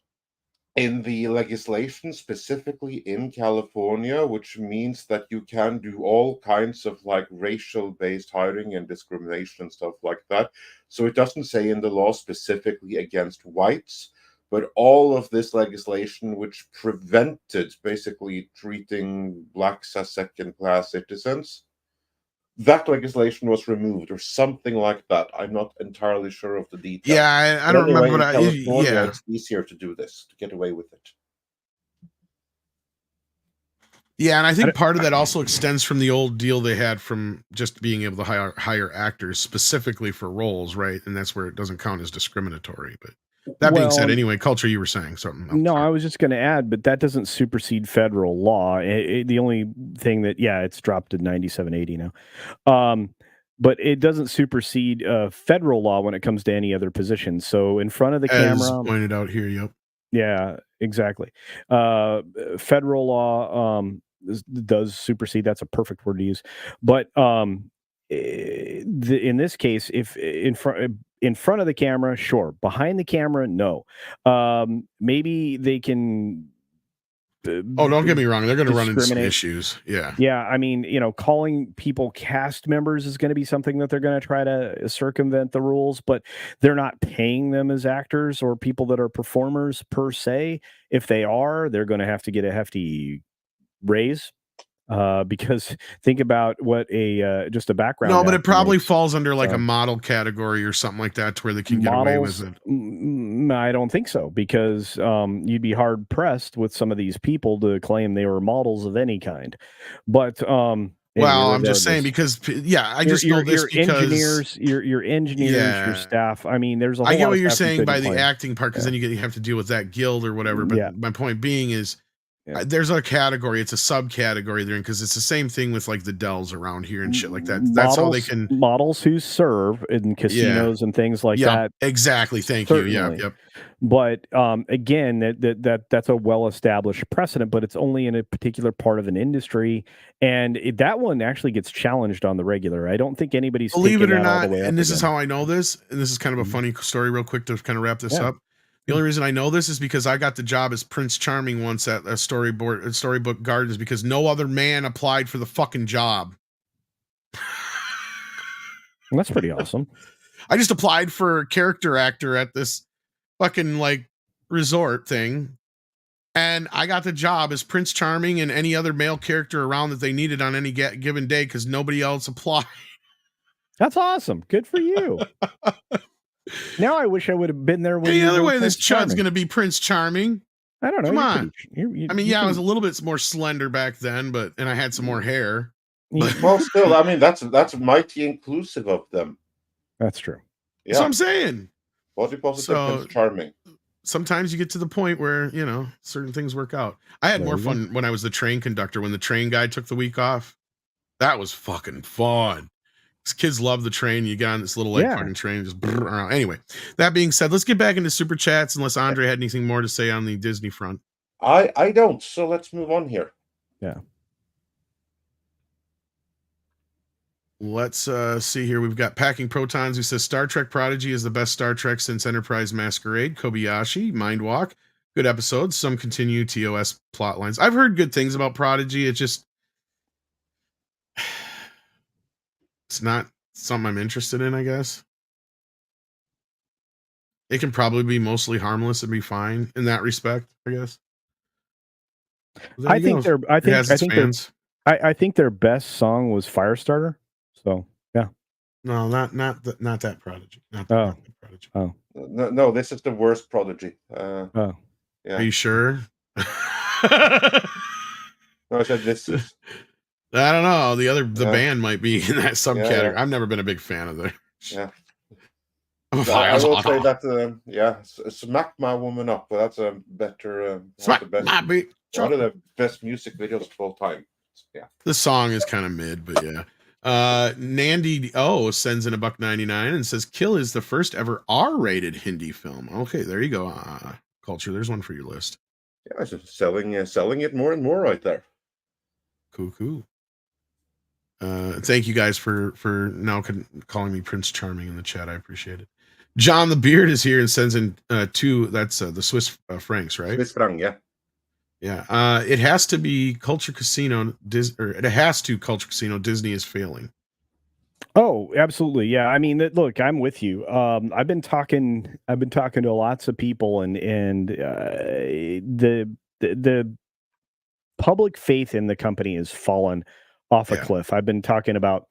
in the legislation, specifically in California, which means that you can do all kinds of racial-based hiring and discrimination and stuff like that. So it doesn't say in the law specifically against whites, but all of this legislation which prevented basically treating blacks as second-class citizens, that legislation was removed or something like that. I'm not entirely sure of the details. Yeah, I don't remember. But it's easier to do this, to get away with it. Yeah, and I think part of that also extends from the old deal they had from just being able to hire actors specifically for roles, right? And that's where it doesn't count as discriminatory. But that being said, anyway, culture, you were saying something. No, I was just going to add, but that doesn't supersede federal law. The only thing that, it's dropped to 9780 now. But it doesn't supersede federal law when it comes to any other position. So in front of the camera, pointed out here, yep. Yeah, exactly. Federal law, does supersede. That's a perfect word to use. But in this case, if in front of the camera, sure. Behind the camera, no. Maybe they can. Oh, don't get me wrong. They're going to run into some issues. Yeah. Yeah. I mean, calling people cast members is going to be something that they're going to try to circumvent the rules, but they're not paying them as actors or people that are performers per se. If they are, they're going to have to get a hefty raise. Because think about what just a background. No, but it probably falls under like a model category or something like that, to where they can get away with it. I don't think so, because you'd be hard pressed with some of these people to claim they were models of any kind. But well, I'm just saying, because I just know this because your engineers, your staff. I mean, there's a whole I get lot what of you're stuff saying by the claim. acting part, because then you have to deal with that guild or whatever. But my point being is, there's a category, it's a subcategory they're in, because it's the same thing with like the Dells around here and shit like that. That's how they can models who serve in casinos and things like that. Exactly. Thank you. Yeah. Yep. But again, that's a well-established precedent, but it's only in a particular part of an industry, and that one actually gets challenged on the regular. I don't think anybody's, believe it or not, all the way and this again. is how I know this, and this is kind of a funny story real quick to kind of wrap this up. The only reason I know this is because I got the job as Prince Charming once at a Storybook Gardens, because no other man applied for the fucking job. Well, that's pretty awesome. I just applied for character actor at this fucking like resort thing, and I got the job as Prince Charming and any other male character around that they needed on any given day, because nobody else applied. That's awesome. Good for you. Now I wish I would have been there. Any other way this chud's going to be Prince Charming? I don't know. Come on. I mean, I was a little bit more slender back then, and I had some more hair. Well, still, I mean, that's mighty inclusive of them. That's true. Yeah. That's what I'm saying. Body positive, Prince Charming. Sometimes you get to the point where, certain things work out. I had more fun when I was the train conductor, when the train guy took the week off. That was fucking fun. Kids love the train. You get on this little fucking train and just around. Anyway, that being said, let's get back into super chats, unless Andre had anything more to say on the Disney front. I don't, so let's move on here. Yeah. Let's see here. We've got Packing Protons, who says Star Trek Prodigy is the best Star Trek since Enterprise Masquerade. Kobayashi, Mindwalk, good episodes. Some continue TOS plot lines. I've heard good things about Prodigy. It's not something I'm interested in, I guess. It can probably be mostly harmless and be fine in that respect, I guess. I think their best song was Firestarter. So yeah. No, not that Prodigy. Not that Prodigy. Oh. No, this is the worst Prodigy. Yeah. Are you sure? No, I said this is. I don't know. The band might be in that subcategory. Yeah. I've never been a big fan of theirs. Yeah. I will say that, Smack My Woman Up, but that's a better. One of the best music videos of all time. Yeah. The song is kind of mid, but yeah. Nandy sends in $1.99 and says Kill is the first ever R-rated Hindi film. Okay, there you go. Culture, there's one for your list. Yeah, it's just selling it more and more right there. Cool. Thank you guys for now calling me Prince Charming in the chat. I appreciate it. John the Beard is here and sends in 2. That's the Swiss francs, right? Swiss franc, yeah. Yeah. It has to be Culture Casino. It has to Culture Casino. Disney is failing. Oh, absolutely. Yeah. I mean, look, I'm with you. I've been talking to lots of people, and the public faith in the company has fallen off a cliff. I've been talking about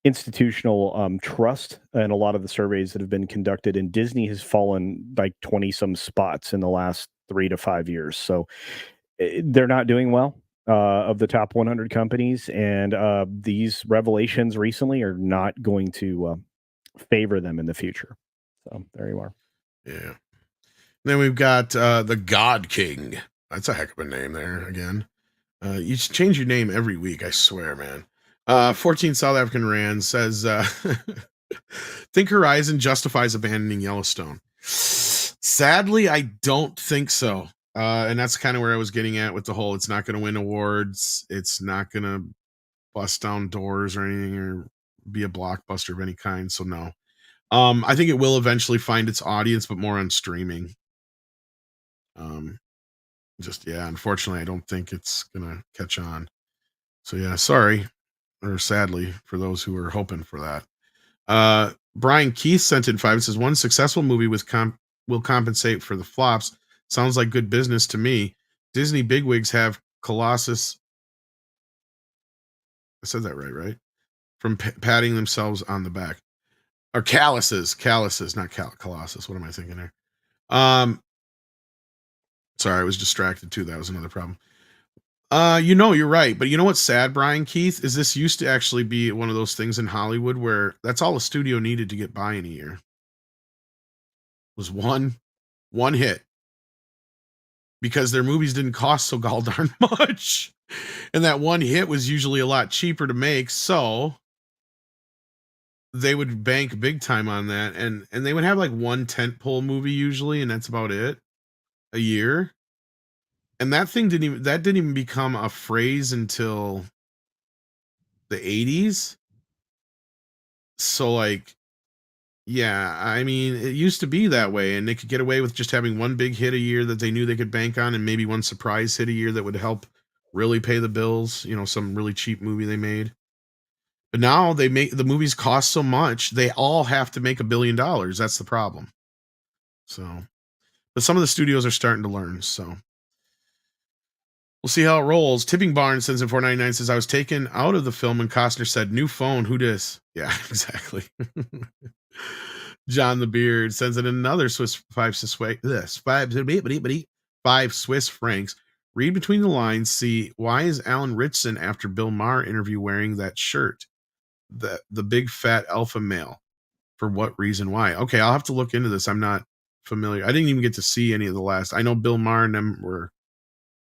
institutional trust and a lot of the surveys that have been conducted, and Disney has fallen like 20 some spots in the last 3 to 5 years. So they're not doing well of the top 100 companies, and these revelations recently are not going to favor them in the future. So there you are. Yeah. Then we've got the God King. That's a heck of a name there again. You should change your name every week, I swear, man. 14 South African Rand says, think Horizon justifies abandoning Yellowstone. Sadly, I don't think so. And that's kind of where I was getting at with the whole, it's not going to win awards. It's not going to bust down doors or anything or be a blockbuster of any kind. So no. I think it will eventually find its audience, but more on streaming. Unfortunately, I don't think it's going to catch on. So yeah, sorry, or sadly, for those who are hoping for that. Brian Keith sent in 5 and says, one successful movie will compensate for the flops. Sounds like good business to me. Disney bigwigs have Colossus. I said that right? From patting themselves on the back. Or calluses, not Colossus. What am I thinking there? Sorry, I was distracted too. That was another problem. You're right. But you know what's sad, Brian Keith, is this used to actually be one of those things in Hollywood where that's all a studio needed to get by in a year. Was one hit. Because their movies didn't cost so gall darn much. And that one hit was usually a lot cheaper to make. So they would bank big time on that. And they would have like one tentpole movie usually, and that's about it. A year. And that thing didn't even become a phrase until the 80s. So like, yeah, I mean, it used to be that way, and they could get away with just having one big hit a year that they knew they could bank on, and maybe one surprise hit a year that would help really pay the bills, some really cheap movie they made. But now the movies cost so much, they all have to make $1 billion. That's the problem. So, but some of the studios are starting to learn, so we'll see how it rolls. Tipping Barn sends in $4.99, says, I was taken out of the film and Costner said, new phone, who dis? Yeah, exactly. John the Beard sends in another five Swiss francs. Read between the lines. See, why is Alan Ritchson after Bill Maher interview wearing that shirt? The big fat alpha male. For what reason? Why? Okay, I'll have to look into this. I'm not familiar. I didn't even get to see any of the last. I know Bill Maher and them were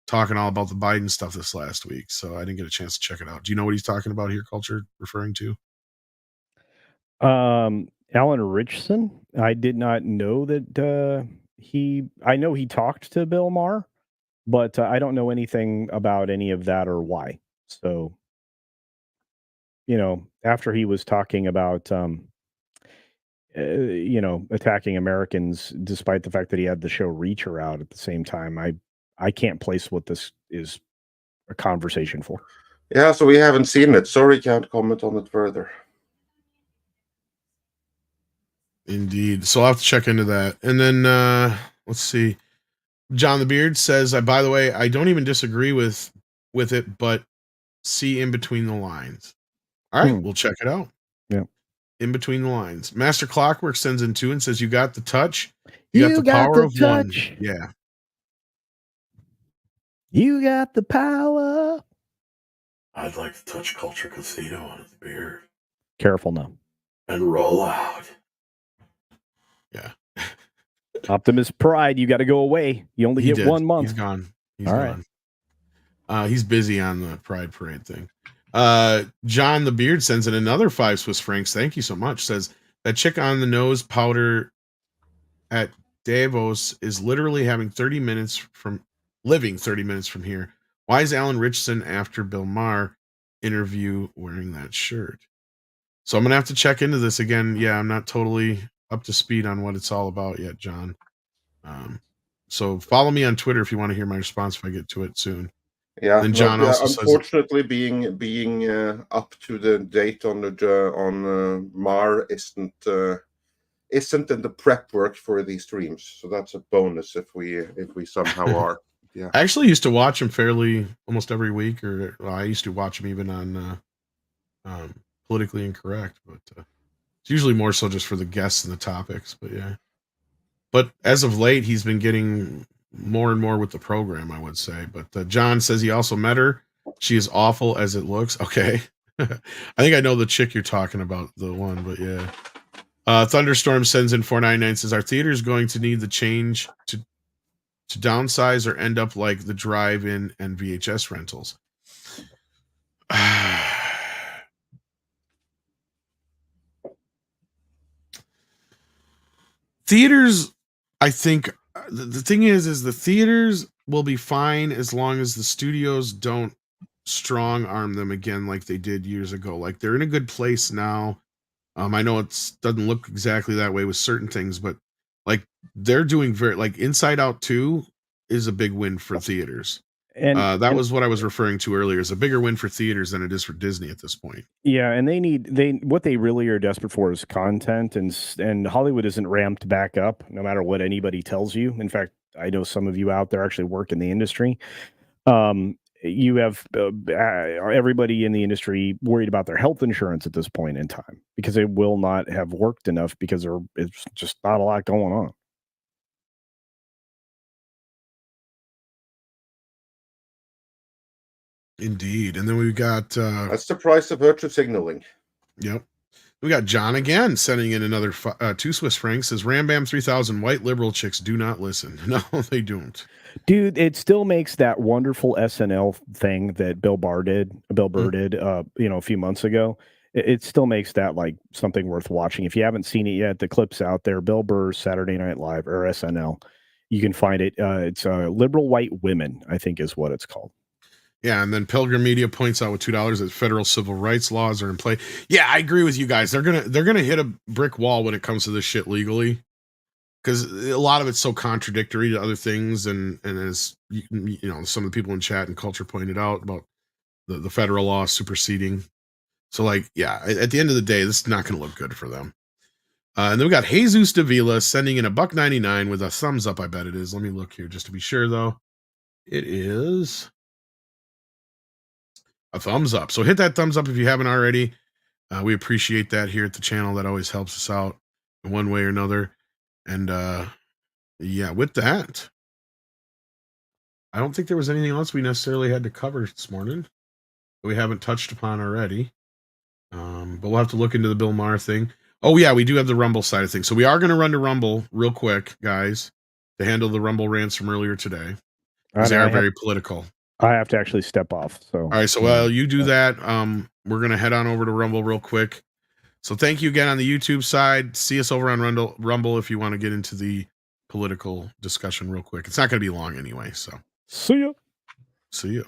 talking all about the Biden stuff this last week, so I didn't get a chance to check it out. Do you know what he's talking about here, Culture referring to? Alan Ritchson. I did not know that I know he talked to Bill Maher, but I don't know anything about any of that or why. So, after he was talking about, attacking Americans, despite the fact that he had the show Reacher out at the same time, I can't place what this is a conversation for. Yeah, so we haven't seen it. Sorry, can't comment on it further. Indeed. So I'll have to check into that. And then let's see. John the Beard says, by the way, I don't even disagree with it, but see in between the lines. All right, we'll check it out. Yeah. In between the lines. Master Clockwork sends in 2 and says, you got the touch. You got the power of touch. 1. Yeah. You got the power. I'd like to touch Culture Casino on his beard. Careful now. And roll out. Yeah. Optimus Pride, you got to go away. You only get 1 month. He's gone. All gone. Right. He's busy on the Pride Parade thing. John the Beard sends in another 5 Swiss francs. Thank you so much. Says, that chick on the nose powder at Davos is literally living 30 minutes from here. Why is Alan Ritchson after Bill Maher interview wearing that shirt? So I'm going to have to check into this again. Yeah, I'm not totally up to speed on what it's all about yet, John. So follow me on Twitter if you want to hear my response if I get to it soon. Yeah, and John also unfortunately, being up to the date on Maher isn't in the prep work for these streams. So that's a bonus if we somehow are. Yeah, I actually used to watch him fairly almost every week, I used to watch him even on Politically Incorrect, but it's usually more so just for the guests and the topics. But yeah, but as of late, he's been getting more and more with the program, I would say. But John says he also met her. She is awful as it looks. Okay. I think I know the chick you're talking about, the one, but yeah. Thunderstorm sends in 499, says, our theater is going to need the change to downsize or end up like the drive-in and VHS rentals. Theaters, I think, the thing is the theaters will be fine as long as the studios don't strong arm them again like they did years ago. Like they're in a good place now. I know it doesn't look exactly that way with certain things, but like they're doing very like Inside Out 2 is a big win for theaters. And that was what I was referring to earlier. Is a bigger win for theaters than it is for Disney at this point. Yeah, and what they really are desperate for is content, and Hollywood isn't ramped back up no matter what anybody tells you. In fact, I know some of you out there actually work in the industry. You have everybody in the industry worried about their health insurance at this point in time because it will not have worked enough because it's just not a lot going on. Indeed. And then we've got that's the price of virtue signaling. Yep. We got John again sending in another 2 Swiss francs. Says Rambam 3000 white liberal chicks do not listen. No, they don't. Dude, it still makes that wonderful SNL thing that Bill Burr did, a few months ago. It still makes that like something worth watching. If you haven't seen it yet, the clip's out there. Bill Burr's Saturday Night Live or SNL. You can find it. It's Liberal White Women, I think is what it's called. Yeah, and then Pilgrim Media points out with $2 that federal civil rights laws are in play. Yeah, I agree with you guys. They're gonna hit a brick wall when it comes to this shit legally, because a lot of it's so contradictory to other things, and as you know, some of the people in chat and culture pointed out about the federal law superseding. So, like, yeah, at the end of the day, this is not going to look good for them. And then we got Jesus Davila sending in $1.99 with a thumbs up. I bet it is. Let me look here just to be sure, though. It is a thumbs up. So hit that thumbs up if you haven't already. We appreciate that here at the channel. That always helps us out in one way or another. And yeah, with that, I don't think there was anything else we necessarily had to cover this morning that we haven't touched upon already. But we'll have to look into the Bill Maher thing. Oh yeah, we do have the Rumble side of things. So we are going to run to Rumble real quick, guys, to handle the Rumble rants from earlier today. Because they are very political. I have to actually step off. So all right, so while you do that, we're gonna head on over to Rumble real quick. So thank you again on the YouTube side. See us over on Rumble if you want to get into the political discussion real quick. It's not gonna be long anyway. So see ya. See ya.